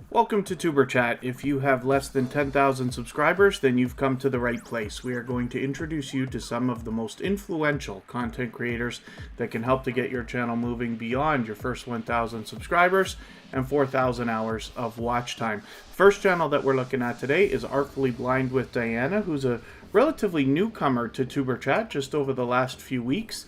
Welcome to Tuber Chat. If you have less than 10,000 subscribers, then you've come to the right place. We are going to introduce you to some of the most influential content creators that can help to get your channel moving beyond your first 1,000 subscribers and 4,000 hours of watch time. First channel that we're looking at today is Artfully Blind with Diana, who's a relatively newcomer to Tuber Chat just over the last few weeks,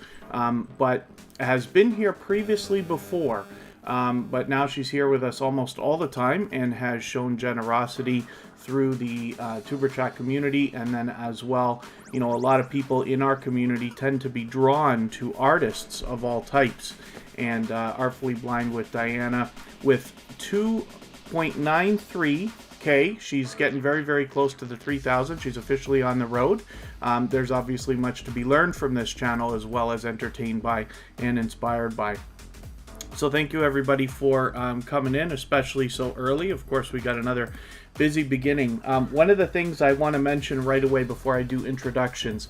but has been here previously before. But now she's here with us almost all the time and has shown generosity through the Tuber Chat community. And then as well, you know, a lot of people in our community tend to be drawn to artists of all types. And Artfully Blind with Diana with 2.93K. She's getting very, very close to the 3,000. She's officially on the road. There's obviously much to be learned from this channel, as well as entertained by and inspired by. So thank you everybody for coming in, especially so early. Of course, we got another busy beginning. One of the things I want to mention right away before I do introductions,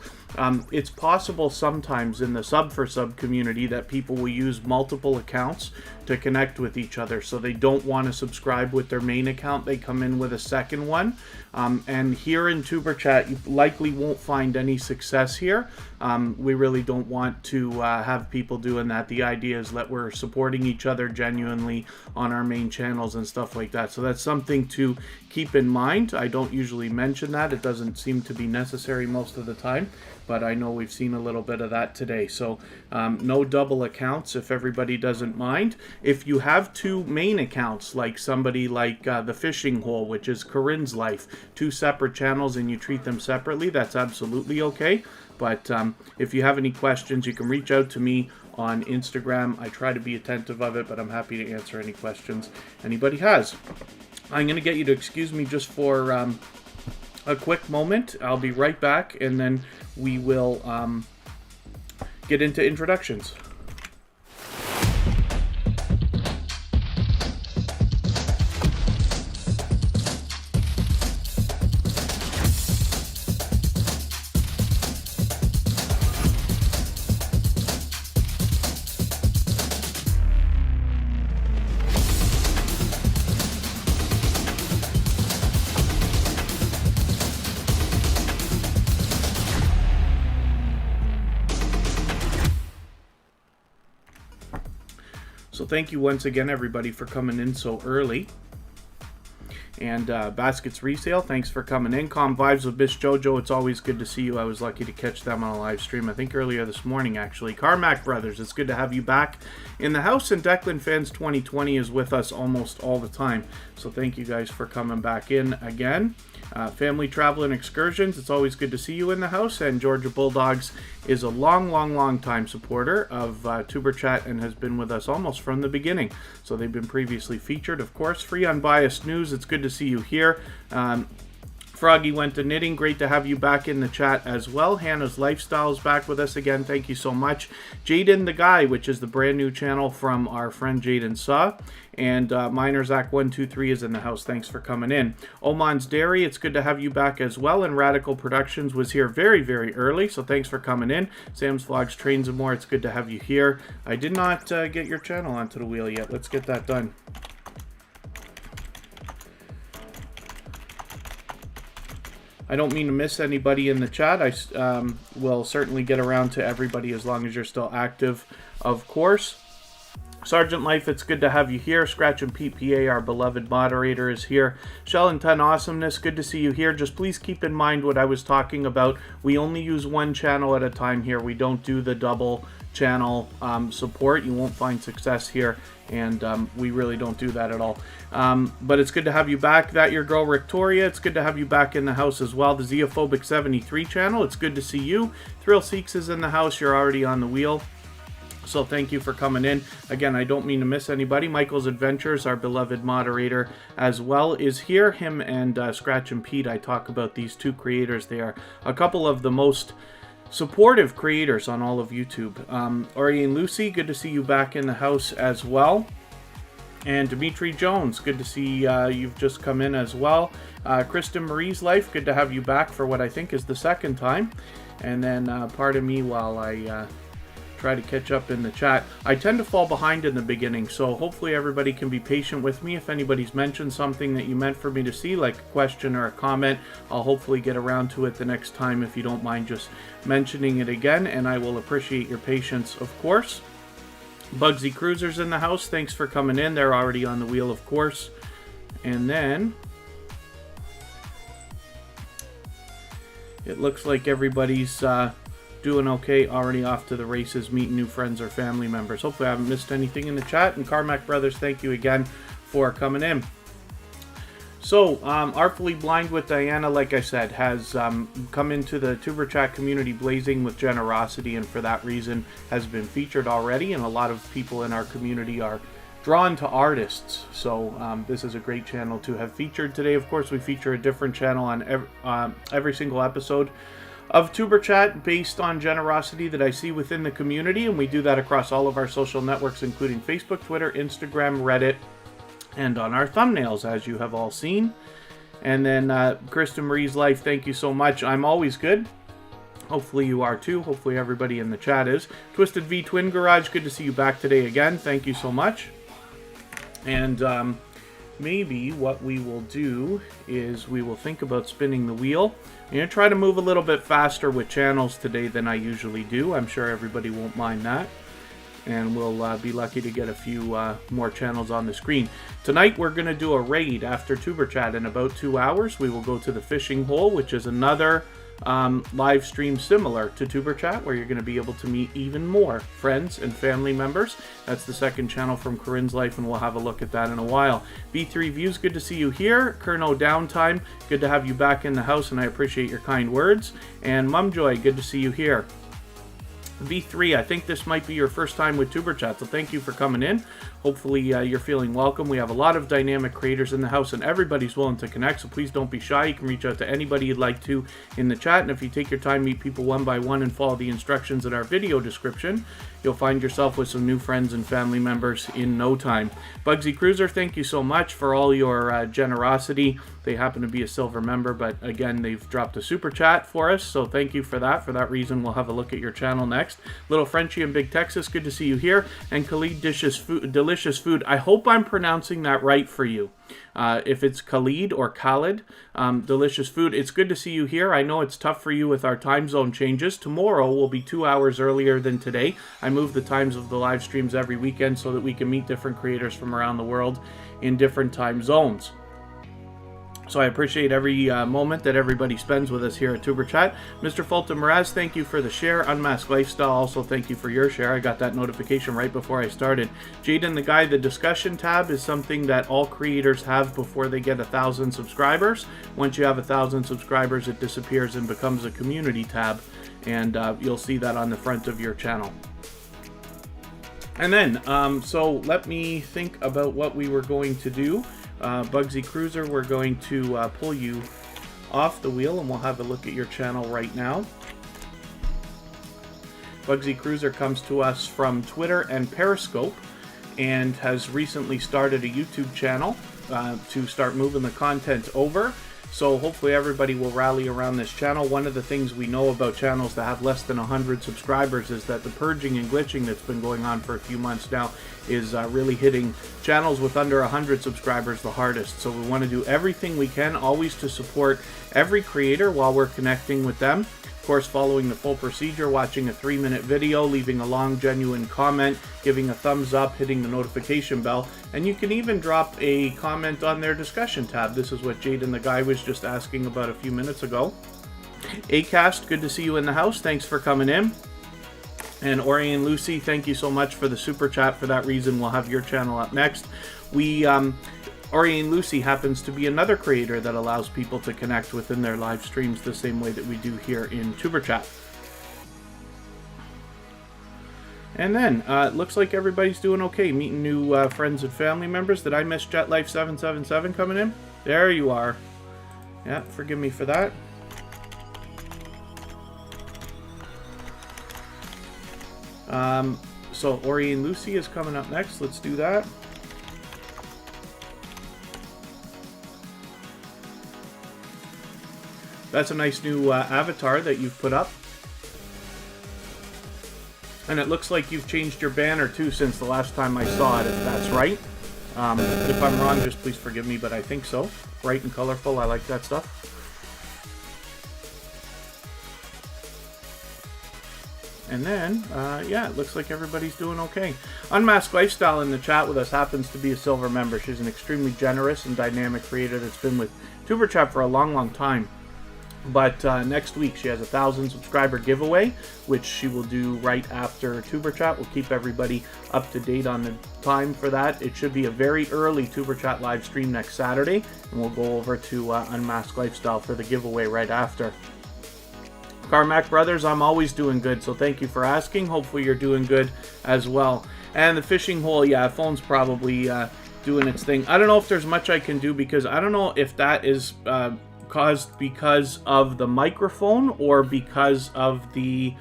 it's possible sometimes in the sub for sub community that people will use multiple accounts to connect with each other. So they don't want to subscribe with their main account. They come in with a second one. And here in Tuber Chat, you likely won't find any success here. We really don't want to have people doing that. The idea is that we're supporting each other genuinely on our main channels and stuff like that. So that's something to keep in mind. I don't usually mention that. It doesn't seem to be necessary most of the time, but I know we've seen a little bit of that today. So no double accounts if everybody doesn't mind. If you have two main accounts, like somebody like The Fishing Hole, which is Corinne's Life, two separate channels and you treat them separately, that's absolutely okay. But if you have any questions, you can reach out to me on Instagram. I try to be attentive of it, but I'm happy to answer any questions anybody has. I'm going to get you to excuse me just for a quick moment. I'll be right back, and then we will get into introductions. So thank you once again, everybody, for coming in so early. And Baskets Resale, thanks for coming in. Calm Vibes with Bish Jojo, it's always good to see you. I was lucky to catch them on a live stream, I think earlier this morning, actually. Carmack Brothers, it's good to have you back in the house. And Declan Fans 2020 is with us almost all the time. So thank you guys for coming back in again. Family Travel and Excursions, it's always good to see you in the house. And Georgia Bulldogs is a long time supporter of Tuber Chat and has been with us almost from the beginning. So they've been previously featured, of course. Free Unbiased News, it's good to see you here. Froggy went to knitting. Great to have you back in the chat as well. Hannah's Lifestyle is back with us again. Thank you so much. Jaden the Guy, which is the brand new channel from our friend Jaden Saw. And Minerzac123 is in the house. Thanks for coming in. Oman's Dairy, it's good to have you back as well. And Radical Productions was here very early, so thanks for coming in. Sam's Vlogs, Trains and More, it's good to have you here. I did not get your channel onto the wheel yet. Let's get that done. I don't mean to miss anybody in the chat. I will certainly get around to everybody as long as you're still active, of course. Sergeant Life, it's good to have you here. Scratch and Pete PA, our beloved moderator, is here. Shell and 10 Awesomeness, good to see you here. Just please keep in mind what I was talking about. We only use one channel at a time here. We don't do the double channel support. You won't find success here, and we really don't do that at all. But it's good to have you back. That Your Girl Victoria, it's good to have you back in the house as well. The Zeophobic 73 channel, it's good to see you. Thrill Seeks is in the house. You're already on the wheel, so thank you for coming in. Again, I don't mean to miss anybody. Michael's Adventures, our beloved moderator as well, is here. Him and Scratch and Pete, I talk about these two creators. They are a couple of the most supportive creators on all of YouTube. Ori and Lucy, good to see you back in the house as well. And Dimitri Jones, good to see you've just come in as well. Kristen Marie's Life, good to have you back for what I think is the second time. And then pardon me while I try to catch up in the chat. I tend to fall behind in the beginning, so hopefully everybody can be patient with me. If anybody's mentioned something that you meant for me to see, like a question or a comment, I'll hopefully get around to it the next time if you don't mind just mentioning it again, and I will appreciate your patience, of course. Bugsy Cruiser's in the house. Thanks for coming in. They're already on the wheel, of course. And then it looks like everybody's doing okay, already off to the races, meeting new friends or family members. Hopefully I haven't missed anything in the chat. And Carmack Brothers, thank you again for coming in. So, Artfully Blind with Diana, like I said, has come into the Tuber Chat community blazing with generosity, and for that reason has been featured already, and a lot of people in our community are drawn to artists. So this is a great channel to have featured today. Of course, we feature a different channel on every single episode of Tuber Chat based on generosity that I see within the community, and we do that across all of our social networks, including Facebook, Twitter, Instagram, Reddit, and on our thumbnails, as you have all seen. And then Kristen Marie's Life, thank you so much. I'm always good. Hopefully you are too. Hopefully everybody in the chat is. Twisted V Twin Garage, good to see you back today again. Thank you so much. And maybe what we will do is we will think about spinning the wheel. I'm going to try to move a little bit faster with channels today than I usually do. I'm sure everybody won't mind that. And we'll be lucky to get a few more channels on the screen. Tonight we're going to do a raid after Tuber Chat in about 2 hours. We will go to the Fishing Hole, which is another live stream similar to Tuber Chat, where you're going to be able to meet even more friends and family members. That's the second channel from Corinne's Life, and we'll have a look at that in a while. V3 Views, good to see you here. Kerno Downtime, good to have you back in the house, and I appreciate your kind words. And Mumjoy, good to see you here. V3, I think this might be your first time with Tuber Chat, so thank you for coming in. Hopefully you're feeling welcome. We have a lot of dynamic creators in the house, and everybody's willing to connect, so please don't be shy. You can reach out to anybody you'd like to in the chat, and if you take your time, meet people one by one, and follow the instructions in our video description, you'll find yourself with some new friends and family members in no time. Bugsy Cruiser, thank you so much for all your generosity. They happen to be a silver member, but again, they've dropped a super chat for us, so thank you for that. For that reason, we'll have a look at your channel next. Little Frenchie in Big Texas, good to see you here. And Khalid Delicious Food, I hope I'm pronouncing that right for you. If it's Khalid or Khalid, Delicious Food, it's good to see you here. I know it's tough for you with our time zone changes. Tomorrow will be 2 hours earlier than today. I move the times of the live streams every weekend so that we can meet different creators from around the world in different time zones. So I appreciate every moment that everybody spends with us here at Tuber Chat. Mr. Fulton Mraz, thank you for the share. Unmasked Lifestyle, also thank you for your share. I got that notification right before I started. Jaden the Guy, the discussion tab is something that all creators have before they get 1,000 subscribers. Once you have 1,000 subscribers, it disappears and becomes a community tab, and you'll see that on the front of your channel. And then, so let me think about what we were going to do. Bugsy Cruiser, we're going to pull you off the wheel, and we'll have a look at your channel right now. Bugsy Cruiser comes to us from Twitter and Periscope, and has recently started a YouTube channel to start moving the content over. So hopefully everybody will rally around this channel. One of the things we know about channels that have less than 100 subscribers is that the purging and glitching that's been going on for a few months now is really hitting channels with under 100 subscribers the hardest. So we want to do everything we can always to support every creator while we're connecting with them. Of course, following the full procedure, watching a 3-minute video, leaving a long, genuine comment, giving a thumbs up, hitting the notification bell, and you can even drop a comment on their discussion tab. This is what Jaden the Guy was just asking about a few minutes ago. Acast, good to see you in the house. Thanks for coming in. And Ori and Lucy, thank you so much for the super chat. For that reason, we'll have your channel up next. Ori and Lucy happens to be another creator that allows people to connect within their live streams the same way that we do here in Tuber Chat. And then, it looks like everybody's doing okay. Meeting new friends and family members. Did I miss JetLife777 coming in? There you are. Yeah, forgive me for that. So Ori and Lucy is coming up next. Let's do that. That's a nice new avatar that you've put up. And it looks like you've changed your banner too since the last time I saw it, if that's right. If I'm wrong, just please forgive me, but I think so. Bright and colorful, I like that stuff. And then, yeah, it looks like everybody's doing okay. Unmasked Lifestyle in the chat with us happens to be a silver member. She's an extremely generous and dynamic creator that's been with Tuber Chat for a long, long time. But next week she has a 1,000 subscriber giveaway, which she will do right after Tuber Chat. We'll keep everybody up to date on the time for that. It should be a very early Tuber Chat live stream next Saturday, and we'll go over to Unmasked Lifestyle for the giveaway right after. Carmack Brothers, I'm always doing good, so thank you for asking. Hopefully you're doing good as well. And the fishing hole, yeah, phone's probably doing its thing. I don't know if there's much I can do, because I don't know if that is caused because of the microphone or because of the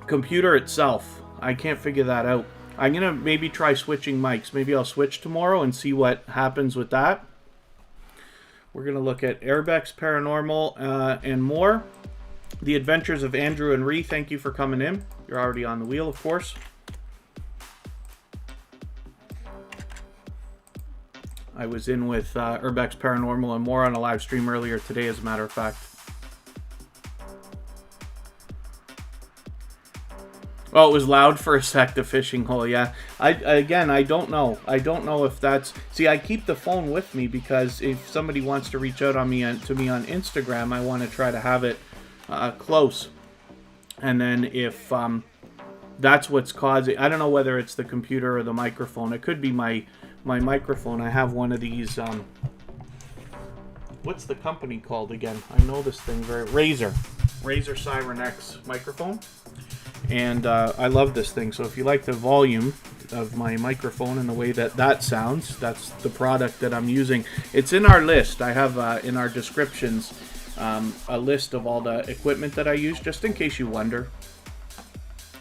computer itself. I can't figure that out. I'm gonna maybe try switching mics. Maybe I'll switch tomorrow and see what happens with that. We're going to look at Airbex Paranormal and more. The Adventures of Andrew and Ree, thank you for coming in. You're already on the wheel, of course. I was in with Airbex Paranormal and more on a live stream earlier today, as a matter of fact. Oh, it was loud for a sec, the fishing hole, yeah. Again, I don't know. I don't know if that's... See, I keep the phone with me because if somebody wants to reach out to me on Instagram, I want to try to have it close. And then if that's what's causing... I don't know whether it's the computer or the microphone. It could be my microphone. I have one of these... what's the company called again? I know this thing very... Razer Siren X microphone. And I love this thing, so if you like the volume of my microphone and the way that sounds, that's the product that I'm using. It's in our list. I have in our descriptions a list of all the equipment that I use, just in case you wonder,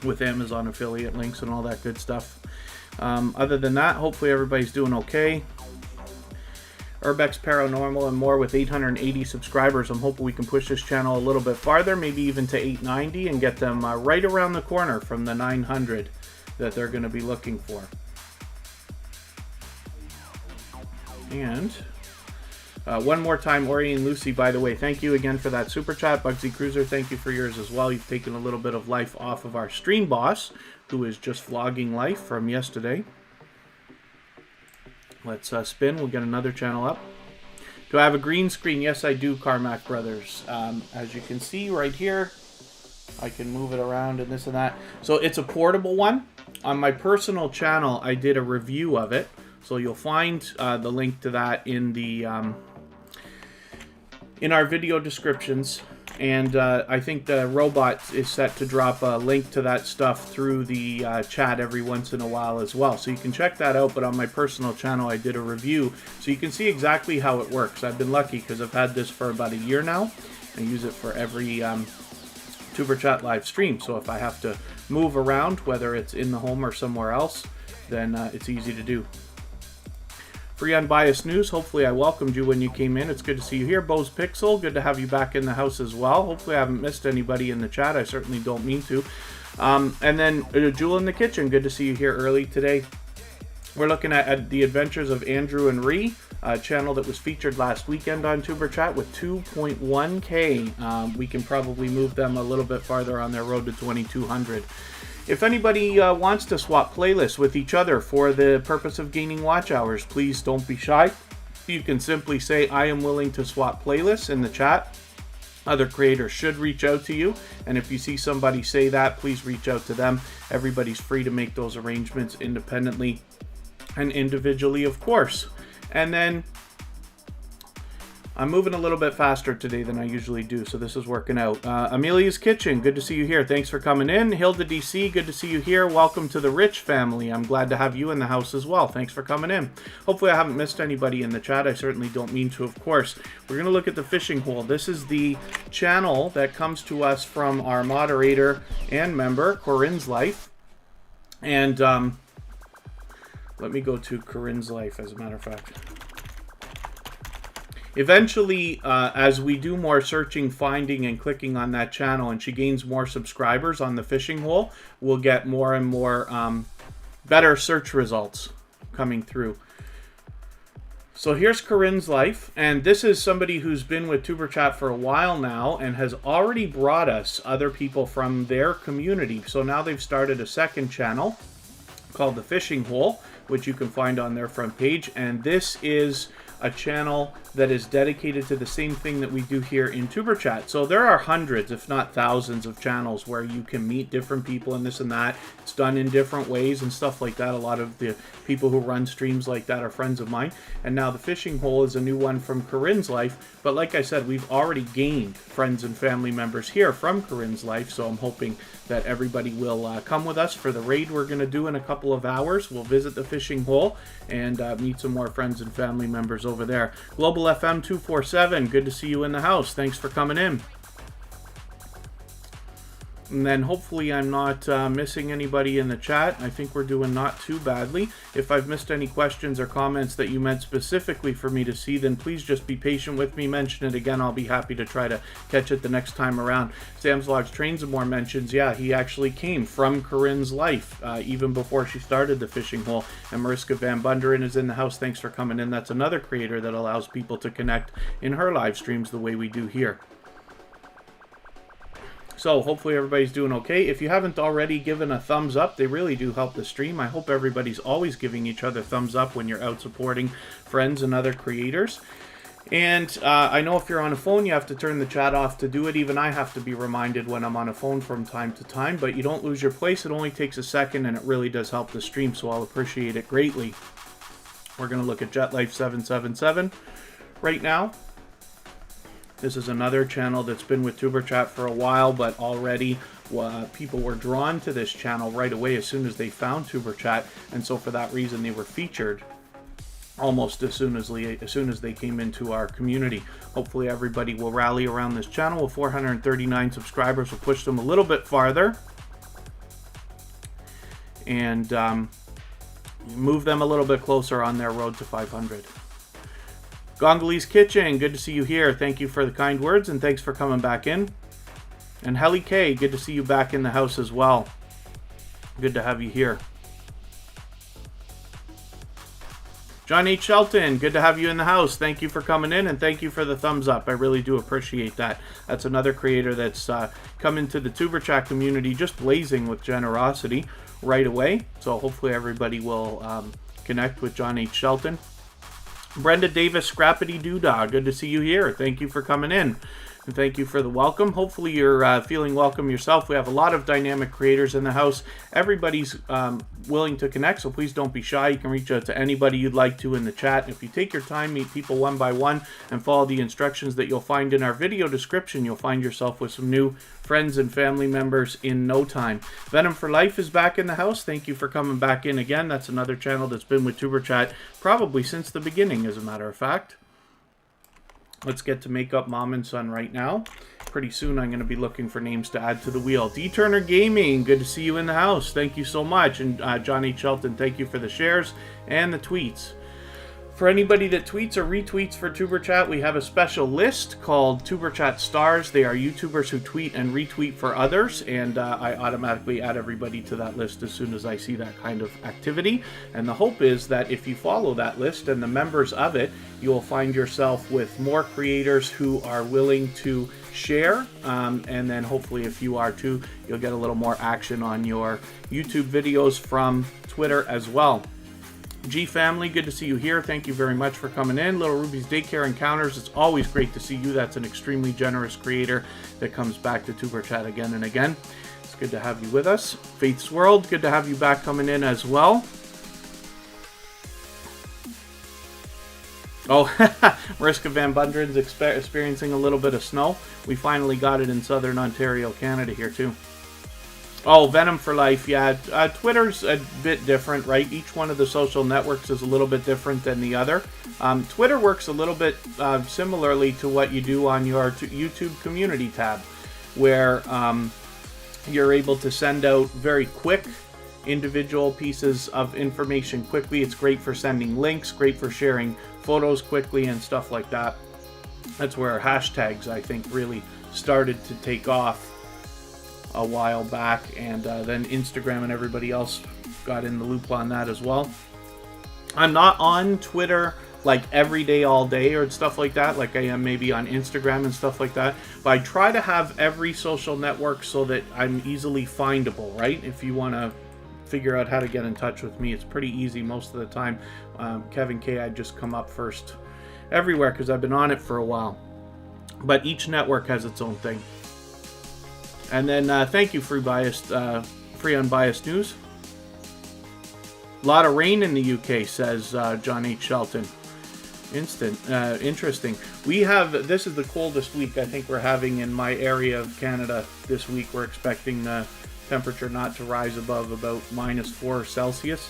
with Amazon affiliate links and all that good stuff. Other than that, hopefully everybody's doing okay. Urbex Paranormal and more with 880 subscribers. I'm hoping we can push this channel a little bit farther, maybe even to 890, and get them right around the corner from the 900 that they're going to be looking for. And one more time, Ori and Lucy, by the way, thank you again for that super chat. Bugsy Cruiser, thank you for yours as well. You've taken a little bit of life off of our stream boss, who is just vlogging life from yesterday. Let's spin. We'll get another channel up. Do I have a green screen? Yes, I do, Carmack Brothers. As you can see right here, I can move it around and this and that. So it's a portable one. On my personal channel, I did a review of it. So you'll find the link to that in the in our video descriptions. And I think the robot is set to drop a link to that stuff through the chat every once in a while as well. So you can check that out, but on my personal channel I did a review. So you can see exactly how it works. I've been lucky because I've had this for about a year now. I use it for every Tuber Chat live stream. So if I have to move around, whether it's in the home or somewhere else, then it's easy to do. Free Unbiased News, hopefully I welcomed you when you came in. It's good to see you here. Bose Pixel, good to have you back in the house as well. Hopefully I haven't missed anybody in the chat. I certainly don't mean to. And then Jewel in the Kitchen, good to see you here early today. We're looking at the Adventures of Andrew and Ree, a channel that was featured last weekend on Tuber Chat with 2.1K. We can probably move them a little bit farther on their road to 2,200. If anybody wants to swap playlists with each other for the purpose of gaining watch hours, please don't be shy. You can simply say, I am willing to swap playlists in the chat. Other creators should reach out to you. And if you see somebody say that, please reach out to them. Everybody's free to make those arrangements independently and individually, of course. And then I'm moving a little bit faster today than I usually do, so this is working out. Amelia's Kitchen, good to see you here. Thanks for coming in. Hilda DC, good to see you here. Welcome to the Rich family. I'm glad to have you in the house as well. Thanks for coming in. Hopefully I haven't missed anybody in the chat. I certainly don't mean to, of course. We're going to look at the fishing hole. This is the channel that comes to us from our moderator and member, Corinne's Life. And let me go to Corinne's Life, as a matter of fact. Eventually, as we do more searching, finding, and clicking on that channel, and she gains more subscribers on the fishing hole, we'll get more and more better search results coming through. So here's Corinne's life, and this is somebody who's been with Tuber Chat for a while now and has already brought us other people from their community. So now they've started a second channel called The Fishing Hole, which you can find on their front page, and this is a channel that is dedicated to the same thing that we do here in Tuber Chat. So there are hundreds, if not thousands, of channels where you can meet different people and this and that. It's done in different ways and stuff like that. A lot of the people who run streams like that are friends of mine. And now The Fishing Hole is a new one from Corinne's life. But like I said, we've already gained friends and family members here from Corinne's life. So I'm hoping that everybody will come with us for the raid we're going to do in a couple of hours. We'll visit The Fishing Hole and meet some more friends and family members over there. Global FM 247, good to see you in the house. Thanks for coming in. And then hopefully I'm not missing anybody in the chat. I think we're doing not too badly. If I've missed any questions or comments that you meant specifically for me to see, then please just be patient with me. Mention it again. I'll be happy to try to catch it the next time around. Sam's Logs Trains and More mentions, yeah, he actually came from Corinne's life, even before she started The Fishing Hole. And Mariska Van Bunderen is in the house. Thanks for coming in. That's another creator that allows people to connect in her live streams the way we do here. So hopefully everybody's doing okay. If you haven't already given a thumbs up, they really do help the stream. I hope everybody's always giving each other thumbs up when you're out supporting friends and other creators. And I know if you're on a phone, you have to turn the chat off to do it. Even I have to be reminded when I'm on a phone from time to time. But you don't lose your place. It only takes a second, and it really does help the stream, so I'll appreciate it greatly. We're going to look at JetLife777 right now. This is another channel that's been with Tuber Chat for a while, but already people were drawn to this channel right away as soon as they found Tuber Chat, and so for that reason they were featured almost as soon as they came into our community. Hopefully everybody will rally around this channel. With 439 subscribers, we'll push them a little bit farther and move them a little bit closer on their road to 500. Gongoli's Kitchen, good to see you here. Thank you for the kind words, and thanks for coming back in. And Helly K, good to see you back in the house as well. Good to have you here. John H. Shelton, good to have you in the house. Thank you for coming in, and thank you for the thumbs up. I really do appreciate that. That's another creator that's come into the Tuber Chat community just blazing with generosity right away. So hopefully everybody will connect with John H. Shelton. Brenda Davis, Scrappity Doodah, good to see you here. Thank you for coming in. And thank you for the welcome. Hopefully you're feeling welcome yourself. We have a lot of dynamic creators in the house. Everybody's willing to connect, so please don't be shy. You can reach out to anybody you'd like to in the chat. If you take your time, meet people one by one, and follow the instructions that you'll find in our video description, you'll find yourself with some new friends and family members in no time. Venom for Life is back in the house. Thank you for coming back in again. That's another channel that's been with Tuber Chat probably since the beginning, as a matter of fact. Let's get to Make Up Mom and Son right now. Pretty soon I'm going to be looking for names to add to the wheel. D. Turner Gaming, good to see you in the house. Thank you so much. And John H. Shelton, thank you for the shares and the tweets. For anybody that tweets or retweets for Tuber Chat, we have a special list called Tuber Chat Stars. They are YouTubers who tweet and retweet for others, and I automatically add everybody to that list as soon as I see that kind of activity. And the hope is that if you follow that list and the members of it, you'll find yourself with more creators who are willing to share, and then hopefully if you are too, you'll get a little more action on your YouTube videos from Twitter as well. G Family, good to see you here. Thank you very much for coming in. Little Ruby's Daycare Encounters, it's always great to see you. That's an extremely generous creator that comes back to Tuber Chat again and again. It's good to have you with us. Faith's World, good to have you back coming in as well. Oh, Mariska Van Bunderen's experiencing a little bit of snow. We finally got it in southern Ontario, Canada here too. Oh, Venom for Life, yeah. Twitter's a bit different, right? Each one of the social networks is a little bit different than the other. Twitter works a little bit similarly to what you do on your YouTube community tab, where you're able to send out very quick individual pieces of information quickly. It's great for sending links, great for sharing photos quickly and stuff like that. That's where hashtags, I think, really started to take off a while back, and then Instagram and everybody else got in the loop on that as well. I'm not on Twitter like every day, all day, or stuff like that, like I am maybe on Instagram and stuff like that. But I try to have every social network so that I'm easily findable, right? If you want to figure out how to get in touch with me, it's pretty easy most of the time. Kevin K, I just come up first everywhere because I've been on it for a while. But each network has its own thing. And then thank you, Free Unbiased News. A lot of rain in the UK, says John H. Shelton. Interesting. We have, this is the coldest week I think we're having in my area of Canada this week. We're expecting the temperature not to rise above about -4 Celsius.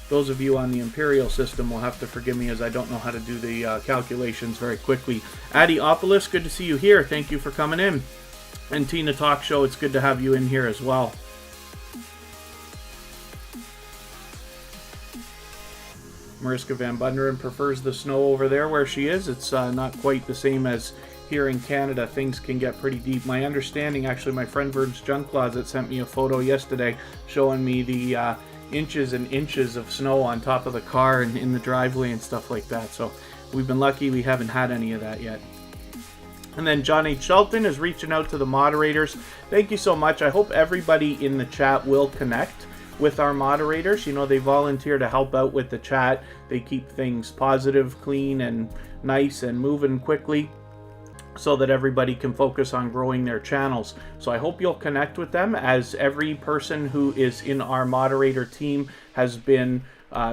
Those of you on the imperial system will have to forgive me as I don't know how to do the calculations very quickly. Adiopolis, good to see you here. Thank you for coming in. And Tina Talk Show, it's good to have you in here as well. Mariska Van Bunderen prefers the snow over there where she is. It's not quite the same as here in Canada. Things can get pretty deep. My understanding, actually, my friend Vern's Junk Closet sent me a photo yesterday showing me the inches and inches of snow on top of the car and in the driveway and stuff like that. So we've been lucky we haven't had any of that yet. And then John H. Shelton is reaching out to the moderators. Thank you so much. I hope everybody in the chat will connect with our moderators. You know, they volunteer to help out with the chat. They keep things positive, clean, and nice and moving quickly so that everybody can focus on growing their channels. So I hope you'll connect with them, as every person who is in our moderator team has been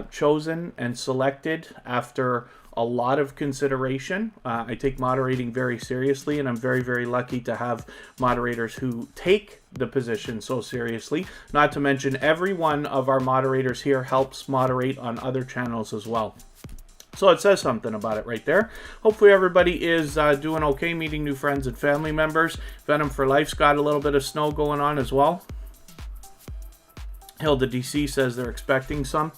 chosen and selected after a lot of consideration. I take moderating very seriously, and I'm very, very lucky to have moderators who take the position so seriously. Not to mention, every one of our moderators here helps moderate on other channels as well. So it says something about it right there. Hopefully everybody is doing okay, meeting new friends and family members. Venom for Life's got a little bit of snow going on as well. Hilda DC says they're expecting some.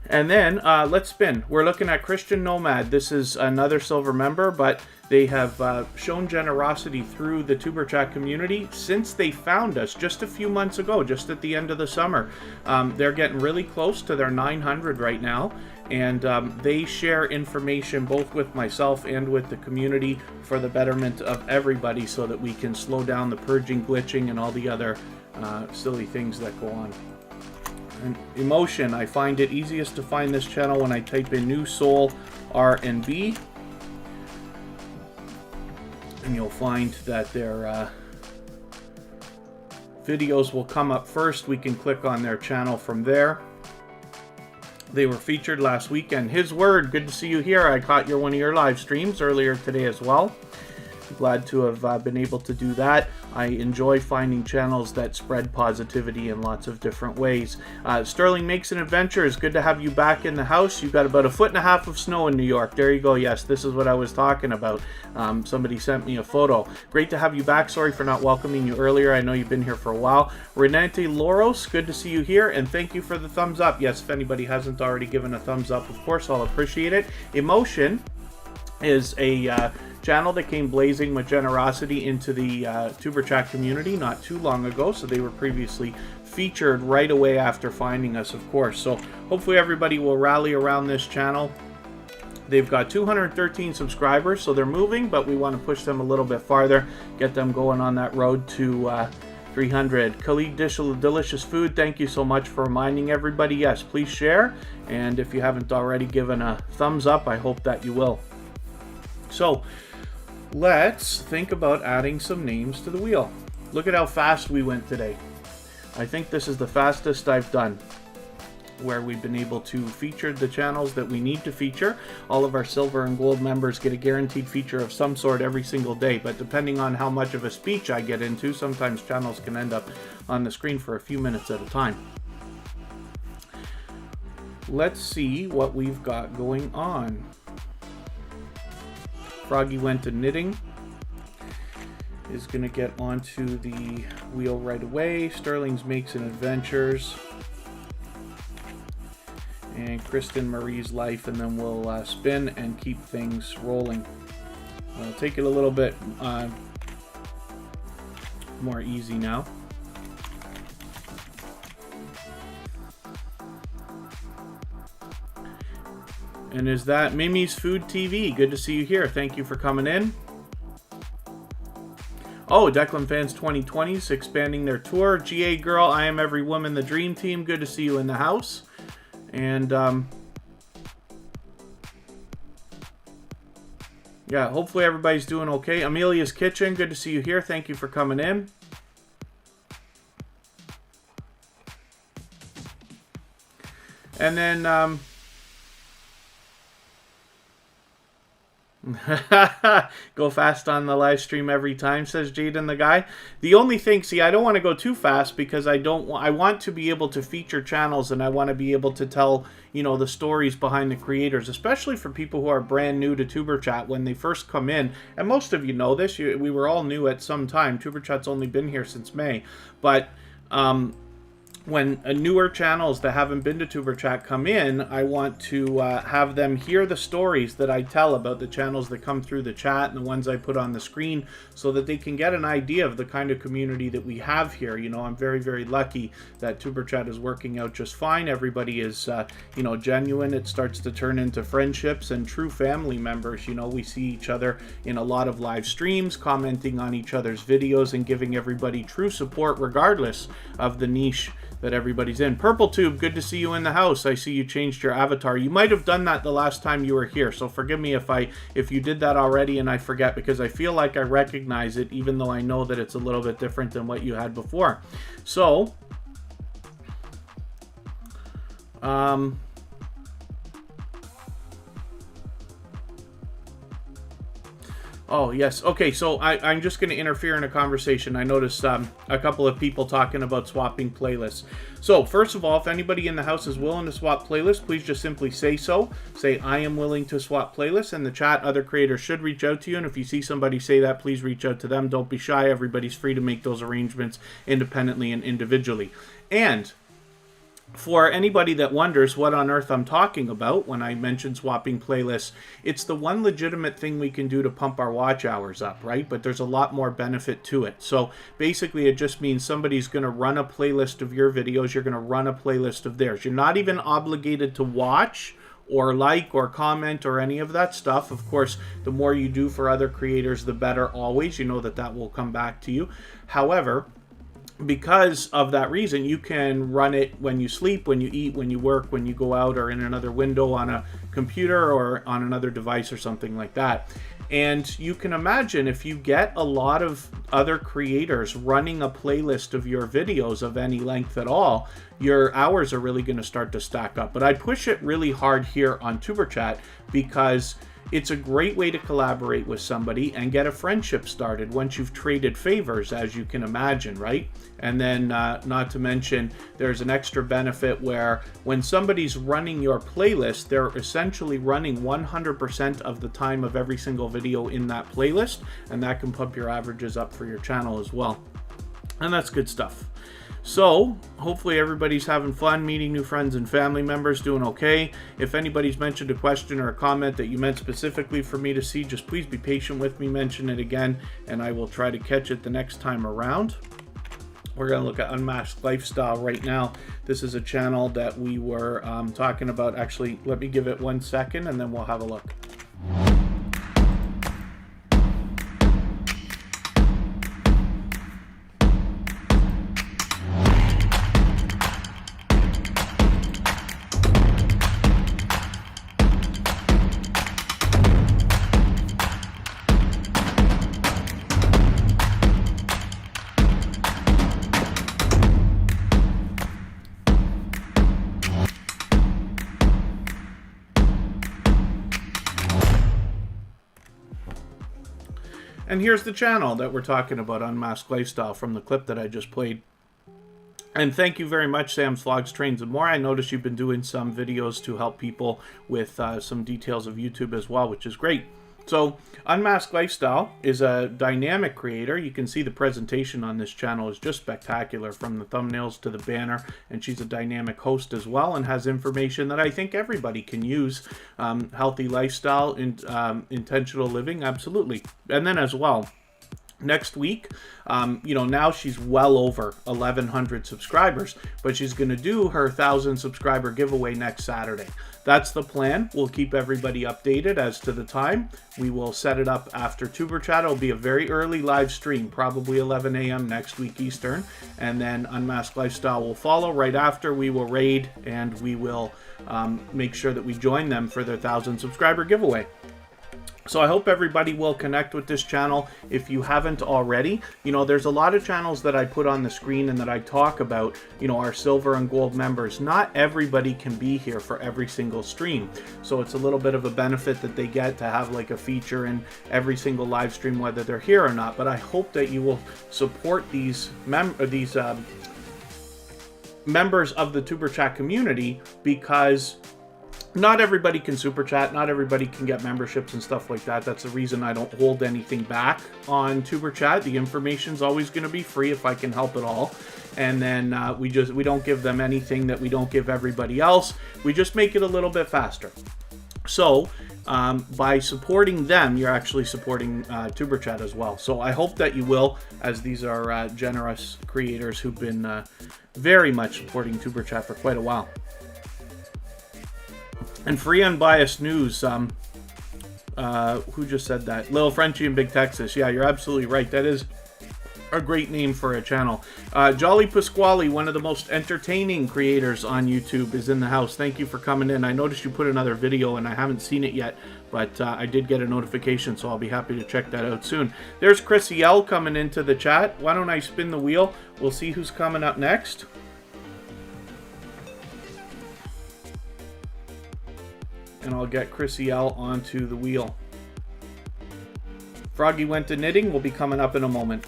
And then let's spin. We're looking at Christian Nomad. This is another silver member, but they have shown generosity through the Tuber Chat community since they found us just a few months ago, just at the end of the summer. They're getting really close to their 900 right now, and they share information both with myself and with the community for the betterment of everybody so that we can slow down the purging, glitching, and all the other silly things that go on. And emotion, I find it easiest to find this channel when I type in New Soul R&B, and you'll find that their videos will come up first. We can click on their channel from there. They were featured last weekend. His Word, good to see you here. I caught one of your live streams earlier today as well. Glad to have been able to do that. I enjoy finding channels that spread positivity in lots of different ways. Sterling Makes an Adventure, it's good to have you back in the house. You've got about 1.5 feet of snow in New York. There you go. Yes, this is what I was talking about. Somebody sent me a photo. Great to have you back. Sorry for not welcoming you earlier. I know you've been here for a while. Renate Loros, good to see you here, and thank you for the thumbs up. Yes, if anybody hasn't already given a thumbs up, of course, I'll appreciate it. Emotion is a channel that came blazing with generosity into the Tuber Chat community not too long ago, so they were previously featured right away after finding us, of course. So hopefully everybody will rally around this channel. They've got 213 subscribers, so they're moving, but we want to push them a little bit farther, get them going on that road to 300. Khalid Delicious Food, thank you so much for reminding everybody. Yes, please share, and if you haven't already given a thumbs up, I hope that you will. So let's think about adding some names to the wheel. Look at how fast we went today. I think this is the fastest I've done, where we've been able to feature the channels that we need to feature. All of our silver and gold members get a guaranteed feature of some sort every single day, but depending on how much of a speech I get into, sometimes channels can end up on the screen for a few minutes at a time. Let's see what we've got going on. Froggy went to knitting, is going to get onto the wheel right away. Sterling's Makes and Adventures, and Kristen Marie's Life, and then we'll spin and keep things rolling. I'll take it a little bit more easy now. And is that Mimi's Food TV? Good to see you here. Thank you for coming in. Oh, Declan Fans 2020 is expanding their tour. GA Girl, I Am Every Woman, the Dream Team. Good to see you in the house. And, yeah, hopefully everybody's doing okay. Amelia's Kitchen, good to see you here. Thank you for coming in. And then, go fast on the live stream every time, says Jaden the guy. The only thing, see, I don't want to go too fast because I want to be able to feature channels, and I want to be able to tell, you know, the stories behind the creators, especially for people who are brand new to Tuber Chat when they first come in. And most of you know this, we were all new at some time. Tuber Chat's only been here since May, but when newer channels that haven't been to Tuber Chat come in, I want to have them hear the stories that I tell about the channels that come through the chat and the ones I put on the screen, so that they can get an idea of the kind of community that we have here. You know, I'm very, very lucky that Tuber Chat is working out just fine. Everybody is, you know, genuine. It starts to turn into friendships and true family members. You know, we see each other in a lot of live streams, commenting on each other's videos and giving everybody true support regardless of the niche that everybody's in. Purple Tube, good to see you in the house. I see you changed your avatar. You might have done that the last time you were here, so forgive me if you did that already and I forget, because I feel like I recognize it, even though I know that it's a little bit different than what you had before. So, oh, yes. Okay, so I'm just going to interfere in a conversation. I noticed a couple of people talking about swapping playlists. So, first of all, if anybody in the house is willing to swap playlists, please just simply say so. Say, I am willing to swap playlists. In the chat, other creators should reach out to you. And if you see somebody say that, please reach out to them. Don't be shy. Everybody's free to make those arrangements independently and individually. And for anybody that wonders what on earth I'm talking about when I mention swapping playlists, it's the one legitimate thing we can do to pump our watch hours up, right? But there's a lot more benefit to it. So basically it just means somebody's going to run a playlist of your videos, you're going to run a playlist of theirs. You're not even obligated to watch or like or comment or any of that stuff. Of course, the more you do for other creators, the better always. You know that will come back to you. However, because of that reason, you can run it when you sleep, when you eat, when you work, when you go out, or in another window on a computer or on another device or something like that. And you can imagine if you get a lot of other creators running a playlist of your videos of any length at all, your hours are really going to start to stack up. But I push it really hard here on Tuber Chat because it's a great way to collaborate with somebody and get a friendship started once you've traded favors, as you can imagine, right? And then, not to mention, there's an extra benefit where when somebody's running your playlist, they're essentially running 100% of the time of every single video in that playlist, and that can pump your averages up for your channel as well. And that's good stuff. So, hopefully everybody's having fun, meeting new friends and family members, doing okay. If anybody's mentioned a question or a comment that you meant specifically for me to see, just please be patient with me, mention it again, and I will try to catch it the next time around. We're going to look at Unmasked Lifestyle right now. This is a channel that we were talking about. Actually, let me give it 1 second and then we'll have a look. And here's the channel that we're talking about, Unmasked Lifestyle, from the clip that I just played. And thank you very much, Sam's Vlogs, Trains, and More. I noticed you've been doing some videos to help people with some details of YouTube as well, which is great. So Unmasked Lifestyle is a dynamic creator. You can see the presentation on this channel is just spectacular, from the thumbnails to the banner, and she's a dynamic host as well and has information that I think everybody can use. Healthy lifestyle, intentional living, absolutely. And then as well, next week, now she's well over 1,100 subscribers, but she's going to do her 1,000 subscriber giveaway next Saturday. That's the plan. We'll keep everybody updated as to the time. We will set it up after Tuber Chat. It'll be a very early live stream, probably 11 a.m. next week Eastern, and then Unmasked Lifestyle will follow right after. We will raid, and we will make sure that we join them for their 1,000 subscriber giveaway. So I hope everybody will connect with this channel if you haven't already. There's a lot of channels that I put on the screen and that I talk about, our silver and gold members. Not everybody can be here for every single stream. So it's a little bit of a benefit that they get to have like a feature in every single live stream, whether they're here or not. But I hope that you will support these members of the Tuber Chat community, because not everybody can super chat, not everybody can get memberships and stuff like that. That's the reason I don't hold anything back on Tuber Chat. The information's always going to be free if I can help it all. And then we don't give them anything that we don't give everybody else. We just make it a little bit faster. So by supporting them, you're actually supporting Tuber Chat as well. So I hope that you will, as these are generous creators who've been very much supporting Tuber Chat for quite a while. And free unbiased news, who just said that? Little Frenchie in Big Texas. Yeah, you're absolutely right. That is a great name for a channel. Jolly Pasquale, one of the most entertaining creators on YouTube, is in the house. Thank you for coming in. I noticed you put another video and I haven't seen it yet, but I did get a notification, so I'll be happy to check that out soon. There's Chrissy L coming into the chat. Why don't I spin the wheel? We'll see who's coming up next. And I'll get Chrissy L onto the wheel. Froggy went to knitting will be coming up in a moment.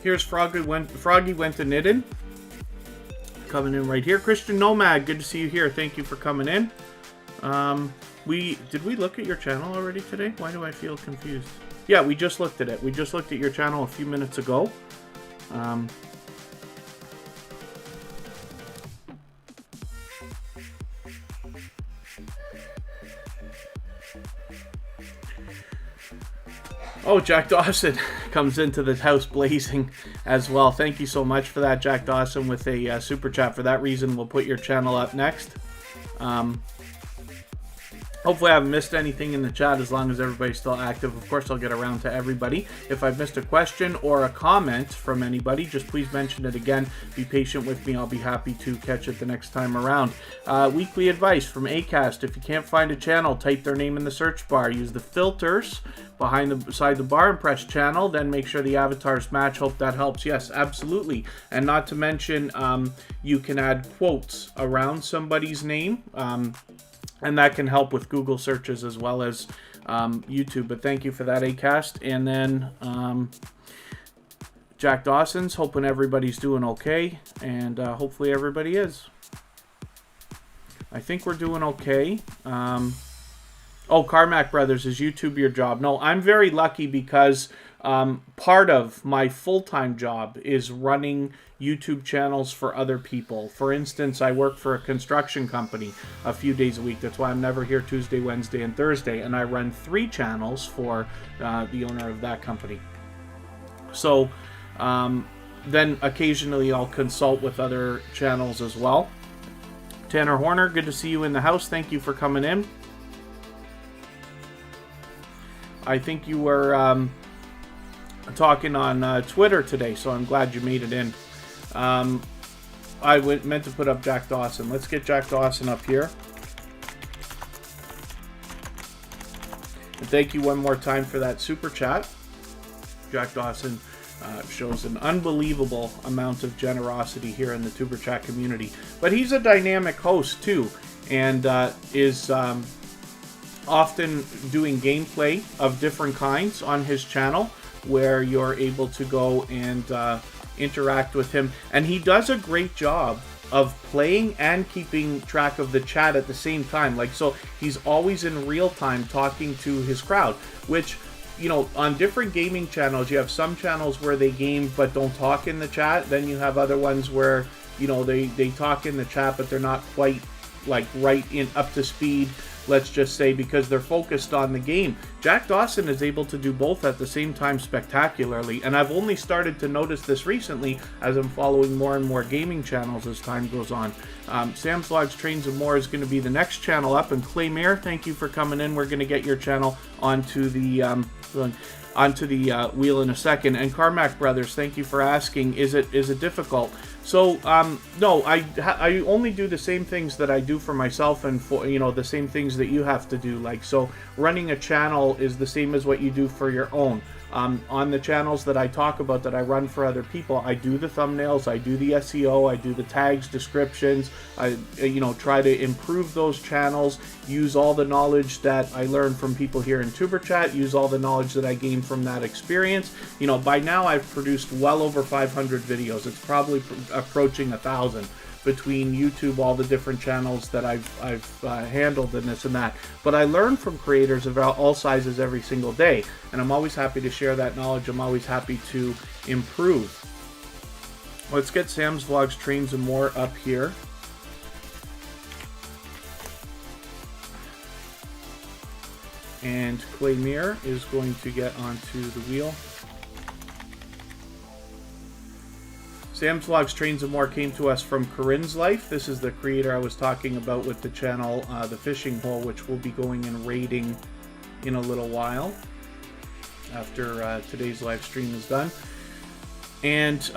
Here's Froggy went to knitting. Coming in right here. Christian Nomad, good to see you here. Thank you for coming in. Did we look at your channel already today? Why do I feel confused? Yeah, we just looked at it. We just looked at your channel a few minutes ago. Oh, Jack Dawson comes into the house blazing as well. Thank you so much for that, Jack Dawson, with a super chat. For that reason, we'll put your channel up next. Hopefully I haven't missed anything in the chat, as long as everybody's still active. Of course, I'll get around to everybody. If I've missed a question or a comment from anybody, just please mention it again. Be patient with me. I'll be happy to catch it the next time around. Weekly advice from Acast. If you can't find a channel, type their name in the search bar. Use the filters beside the bar and press channel. Then make sure the avatars match. Hope that helps. Yes, absolutely. And not to mention, you can add quotes around somebody's name. And that can help with Google searches as well as YouTube. But thank you for that, Acast. And then Jack Dawson's hoping everybody's doing okay. And hopefully everybody is. I think we're doing okay. Oh, Carmack Brothers, is YouTube your job? No, I'm very lucky because part of my full-time job is running YouTube channels for other people. For instance, I work for a construction company a few days a week. That's why I'm never here Tuesday, Wednesday, and Thursday. And I run 3 channels for the owner of that company. So then occasionally I'll consult with other channels as well. Tanner Horner, good to see you in the house. Thank you for coming in. I think you were talking on Twitter today, so I'm glad you made it in. I meant to put up Jack Dawson. Let's get Jack Dawson up here. And thank you one more time for that super chat. Jack Dawson shows an unbelievable amount of generosity here in the Tuber Chat community. But he's a dynamic host too, and is often doing gameplay of different kinds on his channel, where you're able to go and interact with him. And he does a great job of playing and keeping track of the chat at the same time. Like, so he's always in real time talking to his crowd, which, you know, on different gaming channels, you have some channels where they game but don't talk in the chat. Then you have other ones where, you know, they talk in the chat, but they're not quite like up to speed, let's just say, because they're focused on the game. Jack Dawson is able to do both at the same time spectacularly, and I've only started to notice this recently as I'm following more and more gaming channels as time goes on. Sam's Vlogs, Trains and More is going to be the next channel up, and Clay Mayer, thank you for coming in. We're going to get your channel onto the wheel in a second. And Carmack Brothers, thank you for asking, is it difficult? So no, I only do the same things that I do for myself, and for, you know, the same things that you have to do. Like, so running a channel is the same as what you do for your own. On the channels that I talk about that I run for other people, I do the thumbnails, I do the SEO, I do the tags, descriptions. I, you know, try to improve those channels, use all the knowledge that I learned from people here in Tuber Chat, use all the knowledge that I gained from that experience. You know, by now I've produced well over 500 videos. It's probably approaching 1,000 between YouTube, all the different channels that I've handled, and this and that. But I learn from creators of all sizes every single day, and I'm always happy to share that knowledge. I'm always happy to improve. Let's get Sam's Vlogs, Trains and More up here. And Clay Mayer is going to get onto the wheel. Sam's Vlogs, Trains and More came to us from Corinne's Life. This is the creator I was talking about with the channel, The Fishing Hole, which will be going and raiding in a little while after today's live stream is done. And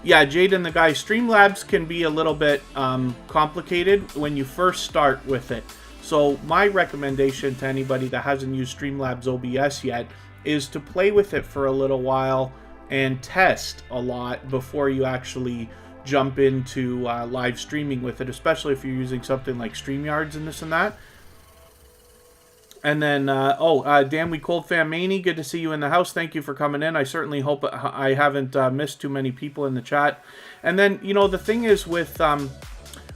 yeah, Jade and the guy, Streamlabs can be a little bit complicated when you first start with it. So my recommendation to anybody that hasn't used Streamlabs OBS yet is to play with it for a little while and test a lot before you actually jump into live streaming with it, especially if you're using something like StreamYards and this and that. And then, Dan We Cold Fam Maney, good to see you in the house. Thank you for coming in. I certainly hope I haven't missed too many people in the chat. And then, you know, the thing is with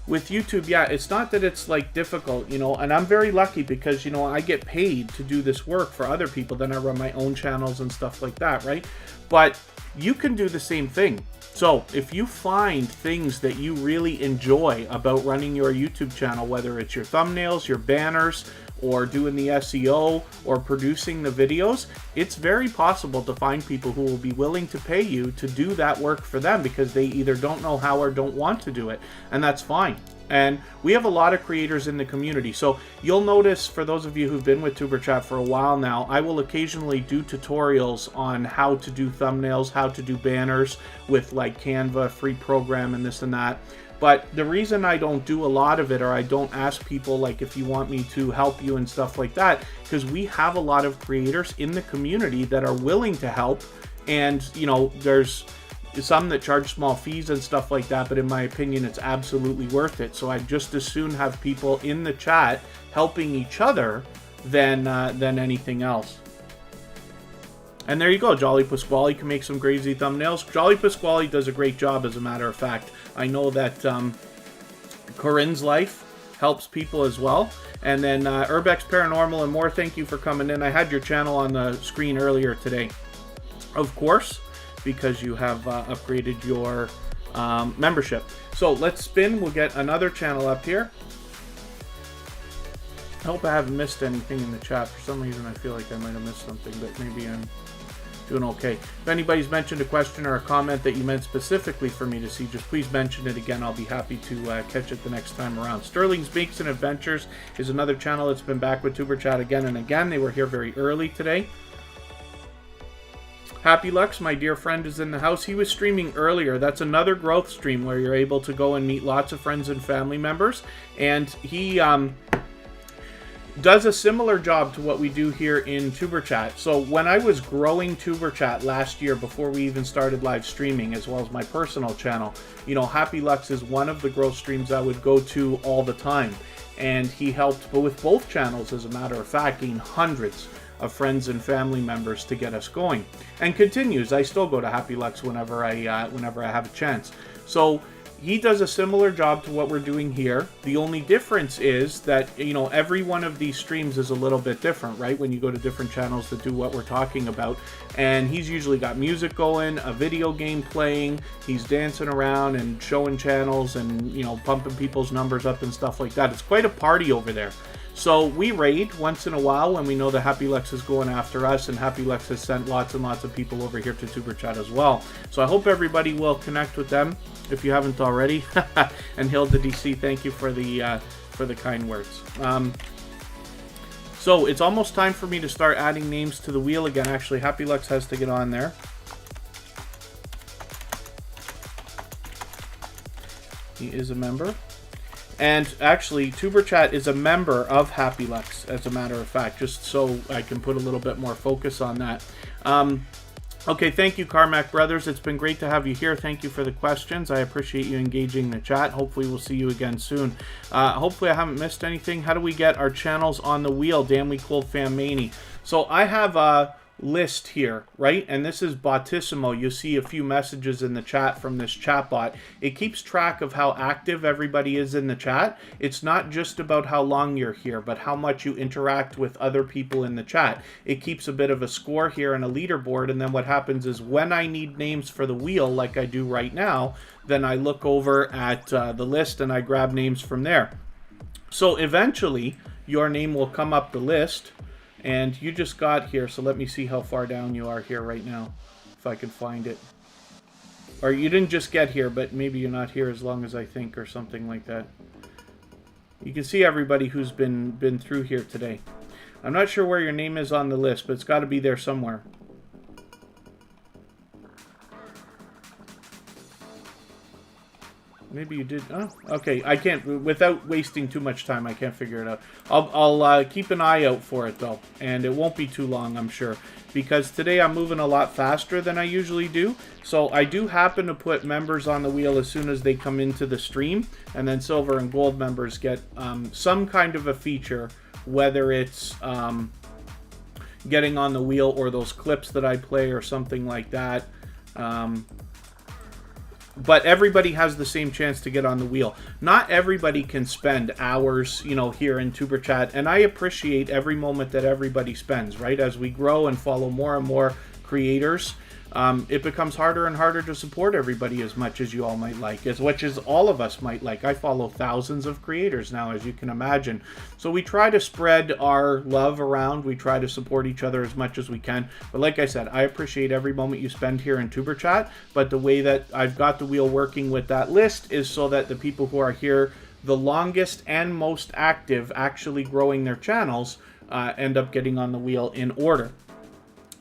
YouTube, yeah, it's not that it's like difficult, you know, and I'm very lucky because, you know, I get paid to do this work for other people. Then I run my own channels and stuff like that, right? But you can do the same thing. So if you find things that you really enjoy about running your YouTube channel, whether it's your thumbnails, your banners, or doing the SEO, or producing the videos, it's very possible to find people who will be willing to pay you to do that work for them because they either don't know how or don't want to do it, and that's fine. And we have a lot of creators in the community. So you'll notice, for those of you who've been with Tuber Chat for a while now, I will occasionally do tutorials on how to do thumbnails, how to do banners with like Canva, free program, and this and that. But the reason I don't do a lot of it, or I don't ask people like if you want me to help you and stuff like that, because we have a lot of creators in the community that are willing to help. And, you know, there's some that charge small fees and stuff like that, but in my opinion, it's absolutely worth it. So I'd just as soon have people in the chat helping each other than anything else. And there you go. Jolly Pasquale can make some crazy thumbnails. Jolly Pasquale does a great job, as a matter of fact. I know that Corinne's Life helps people as well. And then Urbex Paranormal and More, thank you for coming in. I had your channel on the screen earlier today, of course, because you have upgraded your membership. So let's spin. We'll get another channel up here. I hope I haven't missed anything in the chat. For some reason, I feel like I might have missed something, but maybe I'm doing okay. If anybody's mentioned a question or a comment that you meant specifically for me to see, just please mention it again. I'll be happy to catch it the next time around. Sterling's Bakes and Adventures is another channel that's been back with Tuber Chat again and again. They were here very early today. Happy Lux, my dear friend, is in the house. He was streaming earlier. That's another growth stream where you're able to go and meet lots of friends and family members. And he does a similar job to what we do here in Tuber Chat. So when I was growing Tuber Chat last year, before we even started live streaming, as well as my personal channel, you know, Happy Lux is one of the growth streams I would go to all the time. And he helped with both channels, as a matter of fact, gain hundreds of friends and family members to get us going, and continues. I still go to Happy Lux whenever I have a chance. So he does a similar job to what we're doing here. The only difference is that, you know, every one of these streams is a little bit different, right? When you go to different channels that do what we're talking about, and he's usually got music going, a video game playing, he's dancing around and showing channels and, you know, pumping people's numbers up and stuff like that. It's quite a party over there. So we raid once in a while when we know that Happy Lux is going after us, and Happy Lux has sent lots and lots of people over here to Tuber Chat as well. So I hope everybody will connect with them if you haven't already. And Hilda DC, thank you for the kind words. So it's almost time for me to start adding names to the wheel again. Actually, Happy Lux has to get on there. He is a member. And actually, Tuber Chat is a member of Happy Lux, as a matter of fact, just so I can put a little bit more focus on that. Okay, thank you, Carmack Brothers. It's been great to have you here. Thank you for the questions. I appreciate you engaging the chat. Hopefully, we'll see you again soon. Hopefully, I haven't missed anything. How do we get our channels on the wheel? Damn, we cold Fam Maney. So I have a list here, right? And this is Botissimo. You'll see a few messages in the chat from this chat bot. It keeps track of how active everybody is in the chat. It's not just about how long you're here, but how much you interact with other people in the chat. It keeps a bit of a score here and a leaderboard, and then what happens is when I need names for the wheel, like I do right now, then I look over at the list and I grab names from there. So eventually your name will come up the list. And you just got here, so let me see how far down you are here right now, if I can find it. Or you didn't just get here, but maybe you're not here as long as I think, or something like that. You can see everybody who's been through here today. I'm not sure where your name is on the list, but it's got to be there somewhere. Maybe you did. Oh, okay. I can't, without wasting too much time, I can't figure it out. I'll keep an eye out for it, though. And it won't be too long, I'm sure. Because today I'm moving a lot faster than I usually do. So I do happen to put members on the wheel as soon as they come into the stream. And then silver and gold members get some kind of a feature, whether it's getting on the wheel or those clips that I play or something like that. But everybody has the same chance to get on the wheel. Not everybody can spend hours, you know, here in Tuber Chat, and I appreciate every moment that everybody spends, right? As we grow and follow more and more creators, it becomes harder and harder to support everybody as much as you all might like, as much as all of us might like. I follow thousands of creators now, as you can imagine. So we try to spread our love around. We try to support each other as much as we can. But like I said, I appreciate every moment you spend here in Tuber Chat. But the way that I've got the wheel working with that list is so that the people who are here the longest and most active, actually growing their channels, end up getting on the wheel in order.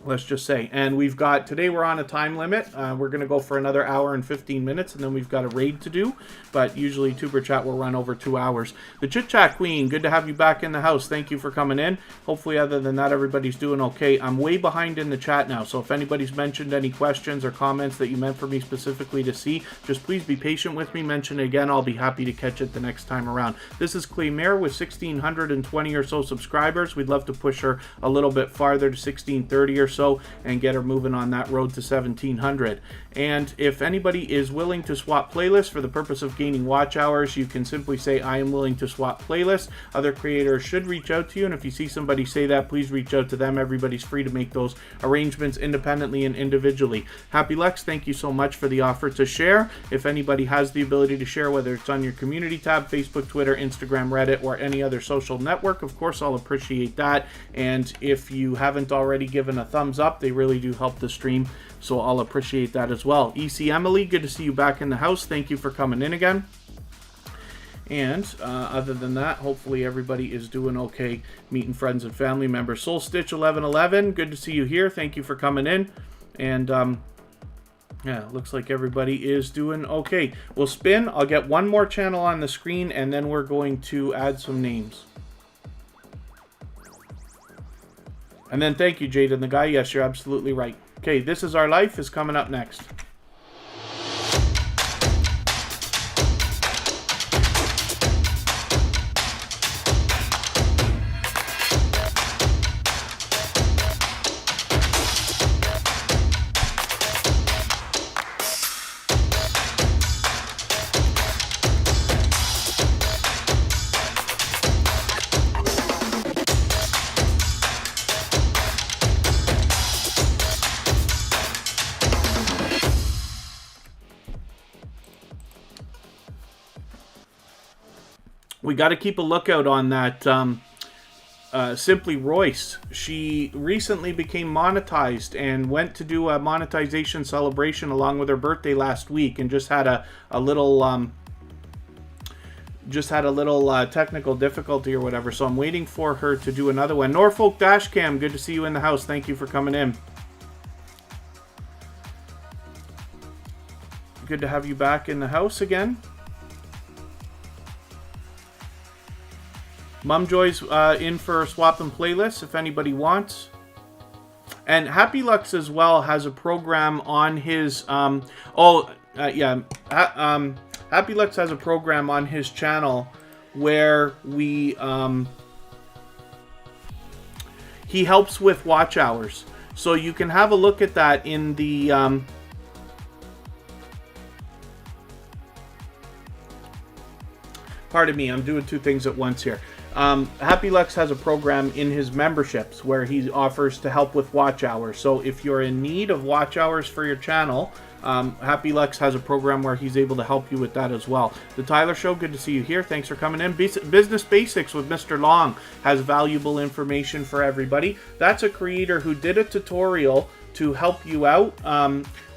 Let's just say. And we've got, today we're on a time limit. We're going to go for another hour and 15 minutes, and then we've got a raid to do. But usually Tuber Chat will run over 2 hours. The Chit Chat Queen, good to have you back in the house. Thank you for coming in. Hopefully, other than that, everybody's doing okay. I'm way behind in the chat now, so if anybody's mentioned any questions or comments that you meant for me specifically to see, just please be patient with me. Mention it again. I'll be happy to catch it the next time around. This is Claymare with 1,620 or so subscribers. We'd love to push her a little bit farther to 1,630 or so and get her moving on that road to 1,700. And if anybody is willing to swap playlists for the purpose of gaining watch hours, you can simply say, I am willing to swap playlists. Other creators should reach out to you, and if you see somebody say that, please reach out to them. Everybody's free to make those arrangements independently and individually. Happy Lex, thank you so much for the offer to share. If anybody has the ability to share, whether it's on your community tab, Facebook, Twitter, Instagram, Reddit, or any other social network, of course, I'll appreciate that. And if you haven't already given a thumbs up, they really do help the stream, so I'll appreciate that as well. EC Emily, good to see you back in the house. Thank you for coming in again. And other than that, hopefully everybody is doing okay, meeting friends and family members. Soul Stitch 1111, good to see you here. Thank you for coming in. And yeah, looks like everybody is doing okay. We'll spin. I'll get one more channel on the screen, and then we're going to add some names. And then thank you, Jade and the guy. Yes, you're absolutely right. Okay, This Is Our Life is coming up next. We got to keep a lookout on that Simply Royce. She recently became monetized and went to do a monetization celebration along with her birthday last week, and just had a little technical difficulty or whatever. So I'm waiting for her to do another one. Norfolk Dashcam, good to see you in the house. Thank you for coming in. Good to have you back in the house again. Mumjoy's in for a swap and playlist if anybody wants. And Happy Lux as well has a program on his Happy Lux has a program on his channel where we he helps with watch hours. So you can have a look at that in the pardon me, I'm doing two things at once here. Happy Lux has a program in his memberships where he offers to help with watch hours. So if you're in need of watch hours for your channel, Happy Lux has a program where he's able to help you with that as well. The Tyler Show, good to see you here. Thanks for coming in. Business Basics with Mr. Long has valuable information for everybody. That's a creator who did a tutorial to help you out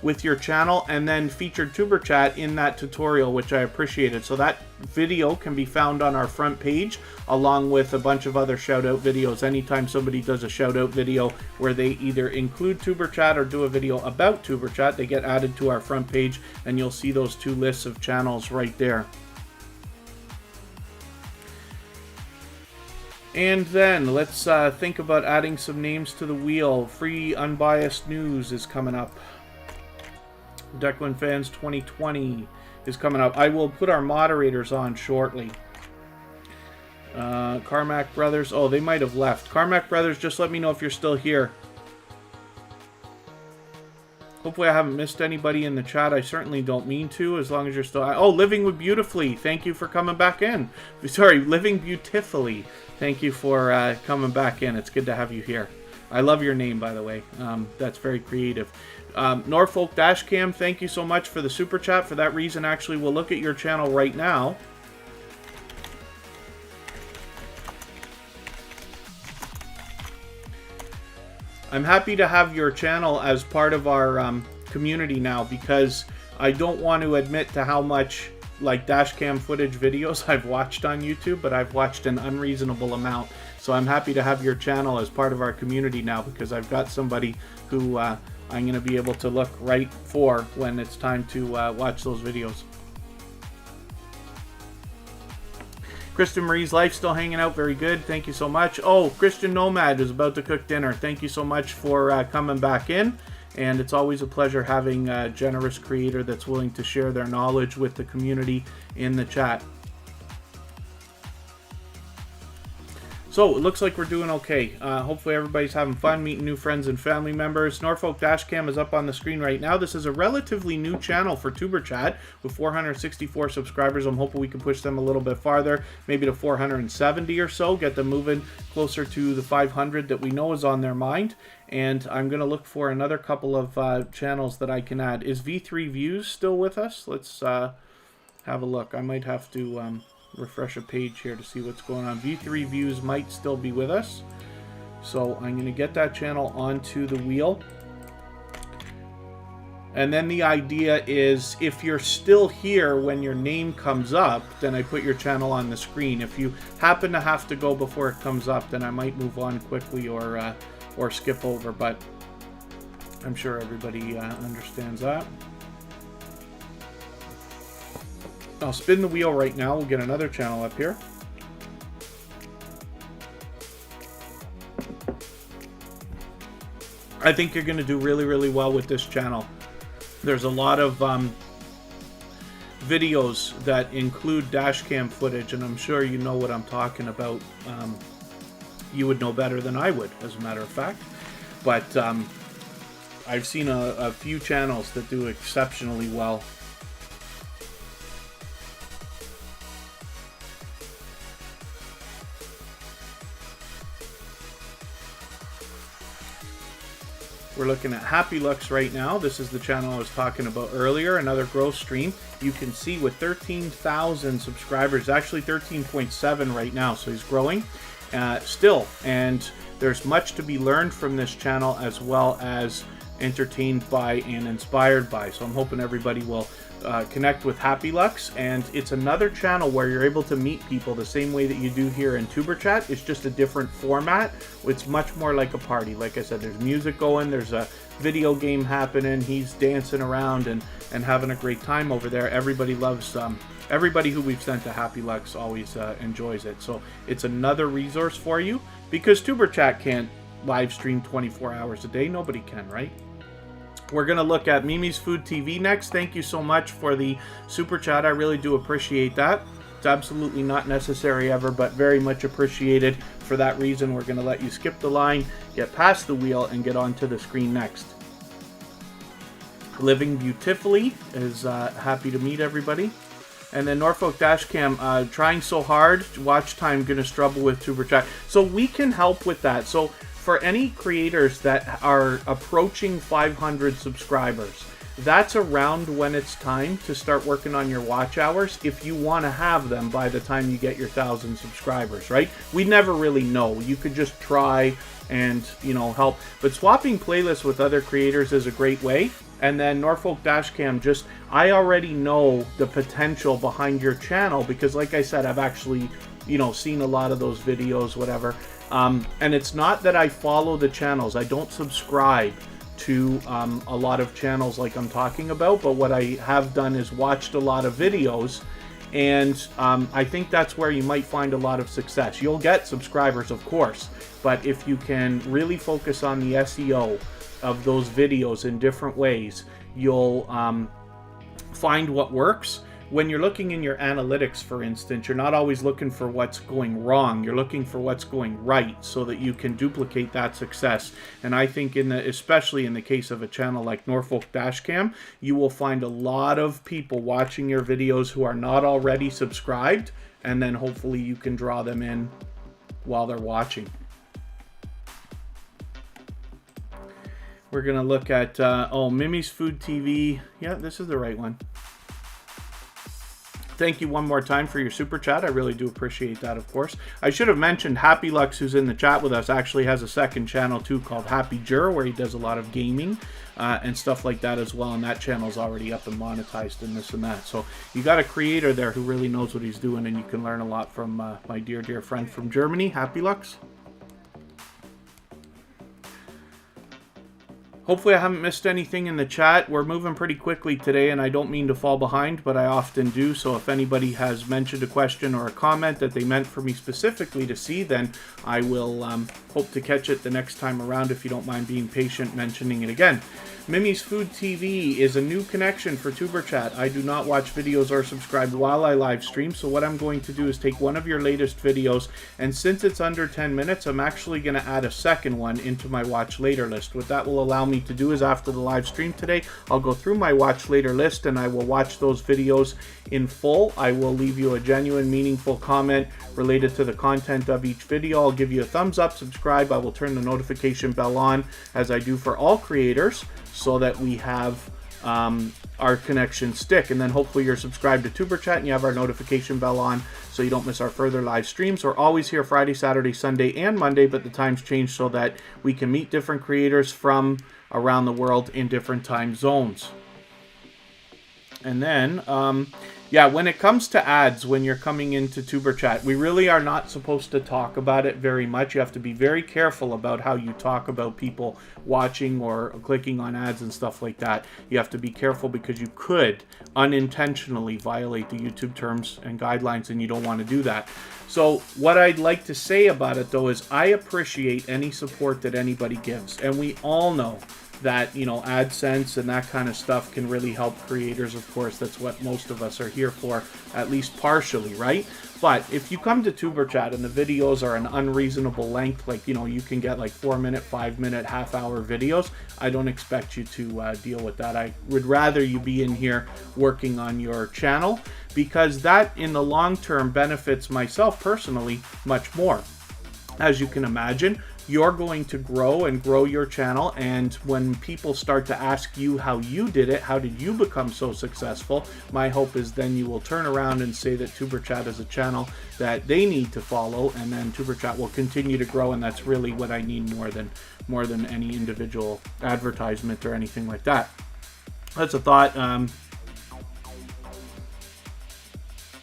with your channel, and then featured Tuber Chat in that tutorial, which I appreciated. So that video can be found on our front page, along with a bunch of other shout out videos. Anytime somebody does a shout out video where they either include Tuber Chat or do a video about Tuber Chat, they get added to our front page, and you'll see those two lists of channels right there. And then let's think about adding some names to the wheel. Free unbiased news is coming up. Declan Fans 2020 is coming up. I will put our moderators on shortly. Carmack Brothers. Oh, they might have left. Carmack Brothers, just let me know if you're still here. Hopefully I haven't missed anybody in the chat. I certainly don't mean to, as long as you're still... Oh, Living with Beautifully. Thank you for coming back in. Sorry, Living Beautifully. Thank you for coming back in. It's good to have you here. I love your name, by the way. That's very creative. Norfolk Dashcam, thank you so much for the super chat. For that reason, actually, we'll look at your channel right now. I'm happy to have your channel as part of our community now, because I don't want to admit to how much like dashcam footage videos I've watched on YouTube, but I've watched an unreasonable amount. So I'm happy to have your channel as part of our community now, because I've got somebody who I'm going to be able to look right for when it's time to watch those videos. Kristen Marie's Life still hanging out. Very good. Thank you so much. Oh, Christian Nomad is about to cook dinner. Thank you so much for coming back in. And it's always a pleasure having a generous creator that's willing to share their knowledge with the community in the chat. So it looks like we're doing okay. Hopefully everybody's having fun, meeting new friends and family members. Norfolk Dashcam is up on the screen right now. This is a relatively new channel for Tuber Chat with 464 subscribers. I'm hoping we can push them a little bit farther, maybe to 470 or so, get them moving closer to the 500 that we know is on their mind. And I'm going to look for another couple of channels that I can add. Is V3 Views still with us? Let's have a look. I might have to... refresh a page here to see what's going on. V3 Views might still be with us, so I'm going to get that channel onto the wheel. And then the idea is, if you're still here when your name comes up, then I put your channel on the screen. If you happen to have to go before it comes up, then I might move on quickly or skip over. But I'm sure everybody understands that. I'll spin the wheel right now. We'll get another channel up here. I think you're going to do really, really well with this channel. There's a lot of videos that include dash cam footage, and I'm sure you know what I'm talking about. You would know better than I would, as a matter of fact. But I've seen a few channels that do exceptionally well. We're looking at Happy Lux right now. This is the channel I was talking about earlier, another growth stream. You can see with 13,000 subscribers, actually 13.7 right now, so he's growing still. And there's much to be learned from this channel, as well as entertained by and inspired by. So I'm hoping everybody will connect with Happy Lux, and it's another channel where you're able to meet people the same way that you do here in Tuber Chat. It's just a different format. It's much more like a party. Like I said, there's music going, there's a video game happening, he's dancing around and having a great time over there. Everybody loves everybody who we've sent to Happy Lux always enjoys it. So it's another resource for you, because Tuber Chat can't live stream 24 hours a day. Nobody can, right? We're going to look at Mimi's Food TV next. Thank you so much for the super chat. I really do appreciate that. It's absolutely not necessary ever, but very much appreciated. For that reason, we're going to let you skip the line, get past the wheel, and get onto the screen next. Living Beautifully is happy to meet everybody. And then Norfolk Dashcam, trying so hard, watch time going to struggle with Tuber Chat. So we can help with that. So for any creators that are approaching 500 subscribers, that's around when it's time to start working on your watch hours, if you want to have them by the time you get your 1,000 subscribers, right? We never really know. You could just try and, you know, help. But swapping playlists with other creators is a great way. And then Norfolk Dashcam, just, I already know the potential behind your channel, because like I said, I've actually, you know, seen a lot of those videos, whatever. And it's not that I follow the channels. I don't subscribe to a lot of channels like I'm talking about, but what I have done is watched a lot of videos, and I think that's where you might find a lot of success. You'll get subscribers, of course, but if you can really focus on the SEO of those videos in different ways, you'll find what works. When you're looking in your analytics, for instance, you're not always looking for what's going wrong. You're looking for what's going right, so that you can duplicate that success. And I think especially in the case of a channel like Norfolk Dashcam, you will find a lot of people watching your videos who are not already subscribed, and then hopefully you can draw them in while they're watching. We're going to look at, Mimi's Food TV. Yeah, this is the right one. Thank you one more time for your super chat. I really do appreciate that, of course. I should have mentioned Happy Lux, who's in the chat with us, actually has a second channel too called Happy Jur, where he does a lot of gaming and stuff like that as well. And that channel's already up and monetized and this and that. So you got a creator there who really knows what he's doing, and you can learn a lot from my dear, dear friend from Germany, Happy Lux. Hopefully I haven't missed anything in the chat. We're moving pretty quickly today, and I don't mean to fall behind, but I often do. So if anybody has mentioned a question or a comment that they meant for me specifically to see, then I will hope to catch it the next time around, if you don't mind being patient mentioning it again. Mimi's Food TV is a new connection for Tuber Chat. I do not watch videos or subscribe while I live stream, so what I'm going to do is take one of your latest videos, and since it's under 10 minutes, I'm actually going to add a second one into my watch later list. What that will allow me to do is, after the live stream today, I'll go through my watch later list and I will watch those videos in full. I will leave you a genuine, meaningful comment related to the content of each video. I'll give you a thumbs up, subscribe. I will turn the notification bell on, as I do for all creators, so that we have our connection stick. And then hopefully you're subscribed to Tuber Chat and you have our notification bell on, so you don't miss our further live streams. We're always here Friday, Saturday, Sunday, and Monday, but the times change so that we can meet different creators from around the world in different time zones. And then Yeah, when it comes to ads, when you're coming into Tuber Chat, we really are not supposed to talk about it very much. You have to be very careful about how you talk about people watching or clicking on ads and stuff like that. You have to be careful because you could unintentionally violate the YouTube terms and guidelines, and you don't want to do that. So what I'd like to say about it, though, is I appreciate any support that anybody gives. And we all know that, you know, AdSense and that kind of stuff can really help creators. Of course, that's what most of us are here for, at least partially, right? But if you come to Tuber Chat and the videos are an unreasonable length, like, you know, you can get like 4-minute, 5-minute, half-hour videos, I don't expect you to deal with that. I would rather you be in here working on your channel, because that in the long term benefits myself personally much more. As you can imagine, you're going to grow and grow your channel, and when people start to ask you how you did it, how did you become so successful, my hope is then you will turn around and say that Tuber Chat is a channel that they need to follow, and then Tuber Chat will continue to grow, and that's really what I need more than any individual advertisement or anything like that. That's a thought.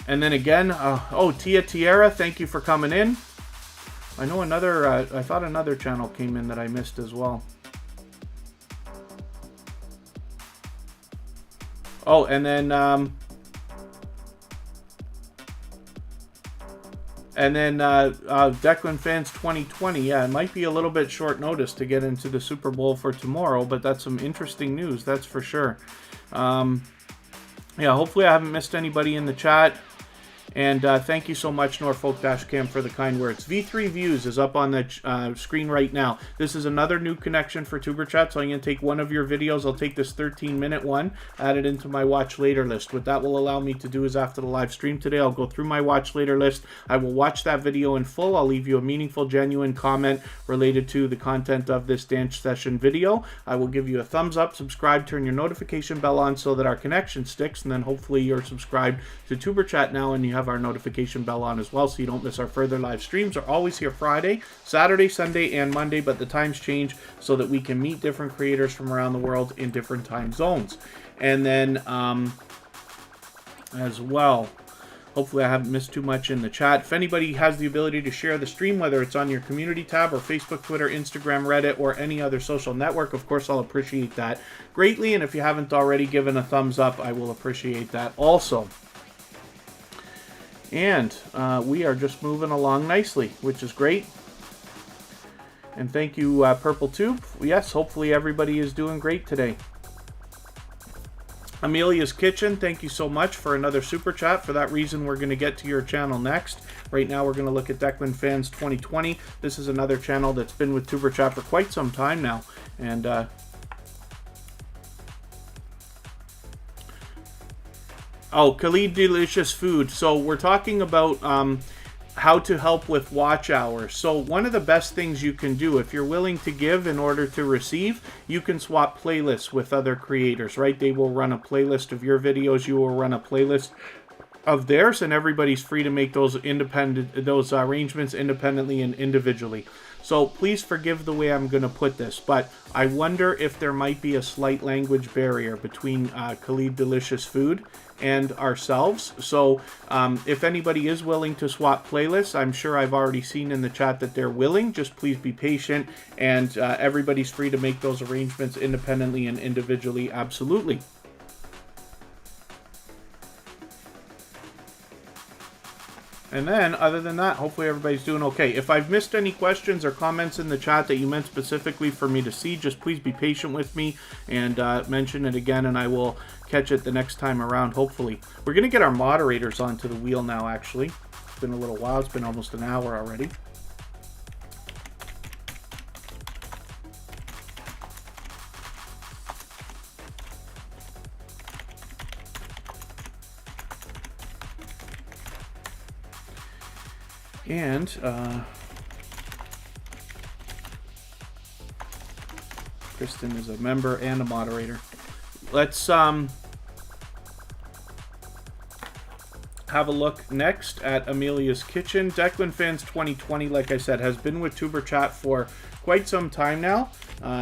And then again, Tia Tierra, thank you for coming in. I know another, I thought another channel came in that I missed as well. Oh, and then Declan Fans 2020. Yeah, it might be a little bit short notice to get into the Super Bowl for tomorrow, but that's some interesting news, that's for sure. Yeah, hopefully I haven't missed anybody in the chat. And thank you so much, Norfolk-Cam, for the kind words. V3 Views is up on the screen right now. This is another new connection for Tuber Chat, so I'm going to take one of your videos. I'll take this 13-minute one, add it into my watch later list. What that will allow me to do is after the live stream today, I'll go through my watch later list. I will watch that video in full. I'll leave you a meaningful, genuine comment related to the content of this dance session video. I will give you a thumbs up, subscribe, turn your notification bell on so that our connection sticks, and then hopefully you're subscribed to Tuber Chat now and you have our notification bell on as well so you don't miss our further live streams. We're always here Friday, Saturday, Sunday, and Monday, but the times change so that we can meet different creators from around the world in different time zones. And then as well, hopefully I haven't missed too much in the chat. If anybody has the ability to share the stream, whether it's on your community tab or Facebook, Twitter, Instagram, Reddit, or any other social network, of course I'll appreciate that greatly. And if you haven't already given a thumbs up, I will appreciate that also. And we are just moving along nicely, which is great. And thank you, Purple Tube. Yes, hopefully everybody is doing great today. Amelia's Kitchen, thank you so much for another super chat. For that reason, we're going to get to your channel next. Right now, we're going to look at Declan Fans 2020. This is another channel that's been with Tuber Chat for quite some time now. And oh, Khalid Delicious Food. So we're talking about how to help with watch hours. So one of the best things you can do, if you're willing to give in order to receive, you can swap playlists with other creators, right? They will run a playlist of your videos, you will run a playlist of theirs, and everybody's free to make those arrangements independently and individually. So please forgive the way I'm going to put this, but I wonder if there might be a slight language barrier between Khalid Delicious Food and ourselves. So if anybody is willing to swap playlists, I'm sure I've already seen in the chat that they're willing. Just please be patient, and everybody's free to make those arrangements independently and individually, absolutely. And then, other than that, hopefully everybody's doing okay. If I've missed any questions or comments in the chat that you meant specifically for me to see, just please be patient with me and mention it again, and I will catch it the next time around, hopefully. We're going to get our moderators onto the wheel now, actually. It's been a little while. It's been almost an hour already. And Kristen is a member and a moderator. Let's have a look next at Amelia's Kitchen. Declan Fans 2020, like I said, has been with Tuber Chat for quite some time now.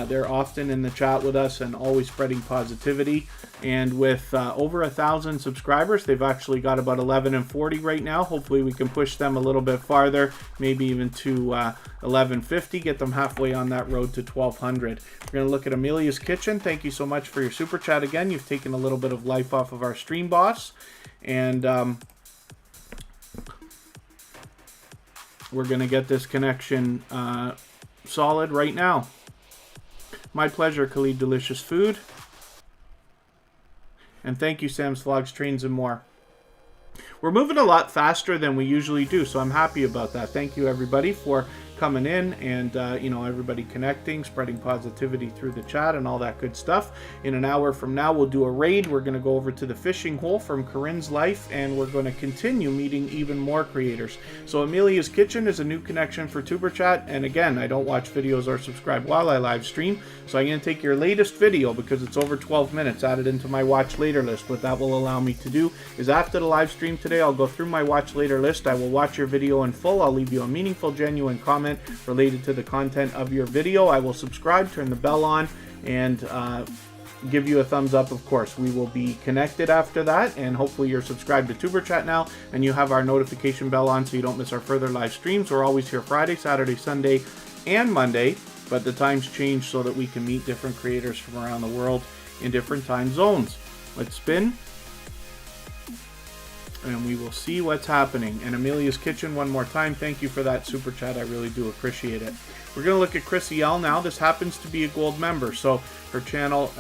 They're often in the chat with us and always spreading positivity. And with over 1,000 subscribers, they've actually got about 1140 right now. Hopefully we can push them a little bit farther, maybe even to 1150, get them halfway on that road to 1,200. We're going to look at Amelia's Kitchen. Thank you so much for your super chat again. You've taken a little bit of life off of our stream boss. And we're going to get this connection solid right now. My pleasure, Khalid Delicious Food. And thank you, Sam's Vlogs, Trains, and More. We're moving a lot faster than we usually do, so I'm happy about that. Thank you, everybody, for coming in and, you know, everybody connecting, spreading positivity through the chat and all that good stuff. In an hour from now, we'll do a raid. We're going to go over to the fishing hole from Corinne's life, and we're going to continue meeting even more creators. So Amelia's Kitchen is a new connection for Tuber Chat, and again, I don't watch videos or subscribe while I live stream, so I'm going to take your latest video, because it's over 12 minutes, added into my watch later list. What that will allow me to do is after the live stream today, I'll go through my watch later list. I will watch your video in full. I'll leave you a meaningful, genuine comment related to the content of your video. I will subscribe, turn the bell on, and give you a thumbs up, of course. We will be connected after that, and hopefully you're subscribed to Tuber Chat now, and you have our notification bell on so you don't miss our further live streams. We're always here Friday, Saturday, Sunday, and Monday, but the times change so that we can meet different creators from around the world in different time zones. Let's spin, and we will see what's happening. And Amelia's Kitchen, one more time, thank you for that super chat. I really do appreciate it. We're going to look at Chrissy L now. This happens to be a gold member, so her channel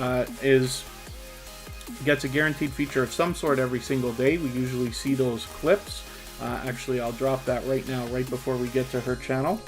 gets a guaranteed feature of some sort every single day. We usually see those clips. Actually, I'll drop that right now, right before we get to her channel.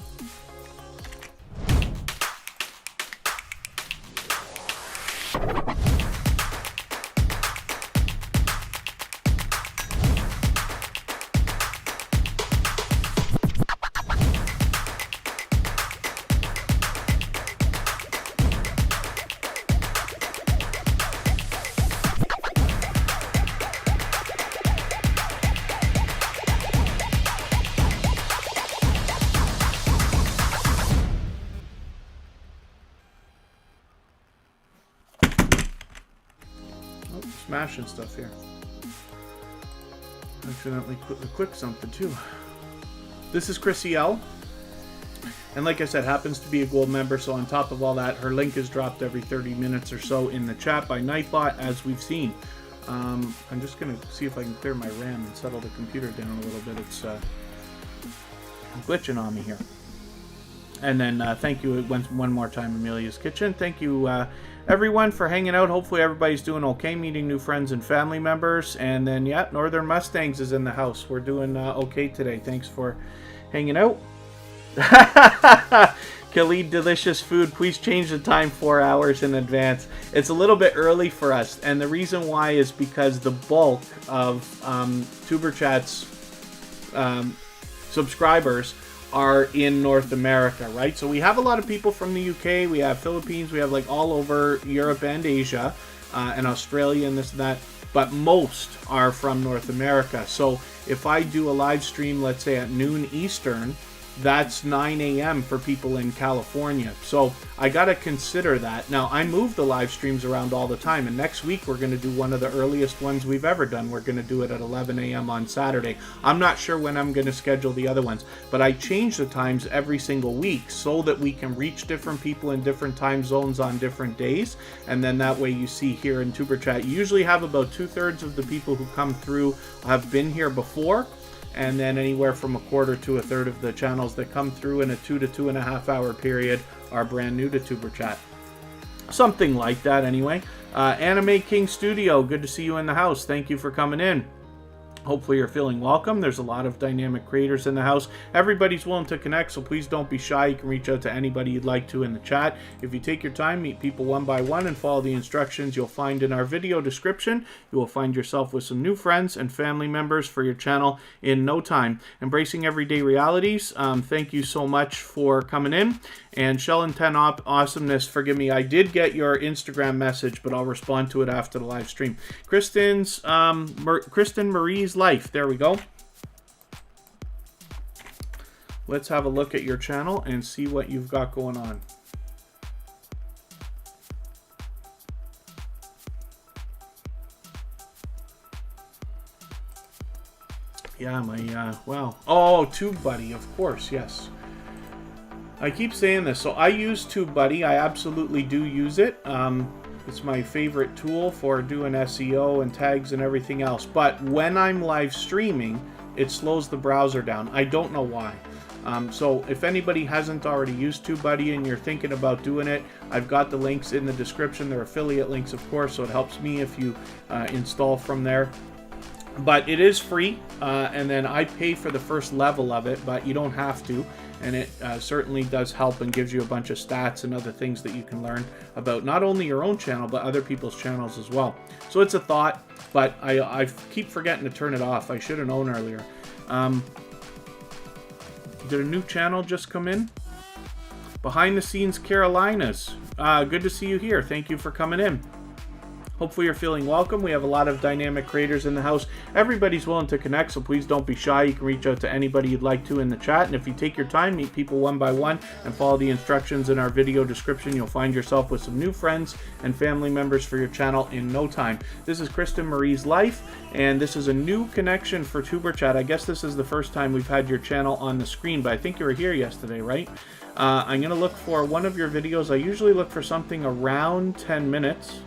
Smashing stuff here. Accidentally click something too. This is Chrissy L. And like I said, happens to be a gold member, so on top of all that, her link is dropped every 30 minutes or so in the chat by Nightbot, as we've seen. I'm just going to see if I can clear my RAM and settle the computer down a little bit. It's glitching on me here. And then thank you one more time, Amelia's Kitchen. Thank you, everyone, for hanging out. Hopefully everybody's doing okay, meeting new friends and family members. And then, yeah, Northern Mustangs is in the house. We're doing okay today. Thanks for hanging out. Khalid Delicious Food, please change the time 4 hours in advance. It's a little bit early for us, and the reason why is because the bulk of Tuber Chat's subscribers are in North America, right? So we have a lot of people from the UK, we have Philippines, we have like all over Europe and Asia, and Australia and this and that, but most are from North America. So if I do a live stream, let's say at noon Eastern, that's 9 a.m. for people in California. So I got to consider that. Now, I move the live streams around all the time, and next week we're going to do one of the earliest ones we've ever done. We're going to do it at 11 a.m. on Saturday. I'm not sure when I'm going to schedule the other ones, but I change the times every single week so that we can reach different people in different time zones on different days. And then that way you see here in Tuber Chat, you usually have about 2/3 of the people who come through have been here before, and then anywhere from 1/4 to 1/3 of the channels that come through in a 2 to 2.5 hour period are brand new to Tuber Chat. Something like that anyway. Anime King Studio, good to see you in the house. Thank you for coming in. Hopefully you're feeling welcome. There's a lot of dynamic creators in the house. Everybody's willing to connect, so please don't be shy. You can reach out to anybody you'd like to in the chat. If you take your time, meet people one by one, and follow the instructions you'll find in our video description, you will find yourself with some new friends and family members for your channel in no time. Embracing Everyday Realities, thank you so much for coming in. And Shell and 10 Awesomeness, forgive me, I did get your Instagram message, but I'll respond to it after the live stream. Kristen Marie's Life, there we go. let's have a look at your channel and see what you've got going on. Yeah, my, wow. Oh, TubeBuddy, of course, yes. I keep saying this. So I use TubeBuddy. I absolutely do use it. It's my favorite tool for doing SEO and tags and everything else. But when I'm live streaming, it slows the browser down. I don't know why. So if anybody hasn't already used TubeBuddy and you're thinking about doing it, I've got the links in the description. They're affiliate links, of course, so it helps me if you install from there. But it is free, and then I pay for the first level of it, but you don't have to. And it certainly does help and gives you a bunch of stats and other things that you can learn about not only your own channel, but other people's channels as well. So it's a thought, but I keep forgetting to turn it off. I should have known earlier. Did a new channel just come in? Behind the Scenes Carolinas. Good to see you here. Thank you for coming in. Hopefully you're feeling welcome. We have a lot of dynamic creators in the house. Everybody's willing to connect, so please don't be shy. You can reach out to anybody you'd like to in the chat. And if you take your time, meet people one by one, and follow the instructions in our video description, you'll find yourself with some new friends and family members for your channel in no time. This is Kristen Marie's Life, and this is a new connection for Tuber Chat. I guess this is the first time we've had your channel on the screen, but I think you were here yesterday, right? I'm going to look for one of your videos. I usually look for something around 10 minutes.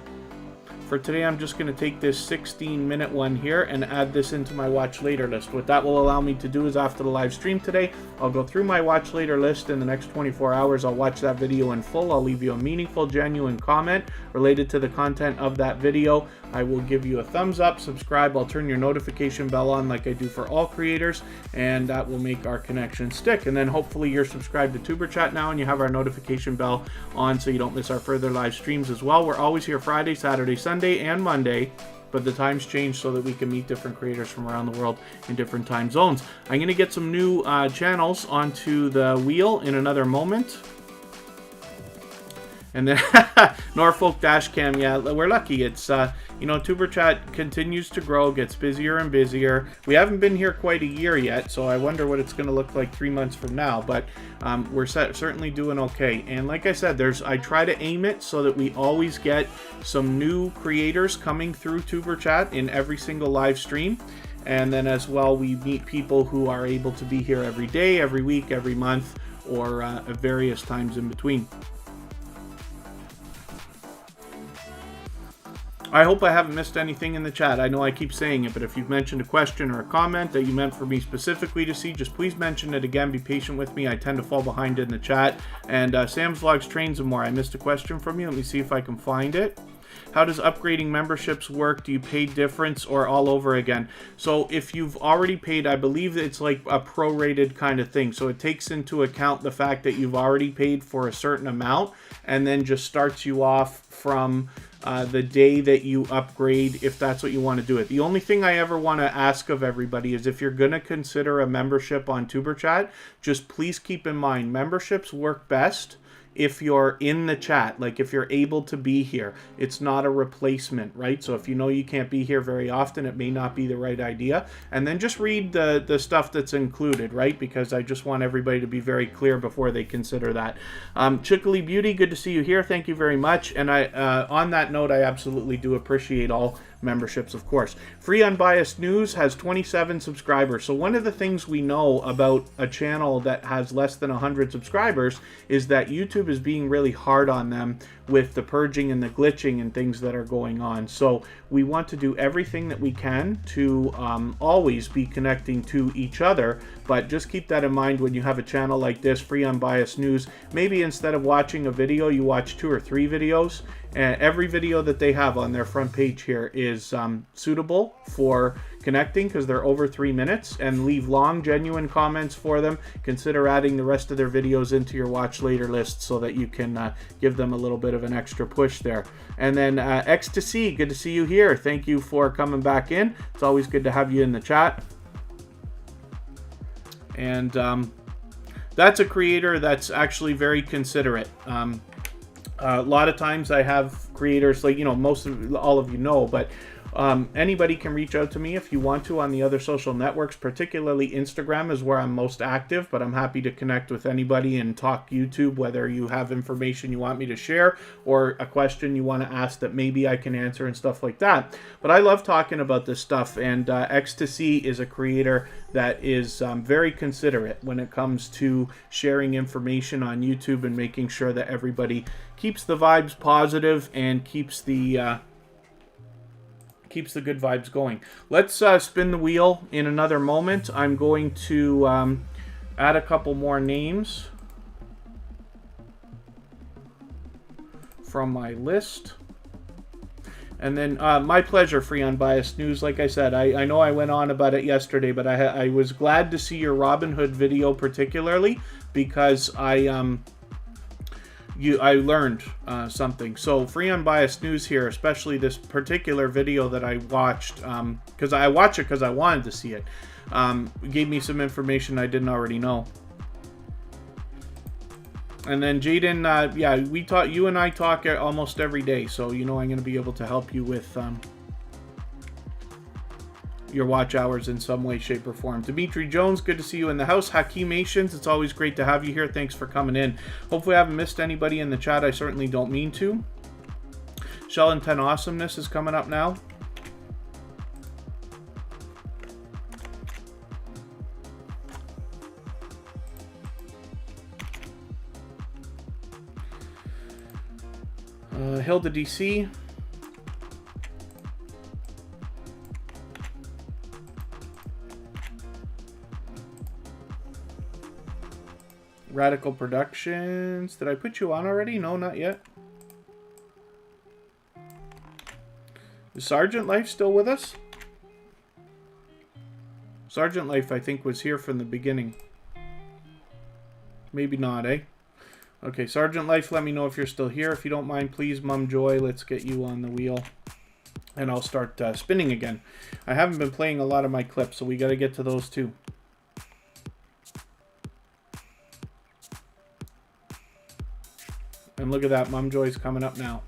For today, I'm just going to take this 16-minute one here and add this into my watch later list. What that will allow me to do is after the live stream today, I'll go through my watch later list in the next 24 hours. I'll watch that video in full. I'll leave you a meaningful, genuine comment related to the content of that video. I will give you a thumbs up, subscribe. I'll turn your notification bell on like I do for all creators, and that will make our connection stick. And then hopefully you're subscribed to Tuber Chat now and you have our notification bell on so you don't miss our further live streams as well. We're always here Friday, Saturday, Sunday, and Monday, but the times change so that we can meet different creators from around the world in different time zones. I'm going to get some new channels onto the wheel in another moment. And then Norfolk Dashcam, yeah, we're lucky. It's, you know, Tuber Chat continues to grow, gets busier and busier. We haven't been here quite a year yet, so I wonder what it's going to look like 3 months from now. But we're certainly doing okay. And like I said, I try to aim it so that we always get some new creators coming through Tuber Chat in every single live stream. And then as well, we meet people who are able to be here every day, every week, every month, or at various times in between. I hope I haven't missed anything in the chat. I know I keep saying it, but if you've mentioned a question or a comment that you meant for me specifically to see, just please mention it again. Be patient with me. I tend to fall behind in the chat. And Sam's Vlogs, Trains, and More. I missed a question from you. Let me see if I can find it. How does upgrading memberships work? Do you pay difference or all over again? So if you've already paid, I believe it's like a prorated kind of thing. So it takes into account the fact that you've already paid for a certain amount and then just starts you off from the day that you upgrade, if that's what you want to do it. The only thing I ever want to ask of everybody is if you're going to consider a membership on Tuber Chat, just please keep in mind memberships work best if you're in the chat, like if you're able to be here. It's not a replacement, right? So if you know you can't be here very often, it may not be the right idea. And then just read the stuff that's included, right? Because I just want everybody to be very clear before they consider that. Chickly Beauty, good to see you here. Thank you very much. And on that note, I absolutely do appreciate all memberships, of course. Free Unbiased News has 27 subscribers. So one of the things we know about a channel that has less than 100 subscribers is that YouTube is being really hard on them with the purging and the glitching and things that are going on. So we want to do everything that we can to always be connecting to each other, but just keep that in mind when you have a channel like this, Free Unbiased News. Maybe instead of watching a video, you watch 2 or 3 videos. Every video that they have on their front page here is suitable for connecting because they're over 3 minutes, and leave long, genuine comments for them. Consider adding the rest of their videos into your watch later list so that you can give them a little bit of an extra push there. And then Ecstasy, good to see you here. Thank you for coming back in. It's always good to have you in the chat. And that's a creator that's actually very considerate. A lot of times I have creators, like, you know, all of you know, but Anybody can reach out to me if you want to on the other social networks, particularly Instagram is where I'm most active, but I'm happy to connect with anybody and talk YouTube, whether you have information you want me to share or a question you want to ask that maybe I can answer and stuff like that. But I love talking about this stuff, and Ecstasy is a creator that is very considerate when it comes to sharing information on YouTube and making sure that everybody keeps the vibes positive and keeps the good vibes going. Let's spin the wheel in another moment. I'm going to add a couple more names from my list. And then, my pleasure, Free Unbiased News. Like I said, I know I went on about it yesterday, but I was glad to see your Robin Hood video particularly, because I learned something. So Free Unbiased News here, especially this particular video that I watched, because I watched it because I wanted to see it, gave me some information I didn't already know. And then Jaden, yeah, you and I talk almost every day, so you know I'm going to be able to help you with your watch hours in some way, shape, or form. Dimitri Jones, good to see you in the house. Hakimations, it's always great to have you here. Thanks for coming in. Hopefully I haven't missed anybody in the chat. I certainly don't mean to. Shell and 10 Awesomeness is coming up now. Hilda DC. Radical Productions. Did I put you on already? No, not yet. Is Sergeant Life still with us? Sergeant Life, I think, was here from the beginning. Maybe not, eh? Okay, Sergeant Life, let me know if you're still here. If you don't mind, please, Mum Joy, let's get you on the wheel. And I'll start spinning again. I haven't been playing a lot of my clips, so we got to get to those too. And look at that, Mum Joy's coming up now.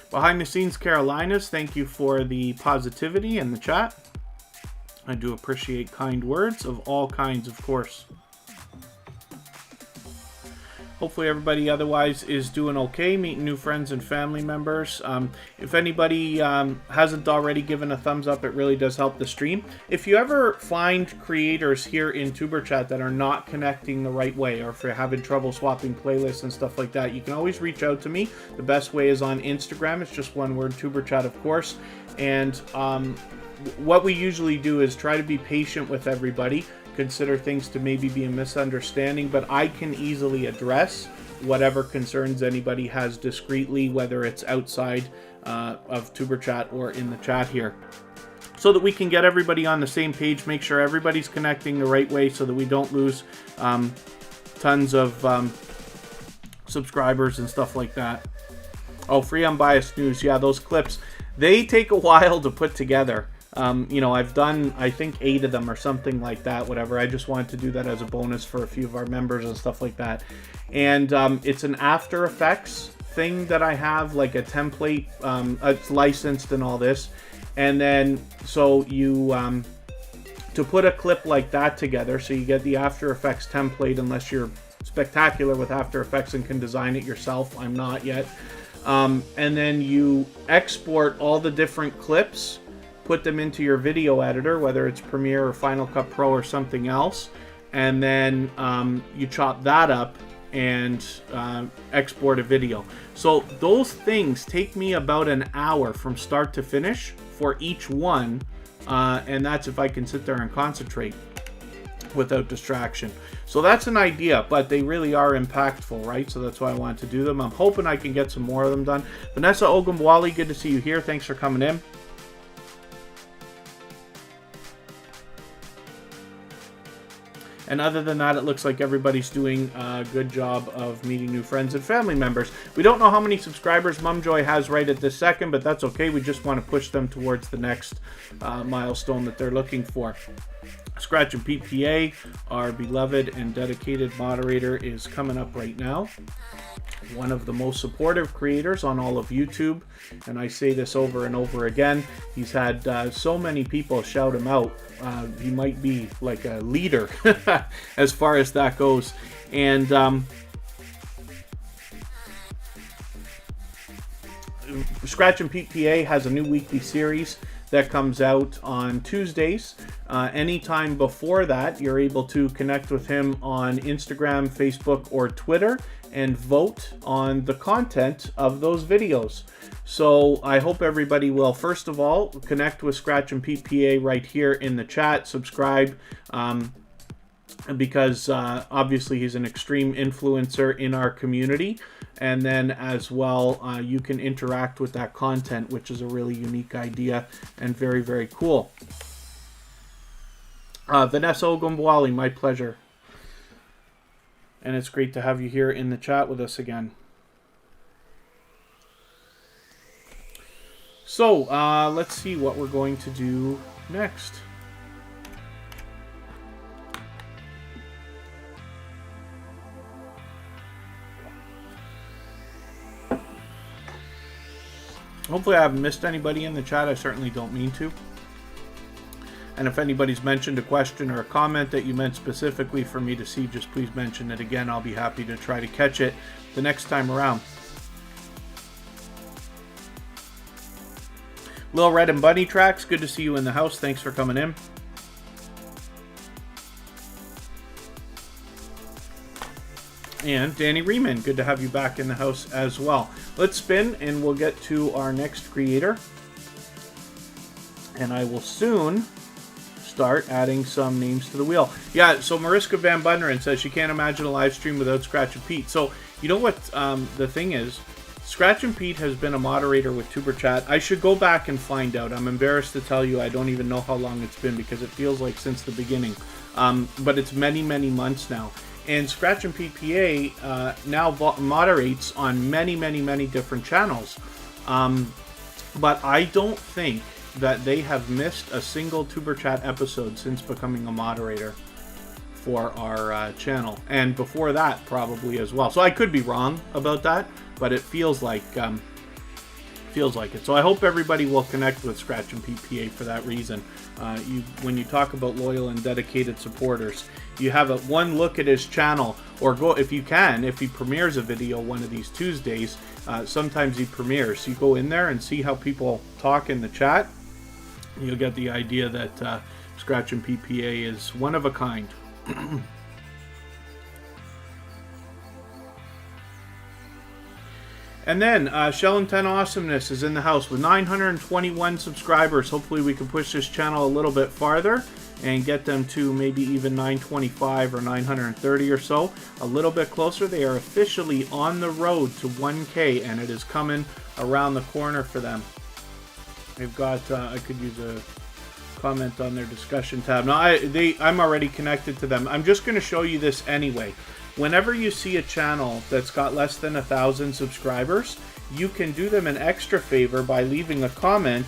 Behind the scenes Carolinas, thank you for the positivity in the chat. I do appreciate kind words of all kinds, of course. Hopefully everybody otherwise is doing okay, meeting new friends and family members. If anybody hasn't already given a thumbs up, it really does help the stream. If you ever find creators here in Tuber Chat that are not connecting the right way, or if you're having trouble swapping playlists and stuff like that, you can always reach out to me. The best way is on Instagram. It's just one word, Tuber Chat, of course. And what we usually do is try to be patient with everybody. Consider things to maybe be a misunderstanding, but I can easily address whatever concerns anybody has discreetly, whether it's outside of Tuber Chat or in the chat here, so that we can get everybody on the same page, make sure everybody's connecting the right way so that we don't lose tons of subscribers and stuff like that. Oh, Free Unbiased News. Yeah, those clips, they take a while to put together. You know, I've done, I think, 8 of them or something like that, whatever. I just wanted to do that as a bonus for a few of our members and stuff like that. And it's an After Effects thing that I have, like a template. It's licensed and all this. And then, so you, to put a clip like that together, so you get the After Effects template, unless you're spectacular with After Effects and can design it yourself. I'm not yet. And then you export all the different clips, put them into your video editor, whether it's Premiere or Final Cut Pro or something else, and then you chop that up and export a video. So those things take me about an hour from start to finish for each one, and that's if I can sit there and concentrate. without distraction. So that's an idea, but they really are impactful, right? So that's why I wanted to do them. I'm hoping I can get some more of them done. Vanessa Ogumbwali, good to see you here. Thanks for coming in. And other than that, it looks like everybody's doing a good job of meeting new friends and family members. We don't know how many subscribers Mumjoy has right at this second, but that's okay. We just want to push them towards the next milestone that they're looking for. Scratch and PPA, our beloved and dedicated moderator, is coming up right now. One of the most supportive creators on all of YouTube, and I say this over and over again. He's had so many people shout him out. He might be like a leader as far as that goes. And Scratch and PPA has a new weekly series that comes out on Tuesdays. Anytime before that, you're able to connect with him on Instagram, Facebook, or Twitter and vote on the content of those videos. So I hope everybody will, first of all, connect with Scratch and PPA right here in the chat, subscribe, because obviously he's an extreme influencer in our community. And then as well, you can interact with that content, which is a really unique idea and very, very cool. Vanessa Ogumbwali, my pleasure. And it's great to have you here in the chat with us again. So, let's see what we're going to do next. Hopefully I haven't missed anybody in the chat. I certainly don't mean to. And if anybody's mentioned a question or a comment that you meant specifically for me to see, just please mention it again. I'll be happy to try to catch it the next time around. Lil Red and Bunny Tracks, good to see you in the house. Thanks for coming in. And Danny Riemann, good to have you back in the house as well. Let's spin and we'll get to our next creator. And I will soon start adding some names to the wheel. Yeah, so Mariska Van Bunderen says she can't imagine a live stream without Scratch and Pete. So, you know what the thing is? Scratch and Pete has been a moderator with Tuber Chat. I should go back and find out. I'm embarrassed to tell you I don't even know how long it's been because it feels like since the beginning. But it's many, many months now. And Scratch and PPA now moderates on many, many, many different channels. But I don't think that they have missed a single Tuber Chat episode since becoming a moderator for our channel. And before that, probably as well. So I could be wrong about that, but it feels like it. So I hope everybody will connect with Scratch and PPA for that reason. When you talk about loyal and dedicated supporters, you have one look at his channel, or go if you can, if he premieres a video one of these Tuesdays. Sometimes he premieres. So you go in there and see how people talk in the chat. You'll get the idea that Scratch and PPA is one of a kind. And then Shell and 10 Awesomeness is in the house with 921 subscribers. Hopefully we can push this channel a little bit farther and get them to maybe even 925 or 930 or so. A little bit closer. They are officially on the road to 1K, and it is coming around the corner for them. They've got, I could use a comment on their discussion tab. Now, I'm already connected to them. I'm just going to show you this anyway. Whenever you see a channel that's got less than 1,000 subscribers, you can do them an extra favor by leaving a comment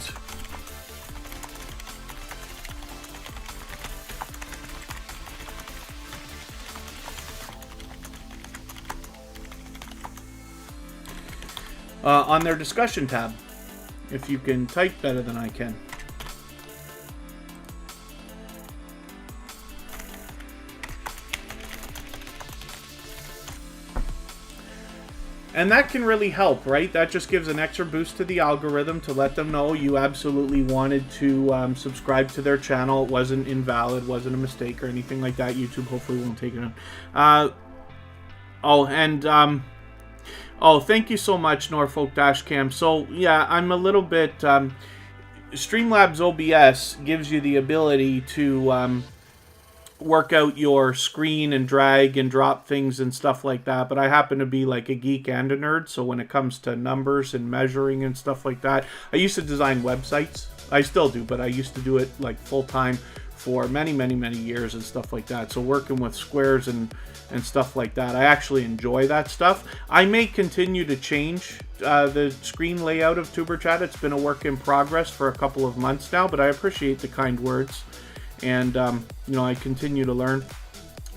on their discussion tab, if you can type better than I can. And that can really help, right? That just gives an extra boost to the algorithm to let them know you absolutely wanted to subscribe to their channel. It wasn't invalid, wasn't a mistake or anything like that. YouTube hopefully won't take it on. Thank you so much, Norfolk Dashcam. So, yeah, I'm a little bit... Streamlabs OBS gives you the ability to work out your screen and drag and drop things and stuff like that, but I happen to be like a geek and a nerd, so when it comes to numbers and measuring and stuff like that, I used to design websites. I still do, but I used to do it like full-time for many years and stuff like that. So working with squares and stuff like that, I actually enjoy that stuff. I may continue to change the screen layout of Tuber Chat. It's been a work in progress for a couple of months now, but I appreciate the kind words. And, you know, I continue to learn.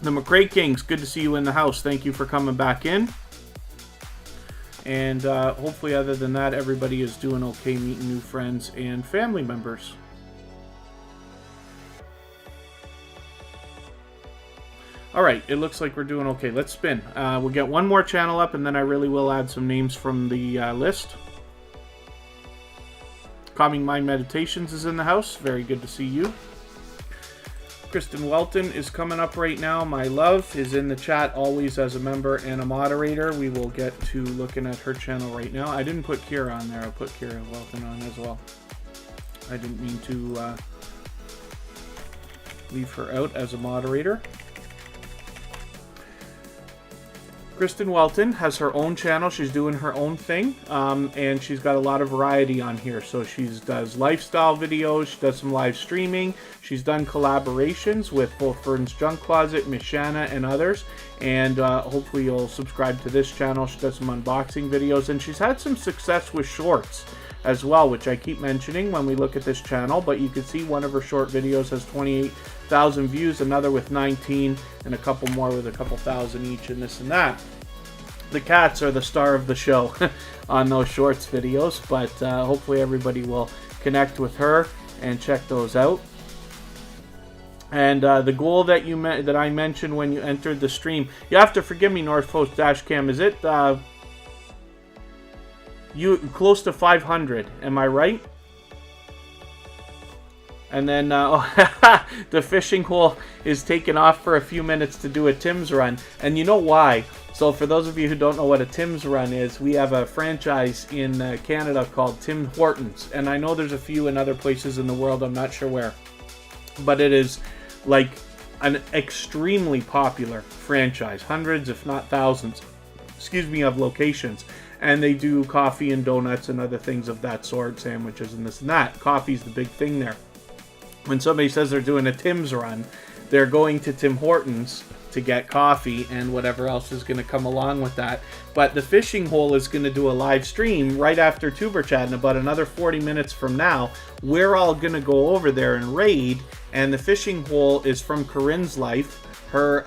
The McRae Kings, good to see you in the house. Thank you for coming back in. And hopefully, other than that, everybody is doing okay, meeting new friends and family members. All right, it looks like we're doing okay. Let's spin. We'll get one more channel up, and then I really will add some names from the list. Calming Mind Meditations is in the house. Very good to see you. Kristen Welton is coming up right now. My love is in the chat, always as a member and a moderator. We will get to looking at her channel right now. I didn't put Kira on there. I'll put Kira Welton on as well. I didn't mean to leave her out as a moderator. Kristen Welton has her own channel. She's doing her own thing, and she's got a lot of variety on here. So she does lifestyle videos, she does some live streaming, she's done collaborations with both Vern's Junk Closet, Miss Shanna, and others. And hopefully you'll subscribe to this channel. She does some unboxing videos, and she's had some success with shorts as well, which I keep mentioning when we look at this channel. But you can see one of her short videos has 28,000 views, another with 19, and a couple more with a couple thousand each, and this and that. The cats are the star of the show on those shorts videos, but hopefully everybody will connect with her and check those out. And the goal that that I mentioned when you entered the stream, you have to forgive me, North Coast Dashcam, is it you close to 500? Am I right? And then the fishing hole is taken off for a few minutes to do a Tim's run, and you know why? So for those of you who don't know what a Tim's run is, we have a franchise in Canada called Tim Hortons, and I know there's a few in other places in the world, I'm not sure where, but it is like an extremely popular franchise, hundreds if not thousands, of locations. And they do coffee and donuts and other things of that sort, sandwiches and this and that. Coffee's the big thing there. When somebody says they're doing a Tim's run, they're going to Tim Hortons to get coffee and whatever else is going to come along with that. But the fishing hole is going to do a live stream right after Tuber Chat in about another 40 minutes from now. We're all going to go over there and raid, and the fishing hole is from Corinne's life. Her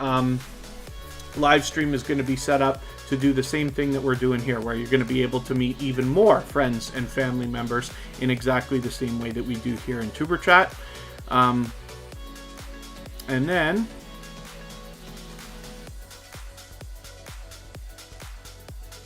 live stream is going to be set up to do the same thing that we're doing here, where you're going to be able to meet even more friends and family members in exactly the same way that we do here in Tuber Chat. And then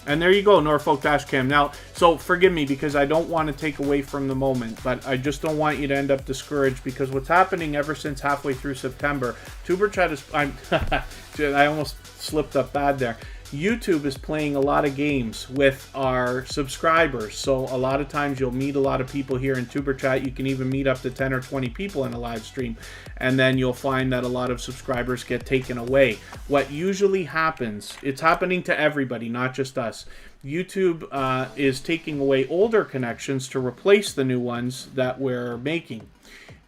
there you go, Norfolk Dashcam. Now, so forgive me because I don't want to take away from the moment, but I just don't want you to end up discouraged, because what's happening ever since halfway through September, Tuber Chat is... I almost slipped up bad there. YouTube is playing a lot of games with our subscribers, so a lot of times you'll meet a lot of people here in Tuber Chat. You can even meet up to 10 or 20 people in a live stream, and then you'll find that a lot of subscribers get taken away. What usually happens, it's happening to everybody, not just us. YouTube is taking away older connections to replace the new ones that we're making.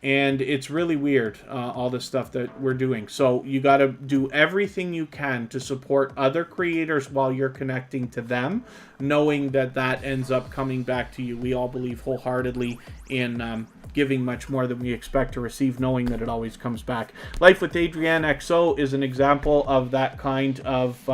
And it's really weird, all the stuff that we're doing. So you got to do everything you can to support other creators while you're connecting to them, knowing that that ends up coming back to you. We all believe wholeheartedly in giving much more than we expect to receive, knowing that it always comes back. Life with Adrienne XO is an example of that kind of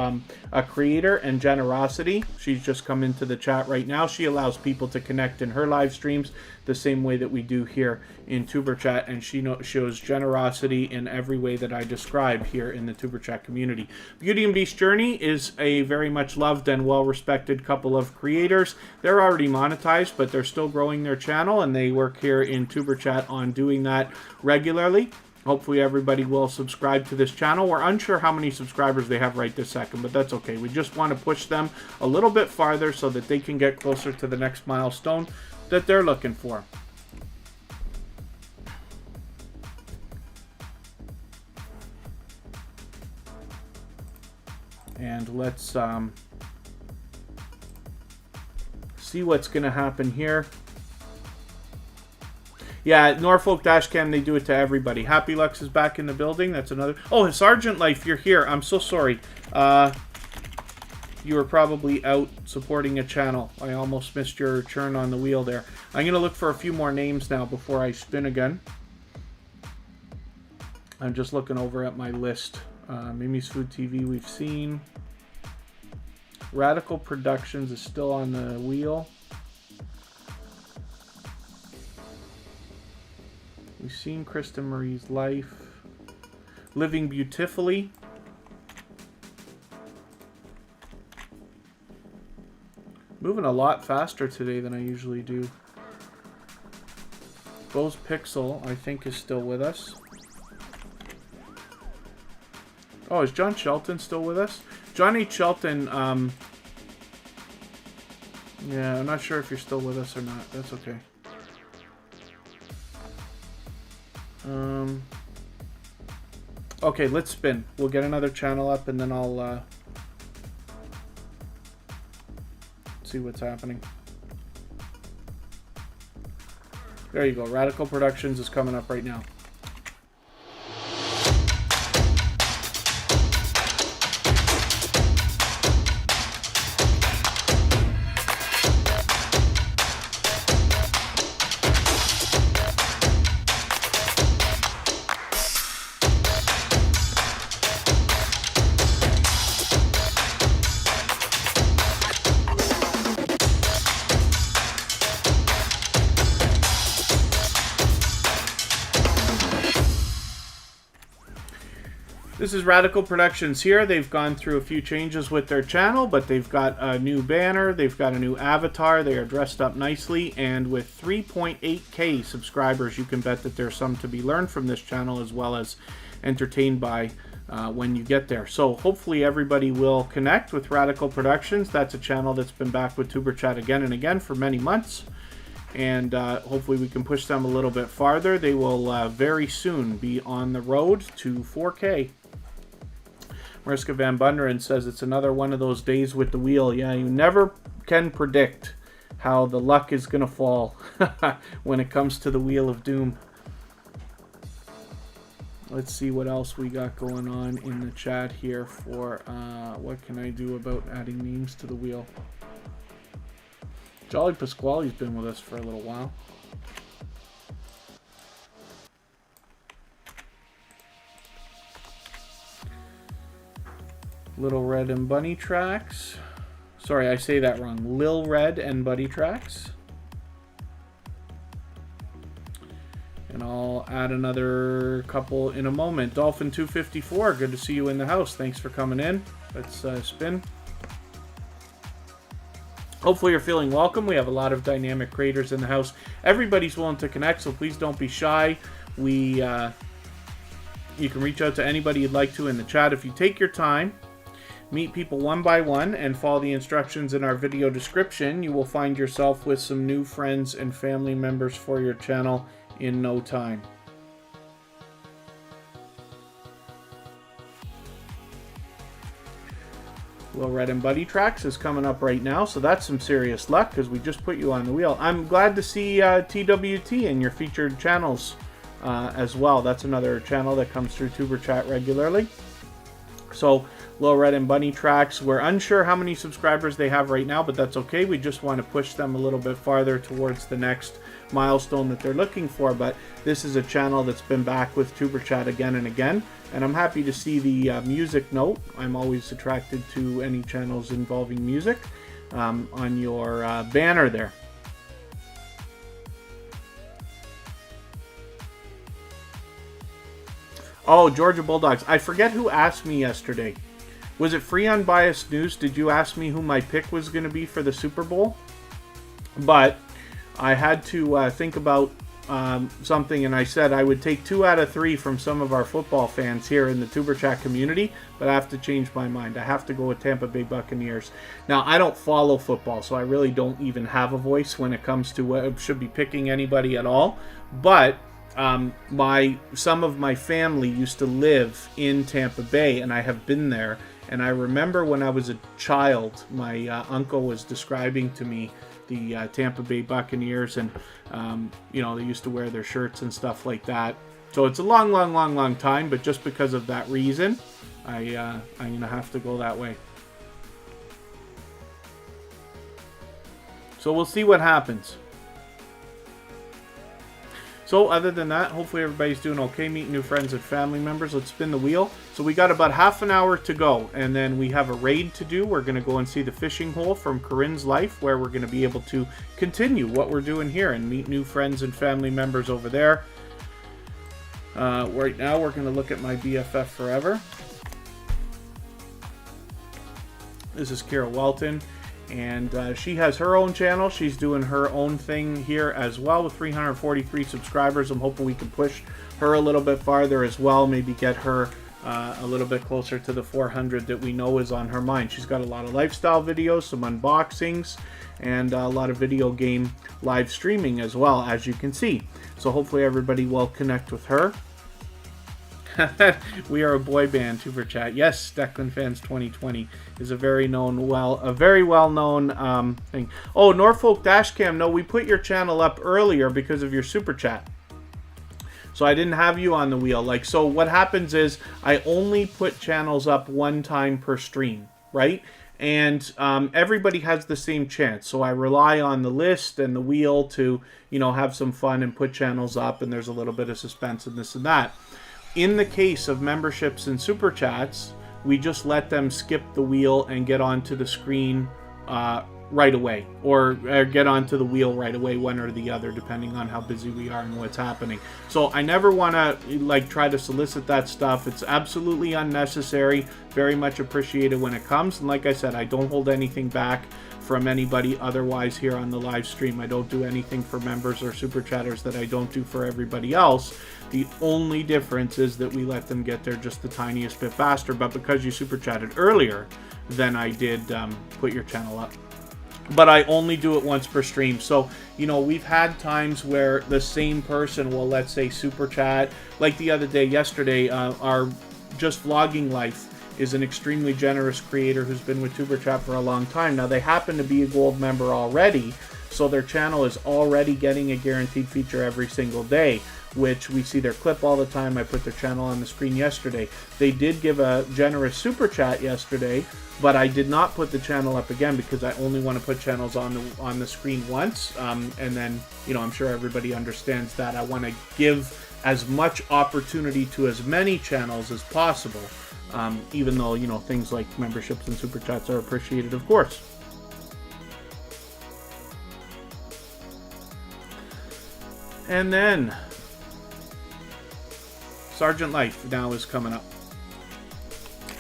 a creator and generosity. She's just come into the chat right now. She allows people to connect in her live streams the same way that we do here in Tuber Chat, and she shows generosity in every way that I describe here in the Tuber Chat community. Beauty and Beast Journey is a very much loved and well-respected couple of creators. They're already monetized, but they're still growing their channel, and they work here in Tuber Chat on doing that regularly. Hopefully everybody will subscribe to this channel. We're unsure how many subscribers they have right this second, but that's okay. We just want to push them a little bit farther so that they can get closer to the next milestone that they're looking for. And let's see what's going to happen here. Yeah, Norfolk Dashcam, they do it to everybody. Happy Lux is back in the building. That's another... Oh, Sergeant Life, you're here. I'm so sorry. You were probably out supporting a channel. I almost missed your turn on the wheel there. I'm going to look for a few more names now before I spin again. I'm just looking over at my list. Mimi's Food TV we've seen. Radical Productions is still on the wheel. We've seen Kristen Marie's Life. Living Beautifully. Moving a lot faster today than I usually do. Bose Pixel, I think, is still with us. Oh, is John Shelton still with us? John H. Shelton, yeah, I'm not sure if you're still with us or not. That's okay. Okay, let's spin. We'll get another channel up and then I'll see what's happening. There you go. Radical Productions is coming up right now. This is Radical Productions here. They've gone through a few changes with their channel, but they've got a new banner, they've got a new avatar, they are dressed up nicely, and with 3.8k subscribers, you can bet that there's some to be learned from this channel as well as entertained by when you get there. So hopefully everybody will connect with Radical Productions. That's a channel that's been back with Tuber Chat again and again for many months. And hopefully we can push them a little bit farther. They will very soon be on the road to 4K. Mariska Van Bunderen says it's another one of those days with the wheel. Yeah, you never can predict how the luck is going to fall when it comes to the Wheel of Doom. Let's see what else we got going on in the chat here for what can I do about adding names to the wheel. Jolly Pasquale's been with us for a little while. Little Red and Bunny Tracks. Sorry, I say that wrong. Lil Red and Bunny Tracks. And I'll add another couple in a moment. Dolphin 254, good to see you in the house. Thanks for coming in. Let's spin. Hopefully you're feeling welcome. We have a lot of dynamic creators in the house. Everybody's willing to connect, so please don't be shy. You can reach out to anybody you'd like to in the chat. If you take your time, meet people one by one, and follow the instructions in our video description, you will find yourself with some new friends and family members for your channel in no time. Little Red and Buddy Tracks is coming up right now, so that's some serious luck because we just put you on the wheel. I'm glad to see TWT in your featured channels as well. That's another channel that comes through Tuber Chat regularly. So Little Red and Bunny Tracks, we're unsure how many subscribers they have right now, but that's okay. We just want to push them a little bit farther towards the next milestone that they're looking for. But this is a channel that's been back with Tuber Chat again and again, and I'm happy to see the music note. I'm always attracted to any channels involving music on your banner there. Oh, Georgia Bulldogs. I forget who asked me yesterday. Was it Free Unbiased News? Did you ask me who my pick was going to be for the Super Bowl? But I had to think about something, and I said I would take 2 out of 3 from some of our football fans here in the Tuber Chat community, but I have to change my mind. I have to go with Tampa Bay Buccaneers. Now, I don't follow football, so I really don't even have a voice when it comes to what should be picking anybody at all. But some of my family used to live in Tampa Bay, and I have been there. And I remember when I was a child, my uncle was describing to me the Tampa Bay Buccaneers, and you know, they used to wear their shirts and stuff like that. So it's a long time, but just because of that reason, I'm gonna have to go that way. So we'll see what happens. So other than that, hopefully everybody's doing okay, meeting new friends and family members. Let's spin the wheel. So we got about half an hour to go, and then we have a raid to do. We're going to go and see the fishing hole from Corinne's life, where we're going to be able to continue what we're doing here and meet new friends and family members over there. Right now we're going to look at my BFF Forever. This is Kira Welton. And she has her own channel. She's doing her own thing here as well with 343 subscribers. I'm hoping we can push her a little bit farther as well. Maybe get her a little bit closer to the 400 that we know is on her mind. She's got a lot of lifestyle videos, some unboxings, and a lot of video game live streaming as well, as you can see. So hopefully everybody will connect with her. We are a boy band, Tuber Chat. Yes, Declan Fans 2020 is a very well known thing. Oh, Norfolk Dashcam. No, we put your channel up earlier because of your super chat. So I didn't have you on the wheel. Like, so what happens is I only put channels up one time per stream, right? And everybody has the same chance. So I rely on the list and the wheel to, you know, have some fun and put channels up, and there's a little bit of suspense and this and that. In the case of memberships and super chats, we just let them skip the wheel and get onto the screen right away, or get onto the wheel right away, one or the other, depending on how busy we are and what's happening. So I never want to like try to solicit that stuff. It's absolutely unnecessary. Very much appreciated when it comes. And like I said, I don't hold anything back from anybody otherwise here on the live stream. I don't do anything for members or super chatters that I don't do for everybody else. The only difference is that we let them get there just the tiniest bit faster. But because you super chatted earlier, then I did put your channel up. But I only do it once per stream. So, you know, we've had times where the same person will, let's say, super chat. Like the other day, yesterday, our Just Vlogging Life is an extremely generous creator who's been with Tuber Chat for a long time. Now, they happen to be a gold member already, so their channel is already getting a guaranteed feature every single day, which we see their clip all the time. I put their channel on the screen yesterday. They did give a generous super chat yesterday, but I did not put the channel up again because I only want to put channels on the screen once. And then, you know, I'm sure everybody understands that. I want to give as much opportunity to as many channels as possible, even though, you know, things like memberships and super chats are appreciated, of course. And then Sergeant Life now is coming up.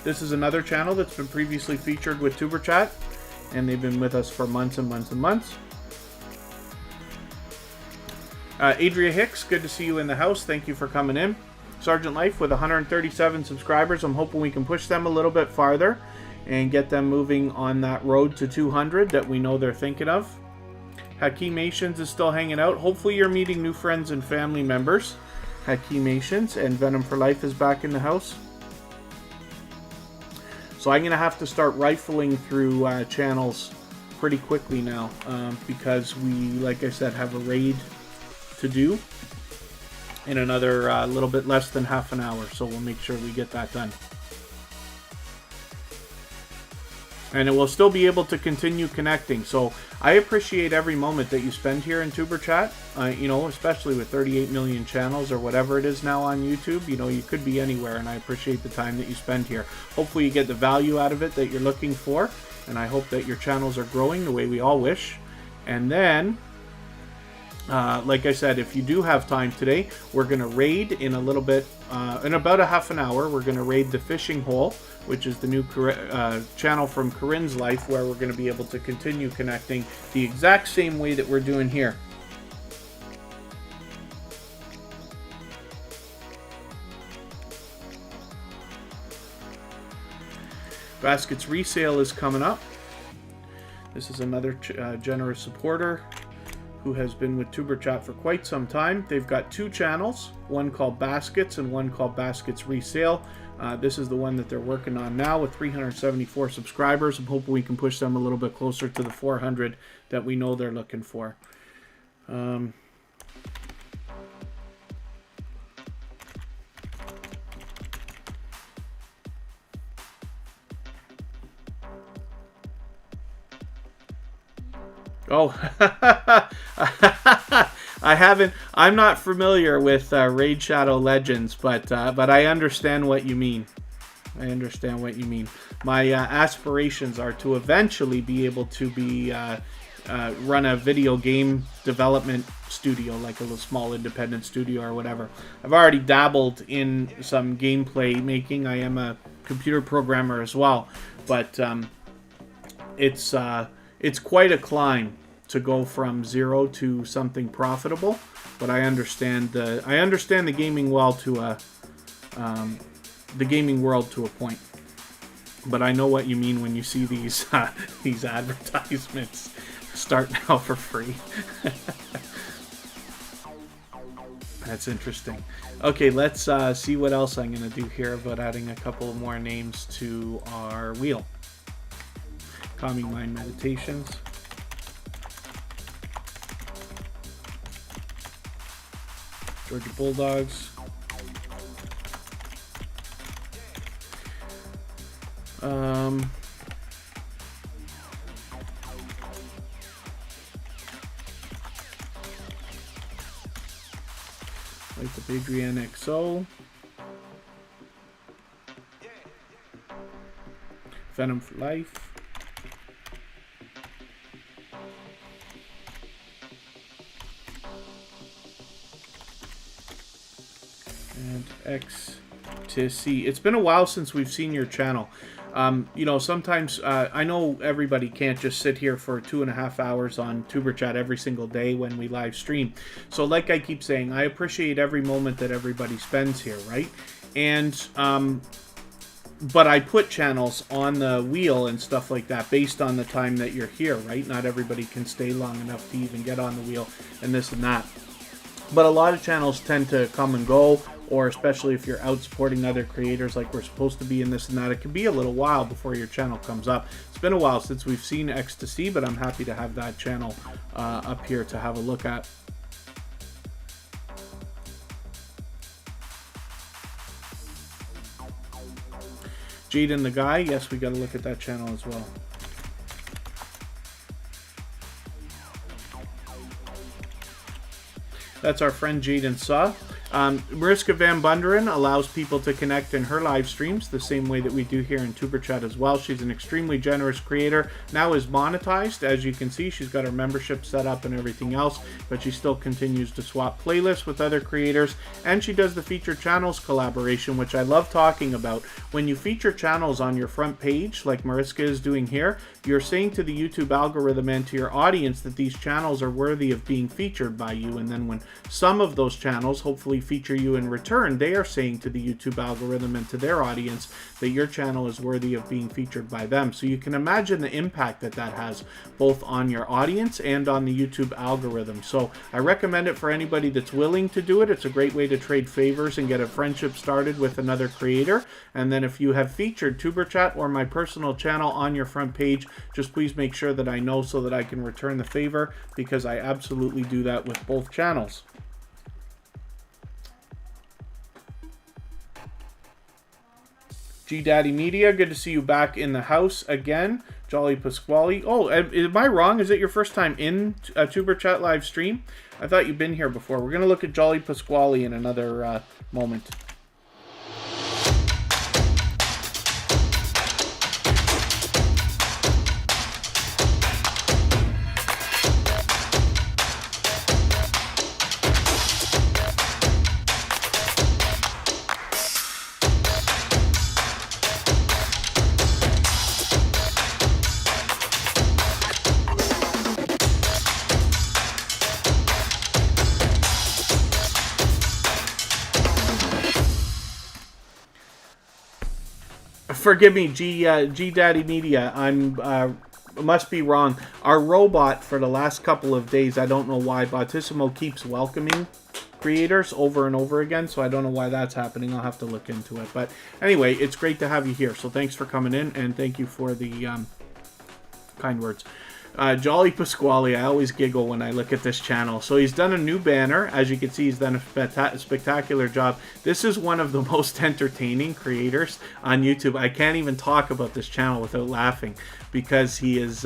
This is another channel that's been previously featured with Tuber Chat, and they've been with us for months and months and months. Adria Hicks, good to see you in the house. Thank you for coming in. Sergeant Life with 137 subscribers. I'm hoping we can push them a little bit farther and get them moving on that road to 200 that we know they're thinking of. Hakeemations is still hanging out. Hopefully you're meeting new friends and family members. Hakeemations, and Venom for Life is back in the house. So I'm going to have to start rifling through channels pretty quickly now because we, like I said, have a raid to do in another little bit less than half an hour. So we'll make sure we get that done. And it will still be able to continue connecting. So I appreciate every moment that you spend here in Tuber Chat. You know, especially with 38 million channels or whatever it is now on YouTube. You know, you could be anywhere, and I appreciate the time that you spend here. Hopefully you get the value out of it that you're looking for, and I hope that your channels are growing the way we all wish. And then, like I said, if you do have time today, we're going to raid in a little bit, in about a half an hour, we're going to raid the fishing hole, which is the new channel from Corinne's Life, where we're going to be able to continue connecting the exact same way that we're doing here. Baskets resale is coming up. This is another generous supporter who has been with Tuber Chat for quite some time. They've got 2 channels, one called Baskets and one called Baskets Resale. This is the one that they're working on now with 374 subscribers. I'm hoping we can push them a little bit closer to the 400 that we know they're looking for. Oh, I'm not familiar with Raid Shadow Legends, but I understand what you mean. I understand what you mean. My aspirations are to eventually be able to run a video game development studio, like a little small independent studio or whatever. I've already dabbled in some gameplay making. I am a computer programmer as well, but it's quite a climb to go from 0 to something profitable. But I understand the gaming world to a point. But I know what you mean when you see these advertisements. Start now for free. That's interesting. Okay, let's see what else I'm going to do here about adding a couple more names to our wheel. Calming Mind Meditations. Georgia Bulldogs. Like the Adrian XO. Venom for Life. And X to C. It's been a while since we've seen your channel. You know, sometimes I know everybody can't just sit here for 2.5 hours on Tuber Chat every single day when we live stream. So like I keep saying, I appreciate every moment that everybody spends here, right? And but I put channels on the wheel and stuff like that based on the time that you're here, right? Not everybody can stay long enough to even get on the wheel and this and that. But a lot of channels tend to come and go, or especially if you're out supporting other creators like we're supposed to be in this and that, it can be a little while before your channel comes up. It's been a while since we've seen Ecstasy, but I'm happy to have that channel up here to have a look at. Jaden the Guy, yes, we got to look at that channel as well. That's our friend Jaden Saw. Mariska Van Bunderen allows people to connect in her live streams the same way that we do here in Tuber Chat as well. She's an extremely generous creator. Now is monetized. As you can see, she's got her membership set up and everything else, but she still continues to swap playlists with other creators. And she does the featured channels collaboration, which I love talking about. When you feature channels on your front page, like Mariska is doing here, you're saying to the YouTube algorithm and to your audience that these channels are worthy of being featured by you. And then when some of those channels hopefully feature you in return, they are saying to the YouTube algorithm and to their audience that your channel is worthy of being featured by them. So you can imagine the impact that that has both on your audience and on the YouTube algorithm. So I recommend it for anybody that's willing to do it. It's a great way to trade favors and get a friendship started with another creator. And then if you have featured Tuber Chat or my personal channel on your front page, just please make sure that I know so that I can return the favor, because I absolutely do that with both channels. G Daddy Media, good to see you back in the house again. Jolly Pasquale. Oh, am I wrong? Is it your first time in a Tuber Chat live stream? I thought you'd been here before. We're going to look at Jolly Pasquale in another moment. Forgive me, G Daddy Media. I'm must be wrong. Our robot for the last couple of days, I don't know why, Bautissimo keeps welcoming creators over and over again, so I don't know why that's happening. I'll have to look into it. But anyway, it's great to have you here. So thanks for coming in, and thank you for the kind words. Jolly Pasquale, I always giggle when I look at this channel. So he's done a new banner. As you can see, he's done a spectacular job. This is one of the most entertaining creators on YouTube. I can't even talk about this channel without laughing because he is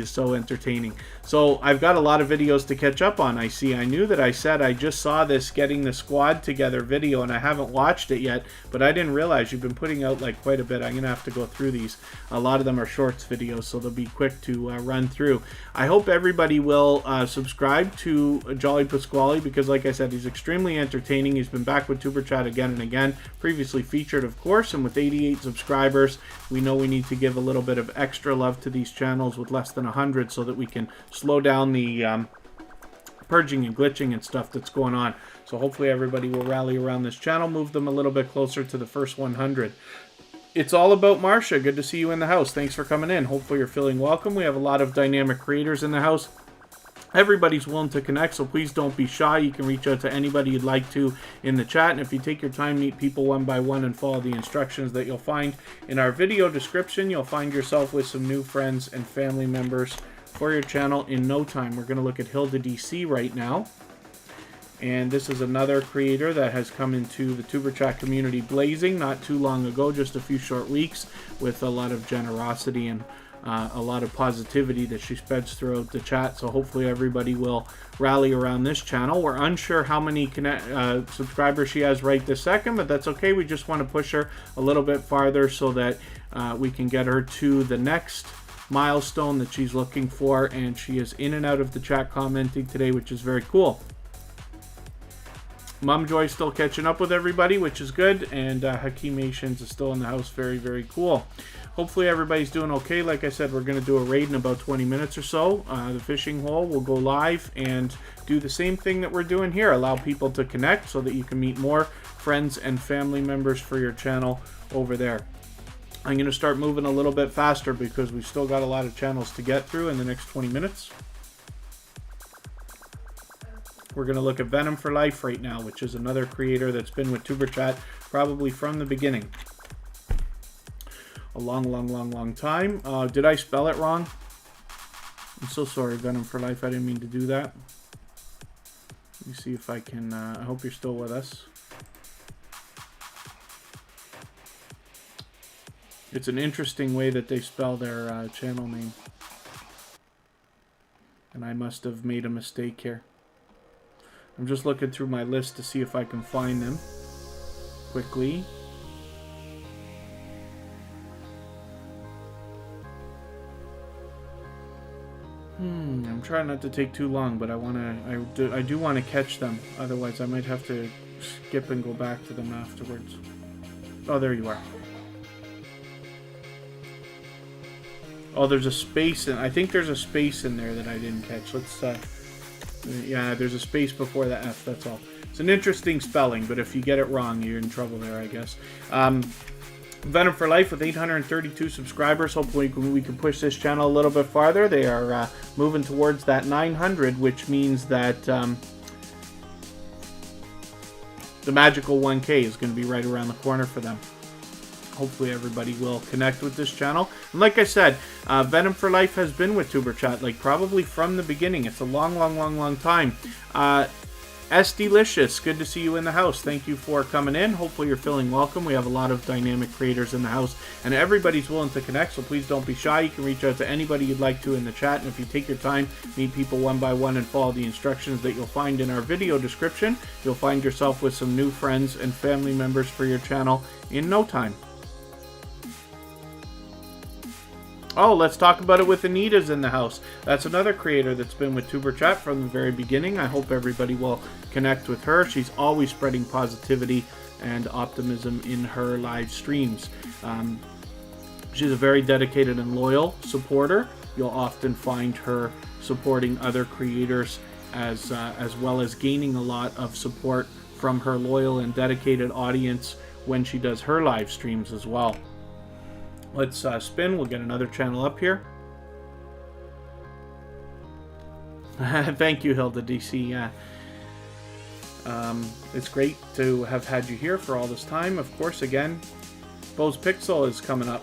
so entertaining. So I've got a lot of videos to catch up on. I knew that I said I just saw this getting the squad together video and I haven't watched it yet, but I didn't realize you've been putting out like quite a bit. I'm gonna have to go through these. A lot of them are shorts videos, so they'll be quick to run through. I hope everybody will subscribe to Jolly Pasquale because, like I said, he's extremely entertaining. He's been back with Tuber Chat again and again, previously featured, of course, and with 88 subscribers, we know we need to give a little bit of extra love to these channels with less than 100 so that we can slow down the purging and glitching and stuff that's going on. So hopefully everybody will rally around this channel, move them a little bit closer to the first 100. It's all about Marsha. Good to see you in the house. Thanks for coming in. Hopefully you're feeling welcome. We have a lot of dynamic creators in the house. Everybody's willing to connect, so please don't be shy. You can reach out to anybody you'd like to in the chat, and if you take your time, meet people one by one and follow the instructions that you'll find in our video description, you'll find yourself with some new friends and family members for your channel in no time. We're going to look at Hilda DC right now. And this is another creator that has come into the Tuber Chat community blazing not too long ago, just a few short weeks, with a lot of generosity and a lot of positivity that she spreads throughout the chat. So hopefully everybody will rally around this channel. We're unsure how many subscribers she has right this second, but that's okay. We just want to push her a little bit farther so that we can get her to the next milestone that she's looking for. And she is in and out of the chat commenting today, which is very cool. Mom Joy's still catching up with everybody, which is good, and Hakeem Asians is still in the house. Very, very cool. Hopefully everybody's doing okay. Like I said, we're going to do a raid in about 20 minutes or so. The fishing hole will go live and do the same thing that we're doing here. Allow people to connect so that you can meet more friends and family members for your channel over there. I'm going to start moving a little bit faster because we've still got a lot of channels to get through in the next 20 minutes. We're going to look at Venom for Life right now, which is another creator that's been with Tuber Chat probably from the beginning. A long time. Did I spell it wrong? I'm so sorry, Venom for Life. I didn't mean to do that. Let me see if I can... I hope you're still with us. It's an interesting way that they spell their channel name. And I must have made a mistake here. I'm just looking through my list to see if I can find them quickly. I'm trying not to take too long, but I do want to catch them. Otherwise, I might have to skip and go back to them afterwards. Oh, there you are. Oh, there's a space in. I think there's a space in there that I didn't catch. Let's. Yeah, there's a space before the F, that's all. It's an interesting spelling, but if you get it wrong, you're in trouble there, I guess. Venom for Life with 832 subscribers. Hopefully we can push this channel a little bit farther. They are moving towards that 900, which means that the magical 1K is going to be right around the corner for them. Hopefully everybody will connect with this channel. And like I said, Venom for Life has been with Tuber Chat, like probably from the beginning. It's a long time. S Delicious, good to see you in the house. Thank you for coming in. Hopefully you're feeling welcome. We have a lot of dynamic creators in the house, and everybody's willing to connect, so please don't be shy. You can reach out to anybody you'd like to in the chat, and if you take your time, meet people one by one and follow the instructions that you'll find in our video description, you'll find yourself with some new friends and family members for your channel in no time. Oh, let's talk about it with Anita's in the house. That's another creator that's been with Tuber Chat from the very beginning. I hope everybody will connect with her. She's always spreading positivity and optimism in her live streams. She's a very dedicated and loyal supporter. You'll often find her supporting other creators as well as gaining a lot of support from her loyal and dedicated audience when she does her live streams as well. Let's spin. We'll get another channel up here. Thank you, Hilda DC. Yeah. It's great to have had you here for all this time. Of course, again, Bose Pixel is coming up.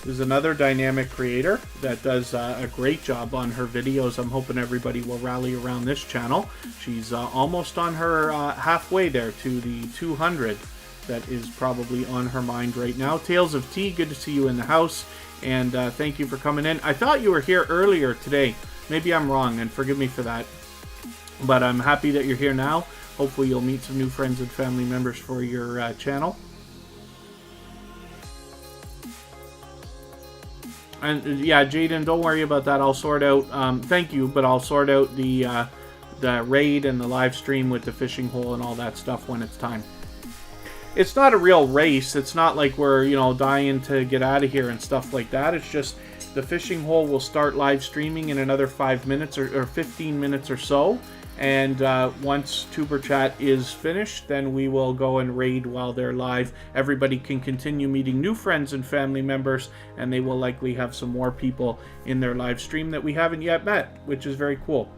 There's another dynamic creator that does a great job on her videos. I'm hoping everybody will rally around this channel. She's almost on her halfway there to the 200. That is probably on her mind right now. Tales of Tea, good to see you in the house. And thank you for coming in. I thought you were here earlier today. Maybe I'm wrong, and forgive me for that. But I'm happy that you're here now. Hopefully you'll meet some new friends and family members for your channel. And yeah, Jaden, don't worry about that. I'll sort out, thank you, but I'll sort out the raid and the live stream with the fishing hole and all that stuff when it's time. It's not a real race. It's not like we're, you know, dying to get out of here and stuff like that. It's just the fishing hole will start live streaming in another 5 minutes or 15 minutes or so. And once Tuber Chat is finished, then we will go and raid while they're live. Everybody can continue meeting new friends and family members, and they will likely have some more people in their live stream that we haven't yet met, which is very cool.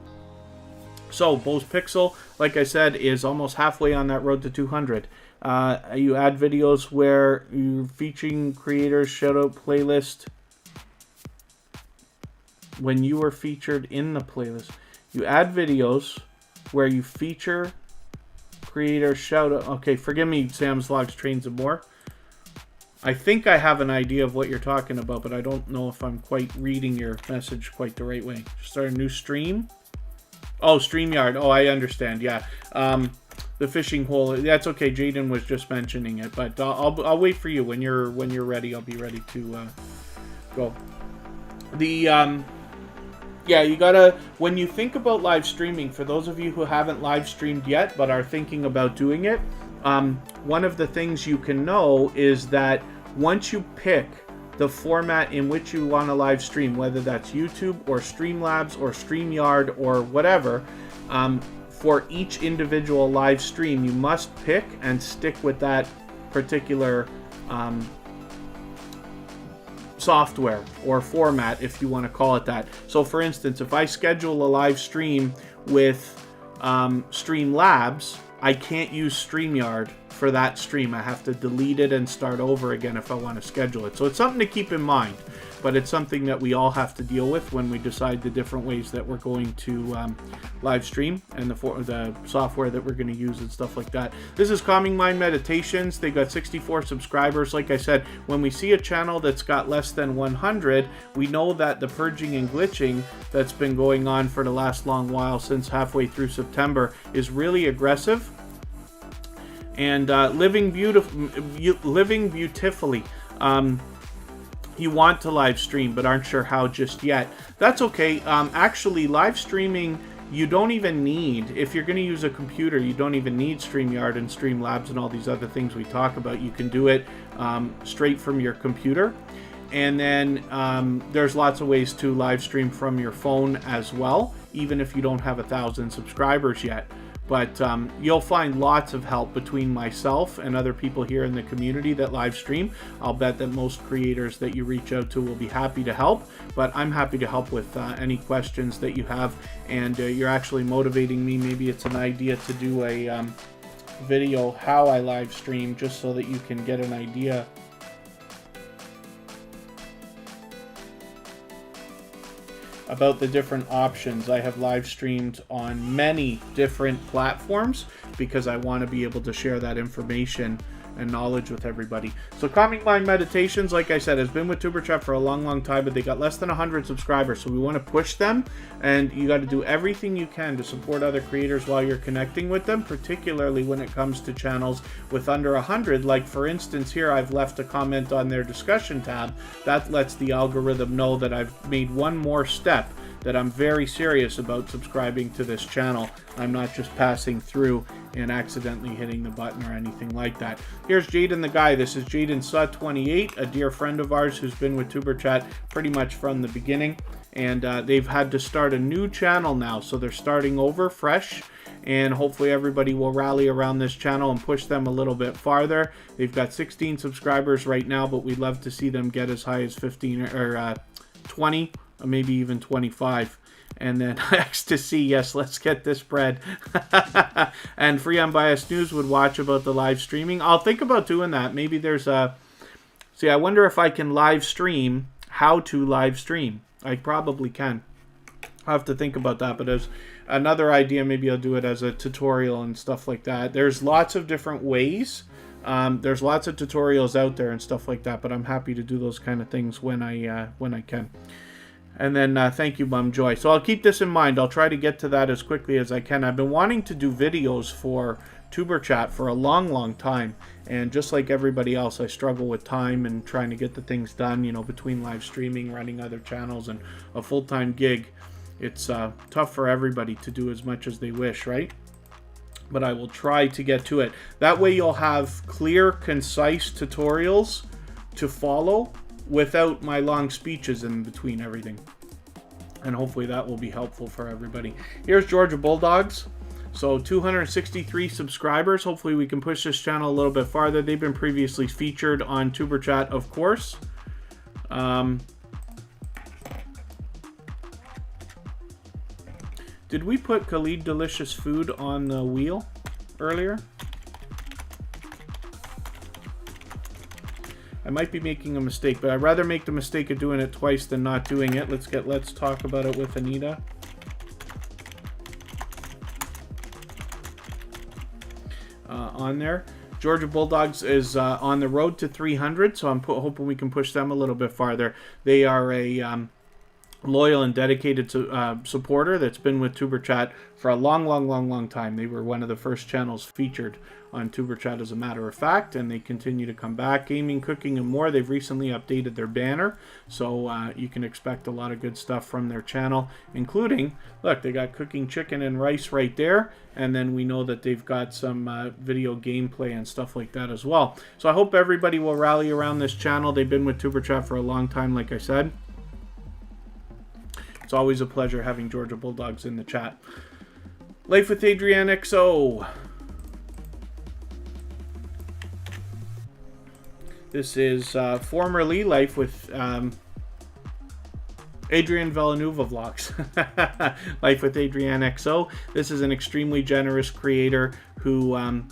So, Bose Pixel, like I said, is almost halfway on that road to 200. You add videos where you're featuring creators, shout out playlist. When you were featured in the playlist, you add videos where you feature creators, shout out. Okay, forgive me, Sam's Vlogs, Trains and More. I think I have an idea of what you're talking about, but I don't know if I'm quite reading your message quite the right way. Start a new stream. Oh, StreamYard. Oh, I understand. Yeah. The fishing hole. That's okay. Jaden was just mentioning it, but I'll wait for you when you're ready. I'll be ready to go. Yeah, you gotta, when you think about live streaming, for those of you who haven't live streamed yet but are thinking about doing it, one of the things you can know is that once you pick the format in which you want to live stream, whether that's YouTube or Streamlabs or StreamYard or whatever, for each individual live stream, you must pick and stick with that particular software or format, if you want to call it that. So for instance, if I schedule a live stream with Streamlabs, I can't use StreamYard for that stream. I have to delete it and start over again if I want to schedule it. So it's something to keep in mind, but it's something that we all have to deal with when we decide the different ways that we're going to live stream and the software that we're going to use and stuff like that. This is Calming Mind Meditations. They got 64 subscribers. Like I said, when we see a channel that's got less than 100, we know that the purging and glitching that's been going on for the last long while, since halfway through September, is really aggressive. And living beautifully. You want to live stream but aren't sure how just yet. That's okay. Actually, live streaming, you don't even need, if you're going to use a computer, you don't even need StreamYard and Streamlabs and all these other things we talk about. You can do it straight from your computer. And then there's lots of ways to live stream from your phone as well, even if you don't have 1,000 subscribers yet. But you'll find lots of help between myself and other people here in the community that live stream. I'll bet that most creators that you reach out to will be happy to help, but I'm happy to help with any questions that you have. And you're actually motivating me. Maybe it's an idea to do a video how I live stream, just so that you can get an idea about the different options. I have live streamed on many different platforms because I want to be able to share that information and knowledge with everybody. So Calming Mind Meditations, like I said, has been with TuberChat for a long time, but they got less than 100 subscribers, so we want to push them, and you got to do everything you can to support other creators while you're connecting with them, particularly when it comes to channels with under 100. Like for instance here, I've left a comment on their discussion tab. That lets the algorithm know that I've made one more step, that I'm very serious about subscribing to this channel. I'm not just passing through and accidentally hitting the button or anything like that. Here's Jaden the Guy. This is Jaden Saw28, a dear friend of ours who's been with TuberChat pretty much from the beginning. And they've had to start a new channel now, so they're starting over fresh. and hopefully everybody will rally around this channel and push them a little bit farther. They've got 16 subscribers right now, but we'd love to see them get as high as 15 or 20, or maybe even 25. And then ecstasy, yes, let's get this bread. And Free Unbiased News would watch about the live streaming. I'll think about doing that. Maybe there's a... See, I wonder if I can live stream, how to live stream. I probably can. I'll have to think about that, but as another idea, maybe I'll do it as a tutorial and stuff like that. There's lots of different ways. There's lots of tutorials out there and stuff like that, but I'm happy to do those kind of things when I can. And then thank you, Mum Joy. So I'll keep this in mind. I'll try to get to that as quickly as I can. I've been wanting to do videos for Tuber Chat for a long time, and just like everybody else, I struggle with time and trying to get the things done, you know, between live streaming, running other channels, and a full-time gig. It's tough for everybody to do as much as they wish, right? But I will try to get to it. That way you'll have clear, concise tutorials to follow without my long speeches in between everything. And hopefully that will be helpful for everybody. Here's Georgia Bulldogs. So 263 subscribers. Hopefully we can push this channel a little bit farther. They've been previously featured on Tuber Chat, of course. Did we put Khalid Delicious Food on the wheel earlier? I might be making a mistake, but I'd rather make the mistake of doing it twice than not doing it. Let's talk about it with Anita. On there. Georgia Bulldogs is on the road to 300, so I'm hoping we can push them a little bit farther. They are a loyal and dedicated supporter that's been with Tuber Chat for a long time. They were one of the first channels featured on Tuber Chat, as a matter of fact, and they continue to come back. Gaming, cooking, and more. They've recently updated their banner, so you can expect a lot of good stuff from their channel, including, look, they got cooking chicken and rice right there, and then we know that they've got some video gameplay and stuff like that as well. So I hope everybody will rally around this channel. They've been with Tuber Chat for a long time, like I said. It's always a pleasure having Georgia Bulldogs in the chat. Life with Adrienne XO. This is formerly Life with Adrienne Villanueva Vlogs. Life with Adrienne XO. This is an extremely generous creator who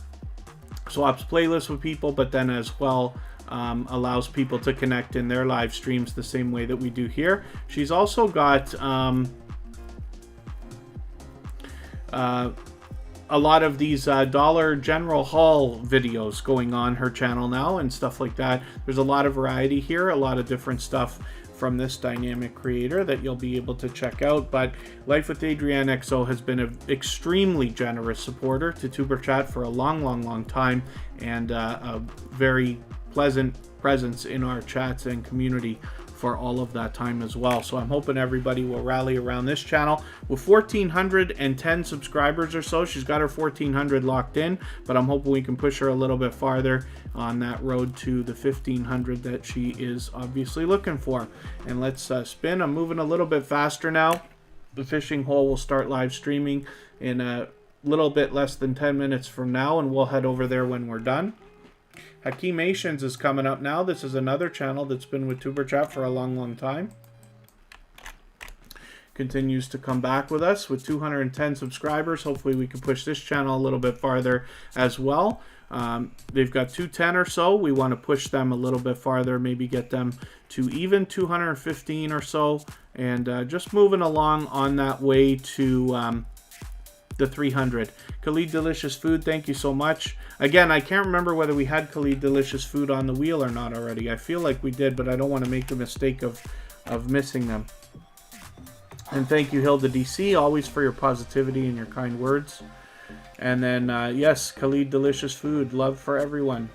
swaps playlists with people, but then as well allows people to connect in their live streams the same way that we do here. She's also got a lot of these Dollar General haul videos going on her channel now and stuff like that. There's a lot of variety here, a lot of different stuff from this dynamic creator that you'll be able to check out. But Life with Adrienne XO has been an extremely generous supporter to Tuber Chat for a long time, and a very pleasant presence in our chats and community for all of that time as well. So I'm hoping everybody will rally around this channel. With 1,410 subscribers or so, she's got her 1,400 locked in, but I'm hoping we can push her a little bit farther on that road to the 1,500 that she is obviously looking for. And let's spin. I'm moving a little bit faster now. The fishing hole will start live streaming in a little bit less than 10 minutes from now, and we'll head over there when we're done. Hakeemations is coming up now. This is another channel that's been with Tuber Chat for a long time. Continues to come back with us with 210 subscribers. Hopefully we can push this channel a little bit farther as well. They've got 210 or so. We want to push them a little bit farther, maybe get them to even 215 or so, and just moving along on that way to the 300. Khalid Delicious Food, thank you so much. Again, I can't remember whether we had Khalid Delicious Food on the wheel or not already. I feel like we did, but I don't want to make the mistake of missing them. And thank you, Hilda DC, always for your positivity and your kind words. And then, yes, Khalid Delicious Food, love for everyone.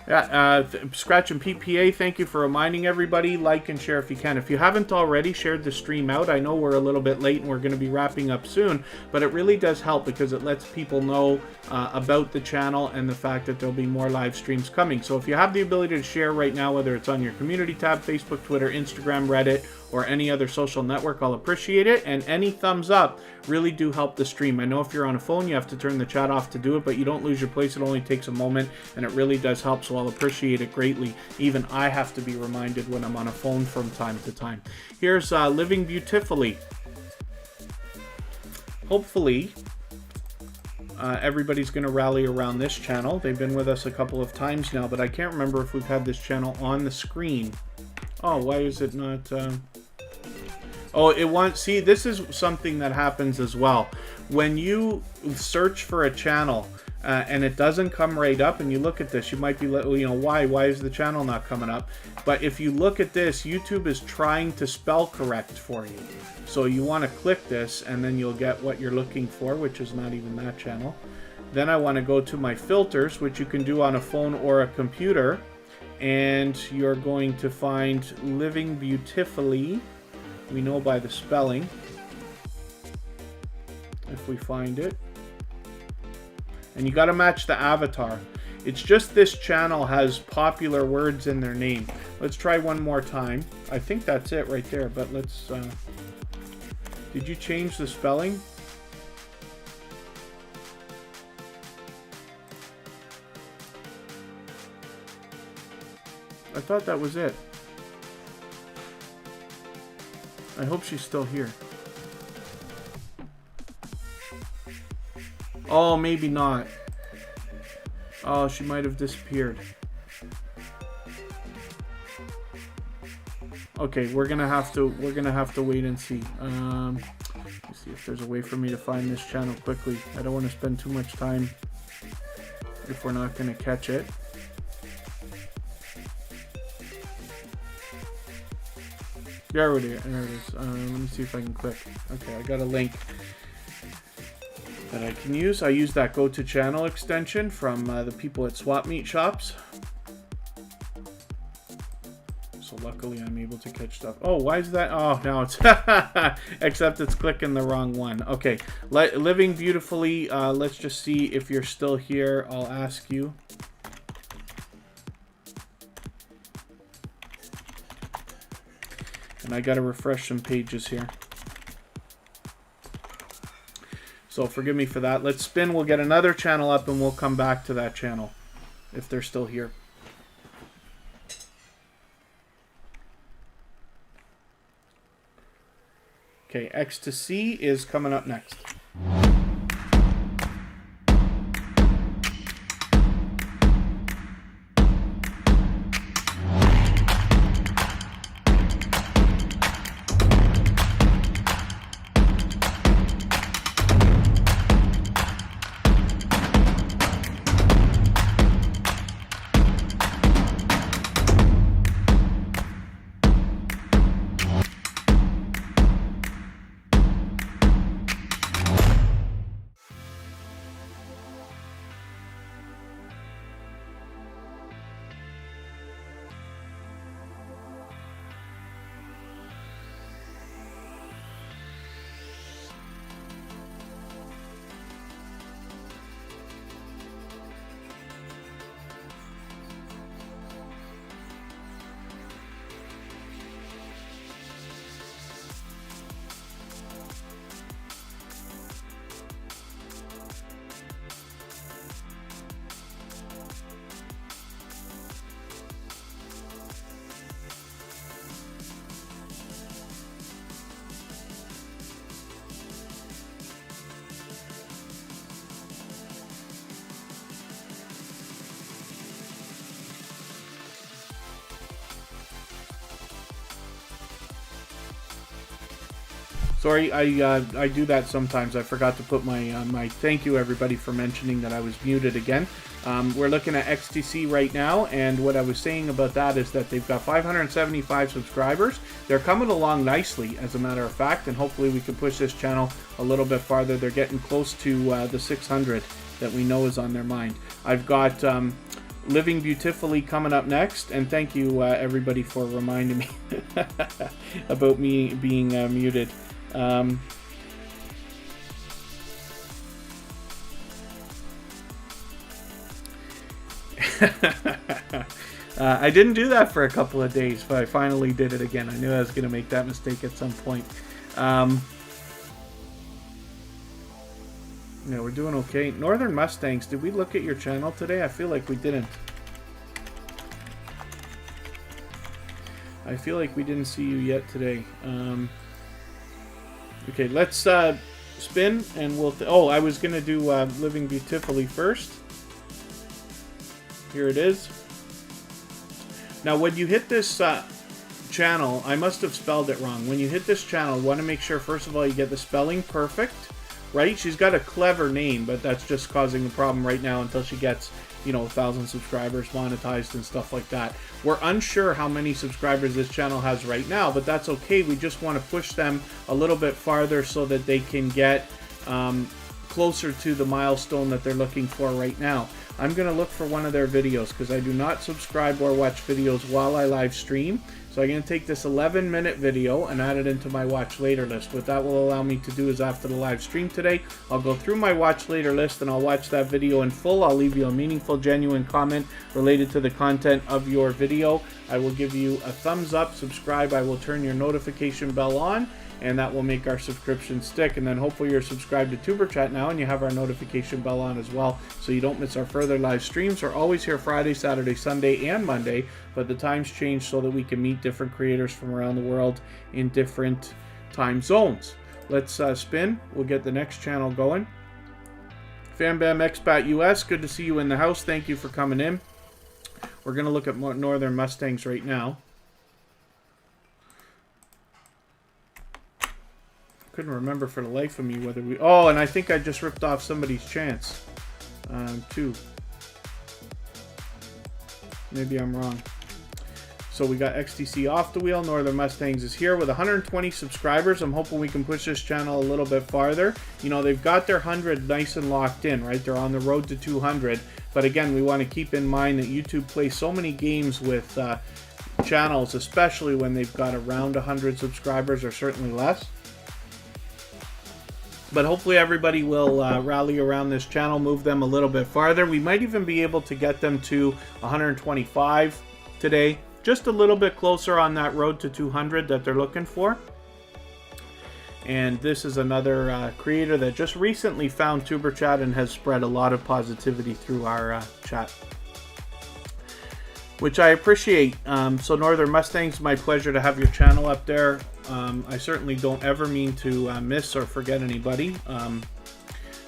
Yeah, Scratch and PPA, thank you for reminding everybody. Like and share if you can. If you haven't already shared the stream out, I know we're a little bit late and we're going to be wrapping up soon, but it really does help because it lets people know about the channel and the fact that there'll be more live streams coming. So if you have the ability to share right now, whether it's on your community tab, Facebook, Twitter, Instagram, Reddit, or any other social network, I'll appreciate it. And any thumbs up really do help the stream. I know if you're on a phone, you have to turn the chat off to do it, but you don't lose your place. It only takes a moment, and it really does help, so I'll appreciate it greatly. Even I have to be reminded when I'm on a phone from time to time. Here's Living Beautifully. Hopefully, everybody's going to rally around this channel. They've been with us a couple of times now, but I can't remember if we've had this channel on the screen. Oh, why is it not... Oh, it wants... See, this is something that happens as well. When you search for a channel and it doesn't come right up, and you look at this, you might be, you know, why is the channel not coming up? But if you look at this, YouTube is trying to spell correct for you. So you want to click this, and then you'll get what you're looking for, which is not even that channel. Then I want to go to my filters, which you can do on a phone or a computer, and you're going to find Living Beautifully. We know by the spelling, if we find it. And you got to match the avatar. It's just this channel has popular words in their name. Let's try one more time. I think that's it right there, but let's... Did you change the spelling? I thought that was it. I hope she's still here. Oh, maybe not. Oh, she might have disappeared. Okay, we're gonna have to wait and see. Let's see if there's a way for me to find this channel quickly. I don't want to spend too much time if we're not gonna catch it. There it is. Let me see if I can click. Okay, I got a link that I can use. I use that Go to Channel extension from the people at Swap Meet Shops. So luckily I'm able to catch stuff. Oh, why is that? Oh, now it's... Except it's clicking the wrong one. Okay, Living Beautifully. Let's just see if you're still here. I'll ask you. And I gotta refresh some pages here. So forgive me for that. Let's spin. We'll get another channel up and we'll come back to that channel if they're still here. Okay, X to C is coming up next. Sorry, I do that sometimes. I forgot to put my thank you everybody for mentioning that I was muted again. We're looking at XTC right now, and what I was saying about that is that they've got 575 subscribers. They're coming along nicely, as a matter of fact, and hopefully we can push this channel a little bit farther. They're getting close to the 600 that we know is on their mind. I've got Living Beautifully coming up next, and thank you everybody for reminding me about me being muted. I didn't do that for a couple of days, but I finally did it again. I knew I was going to make that mistake at some point. Yeah, we're doing okay. Northern Mustangs, did we look at your channel today? I feel like we didn't. I feel like we didn't see you yet today. Okay, let's spin, and we'll... oh, I was going to do Living Beautifully first. Here it is. Now, when you hit this channel, I must have spelled it wrong. When you hit this channel, you want to make sure, first of all, you get the spelling perfect, right? She's got a clever name, but that's just causing a problem right now until she gets, you know, 1,000 subscribers, monetized and stuff like that. We're unsure how many subscribers this channel has right now, but that's okay. We just want to push them a little bit farther so that they can get closer to the milestone that they're looking for right now. I'm going to look for one of their videos because I do not subscribe or watch videos while I live stream. So I'm going to take this 11-minute video and add it into my watch later list. What that will allow me to do is after the live stream today, I'll go through my watch later list and I'll watch that video in full. I'll leave you a meaningful, genuine comment related to the content of your video. I will give you a thumbs up, subscribe. I will turn your notification bell on, and that will make our subscription stick. And then hopefully you're subscribed to Tuber Chat now and you have our notification bell on as well, so you don't miss our further live streams. We're always here Friday, Saturday, Sunday, and Monday, but the times change so that we can meet different creators from around the world in different time zones. Let's spin. We'll get the next channel going. FamBam Expat US, good to see you in the house. Thank you for coming in. We're going to look at Northern Mustangs right now. Couldn't remember for the life of me whether we... oh, and I think I just ripped off somebody's chance, too. Maybe I'm wrong. So we got XTC off the wheel. Northern Mustangs is here with 120 subscribers. I'm hoping we can push this channel a little bit farther. You know, they've got their 100 nice and locked in, right? They're on the road to 200. But again, we want to keep in mind that YouTube plays so many games with channels, especially when they've got around 100 subscribers or certainly less. But hopefully everybody will rally around this channel, move them a little bit farther. We might even be able to get them to 125 today. Just a little bit closer on that road to 200 that they're looking for. And this is another creator that just recently found Tuber Chat and has spread a lot of positivity through our chat, which I appreciate. So Northern Mustangs, my pleasure to have your channel up there. I certainly don't ever mean to miss or forget anybody.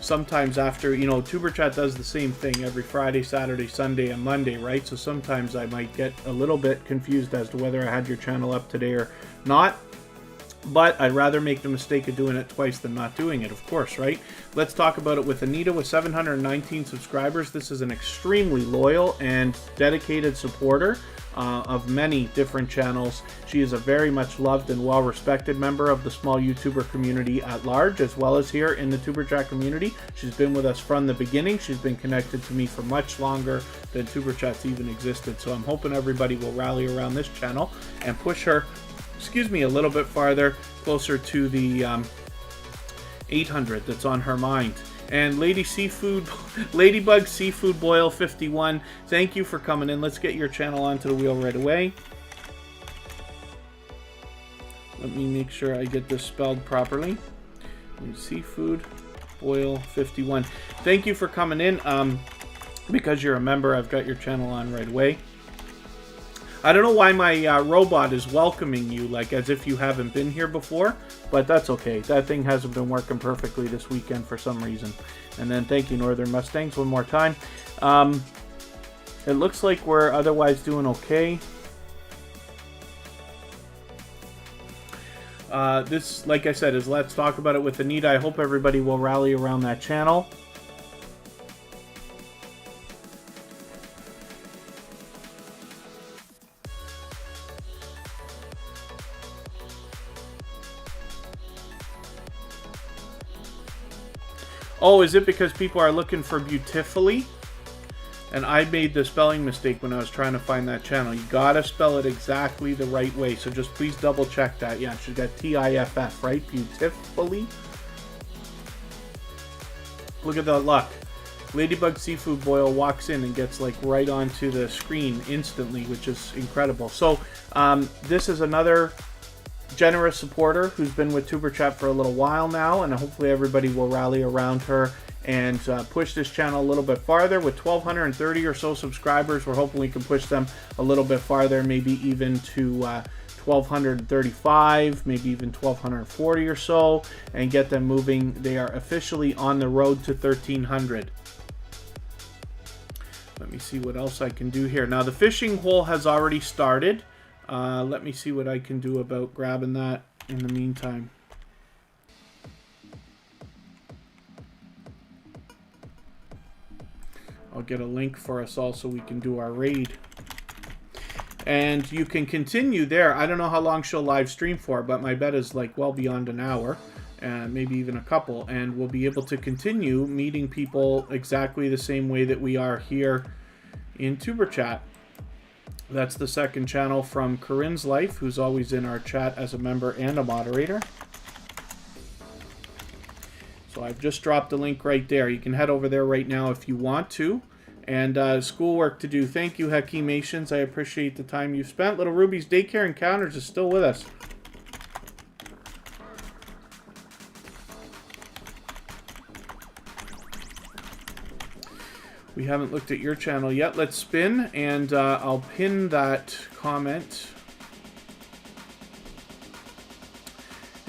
Sometimes after, you know, Tuber Chat does the same thing every Friday, Saturday, Sunday, and Monday, right? So sometimes I might get a little bit confused as to whether I had your channel up today or not. But I'd rather make the mistake of doing it twice than not doing it, of course, right? Let's talk about it with Anita with 719 subscribers. This is an extremely loyal and dedicated supporter of many different channels. She is a very much loved and well-respected member of the small YouTuber community at large, as well as here in the Tuber Chat community. She's been with us from the beginning. She's been connected to me for much longer than Tuber Chat's even existed. So I'm hoping everybody will rally around this channel and push her, excuse me, a little bit farther, closer to the 800 that's on her mind. And Ladybug Seafood Boil 51, thank you for coming in. Let's get your channel onto the wheel right away. Let me make sure I get this spelled properly. Seafood Boil 51. Thank you for coming in. Because you're a member, I've got your channel on right away. I don't know why my robot is welcoming you, like as if you haven't been here before, but that's okay. That thing hasn't been working perfectly this weekend for some reason. And then thank you, Northern Mustangs, one more time. It looks like we're otherwise doing okay. This, like I said, is Let's Talk About It with Anita. I hope everybody will rally around that channel. Oh, is it because people are looking for beautifully? And I made the spelling mistake when I was trying to find that channel. You gotta spell it exactly the right way. So just please double check that. Yeah, she's got T-I-F-F, right? Beautifully. Look at that luck. Ladybug Seafood Boil walks in and gets like right onto the screen instantly, which is incredible. So this is another generous supporter who's been with Tuber Chat for a little while now, and hopefully everybody will rally around her and push this channel a little bit farther. With 1,230 or so subscribers, we're hoping we can push them a little bit farther, maybe even to 1,235, maybe even 1,240 or so, and get them moving. They are officially on the road to 1,300. Let me see what else I can do here. Now the fishing hole has already started. Let me see what I can do about grabbing that in the meantime. I'll get a link for us all so we can do our raid. And you can continue there. I don't know how long she'll live stream for, but my bet is like well beyond an hour, and maybe even a couple. And we'll be able to continue meeting people exactly the same way that we are here in Tuber Chat. That's the second channel from Corinne's Life, who's always in our chat as a member and a moderator. So I've just dropped the link right there. You can head over there right now if you want to. And schoolwork to do. Thank you, Hakimatians. I appreciate the time you've spent. Little Ruby's Daycare Encounters is still with us. We haven't looked at your channel yet. Let's spin, and I'll pin that comment.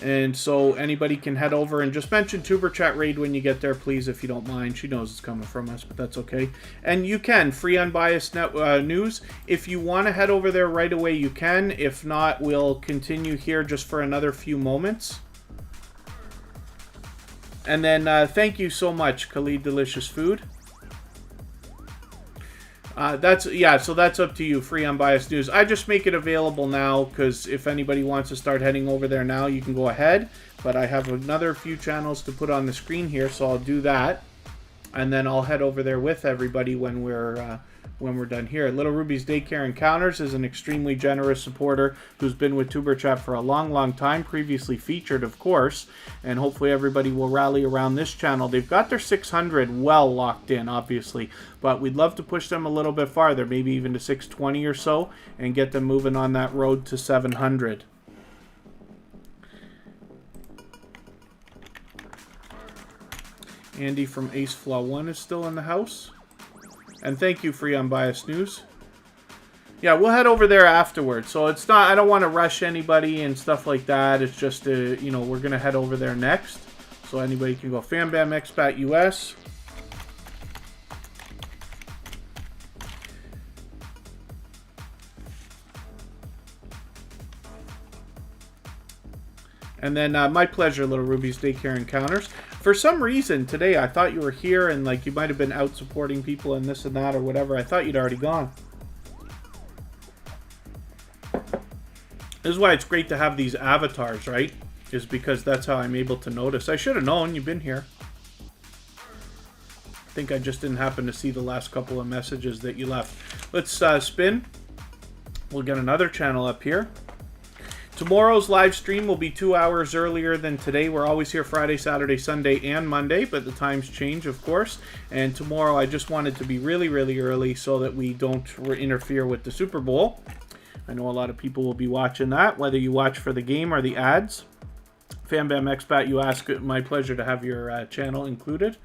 And so anybody can head over and just mention Tuber Chat Raid when you get there, please, if you don't mind. She knows it's coming from us, but that's okay. And you can, free unbiased news. If you want to head over there right away, you can. If not, we'll continue here just for another few moments. And then thank you so much, Khalid Delicious Food. So that's up to you, free unbiased news. I just make it available now because if anybody wants to start heading over there now, you can go ahead. But I have another few channels to put on the screen here, so I'll do that. And then I'll head over there with everybody when we're done here. Little Ruby's Daycare Encounters is an extremely generous supporter who's been with Tuber Chat for a long, long time, previously featured, of course, and hopefully everybody will rally around this channel. They've got their 600 well locked in, obviously, but we'd love to push them a little bit farther, maybe even to 620 or so, and get them moving on that road to 700. Andy from Ace Flaw 1 is still in the house. And thank you, free unbiased news. Yeah, we'll head over there afterwards. So it's not, I don't want to rush anybody and stuff like that. It's just, you know, we're going to head over there next. So anybody can go. FamBam Expat US. And then my pleasure, Little Ruby's Daycare Encounters. For some reason today I thought you were here and like you might have been out supporting people and this and that or whatever. I thought you'd already gone. This is why it's great to have these avatars, right? Is because that's how I'm able to notice. I should have known you've been here. I think I just didn't happen to see the last couple of messages that you left. Let's spin. We'll get another channel up here. Tomorrow's live stream will be 2 hours earlier than today. We're always here Friday, Saturday, Sunday, and Monday, but the times change, of course. And tomorrow I just wanted to be really, really early so that we don't interfere with the Super Bowl. I know a lot of people will be watching that, whether you watch for the game or the ads. FamBam Expat, you ask, my pleasure to have your channel included.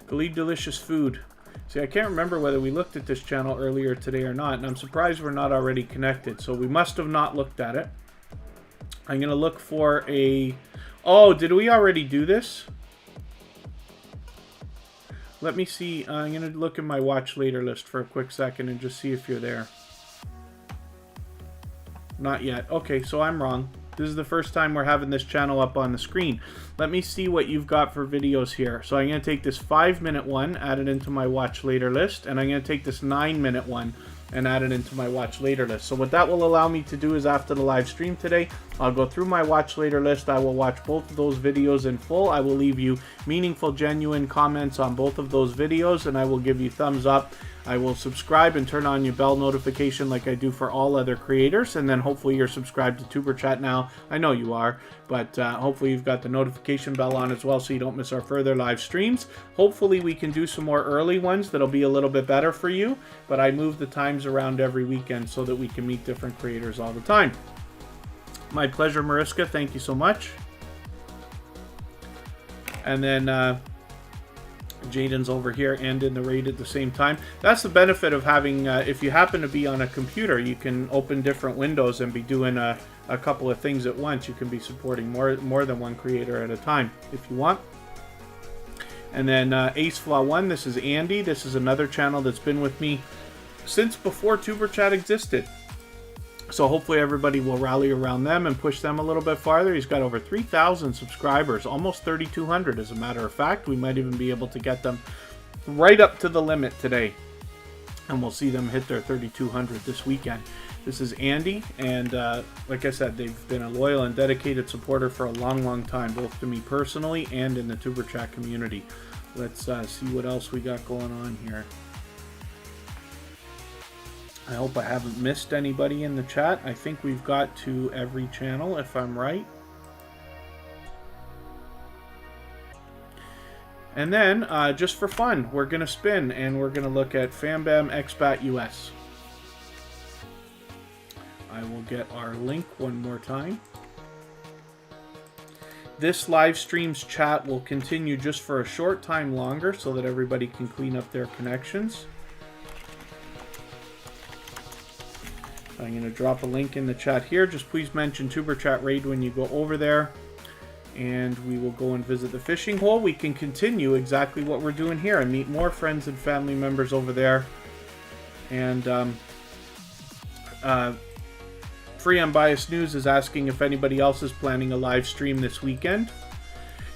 Khalid Delicious Food. See, I can't remember whether we looked at this channel earlier today or not, and I'm surprised we're not already connected. So we must have not looked at it. I'm going to look for a... Oh, did we already do this? Let me see. I'm going to look in my watch later list for a quick second and just see if you're there. Not yet. Okay, so I'm wrong. This is the first time we're having this channel up on the screen. Let me see what you've got for videos here. So I'm going to take this 5-minute one, add it into my watch later list, and I'm going to take this 9-minute one and add it into my watch later list. So what that will allow me to do is after the live stream today, I'll go through my watch later list. I will watch both of those videos in full. I will leave you meaningful, genuine comments on both of those videos, and I will give you thumbs up. I will subscribe and turn on your bell notification like I do for all other creators, and then hopefully you're subscribed to Tuber Chat now. I know you are, but hopefully you've got the notification bell on as well so you don't miss our further live streams. Hopefully we can do some more early ones that'll be a little bit better for you, but I move the times around every weekend so that we can meet different creators all the time. My pleasure, Mariska. Thank you so much. And then Jaden's over here and in the raid at the same time. That's the benefit of having, if you happen to be on a computer, you can open different windows and be doing a couple of things at once. You can be supporting more than one creator at a time if you want. And then AceFlaw1, this is Andy. This is another channel that's been with me since before Tuber Chat existed. So hopefully everybody will rally around them and push them a little bit farther. He's got over 3,000 subscribers, almost 3,200 as a matter of fact. We might even be able to get them right up to the limit today. And we'll see them hit their 3,200 this weekend. This is Andy, and like I said, they've been a loyal and dedicated supporter for a long, long time, both to me personally and in the Tuber Chat community. Let's see what else we got going on here. I hope I haven't missed anybody in the chat. I think we've got to every channel, if I'm right. And then, just for fun, we're going to spin, and we're going to look at FamBam Expat US. I will get our link one more time. This live stream's chat will continue just for a short time longer so that everybody can clean up their connections. I'm going to drop a link in the chat here. Just please mention Tuber Chat Raid when you go over there. And we will go and visit the fishing hole. We can continue exactly what we're doing here and meet more friends and family members over there. And Free Unbiased News is asking if anybody else is planning a live stream this weekend.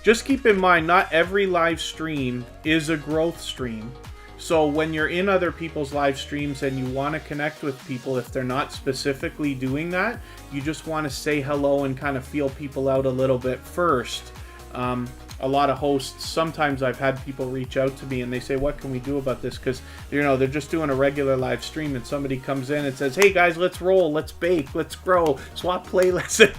Just keep in mind, not every live stream is a growth stream. So when you're in other people's live streams and you want to connect with people, if they're not specifically doing that, you just want to say hello and kind of feel people out a little bit first. A lot of hosts, sometimes I've had people reach out to me and they say, what can we do about this? Because, you know, they're just doing a regular live stream and somebody comes in and says, hey guys, let's roll, let's bake, let's grow, swap playlists.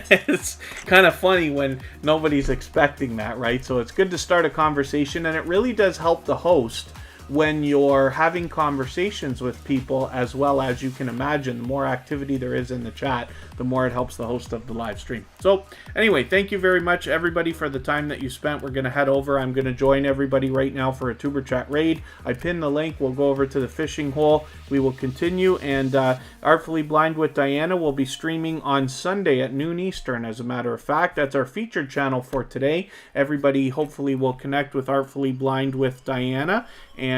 It's kind of funny when nobody's expecting that, right? So it's good to start a conversation, and it really does help the host when you're having conversations with people, as well as you can imagine, the more activity there is in the chat, the more it helps the host of the live stream. So anyway, thank you very much everybody for the time that you spent. We're going to head over. I'm going to join everybody right now for a Tuber Chat raid. I pinned the link. We'll go over to the fishing hole. We will continue, and Artfully Blind with Diana will be streaming on Sunday at noon Eastern, as a matter of fact. That's our featured channel for today. Everybody hopefully will connect with Artfully Blind with Diana, and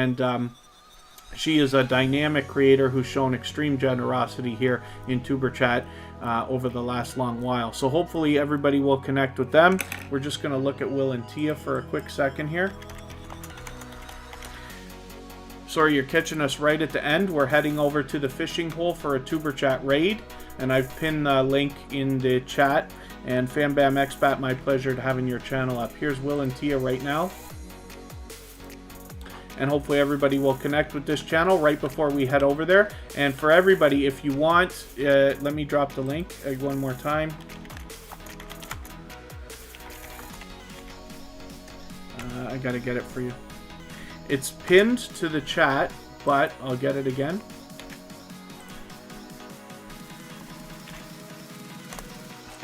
she is a dynamic creator who's shown extreme generosity here in Tuber Chat over the last long while. So hopefully everybody will connect with them. We're just going to look at Will and Tia for a quick second here. Sorry, you're catching us right at the end. We're heading over to the fishing hole for a Tuber Chat raid, and I've pinned the link in the chat. And FamBam Expat, my pleasure to having your channel up. Here's Will and Tia right now. And hopefully everybody will connect with this channel right before we head over there. And for everybody, if you want, let me drop the link one more time. I gotta get it for you. It's pinned to the chat, but I'll get it again.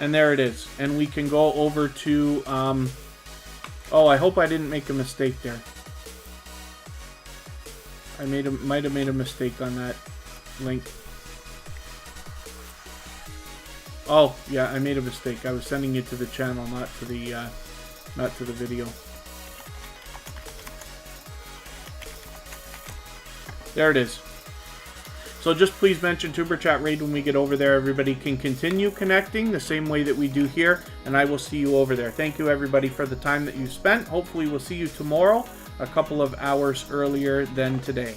And there it is. And we can go over to, oh, I hope I didn't make a mistake there. I might have made a mistake on that link. Oh, yeah, I made a mistake. I was sending it to the channel, not to the video. There it is. So just please mention Tuber Chat Raid when we get over there. Everybody can continue connecting the same way that we do here, and I will see you over there. Thank you, everybody, for the time that you spent. Hopefully we'll see you tomorrow, a couple of hours earlier than today.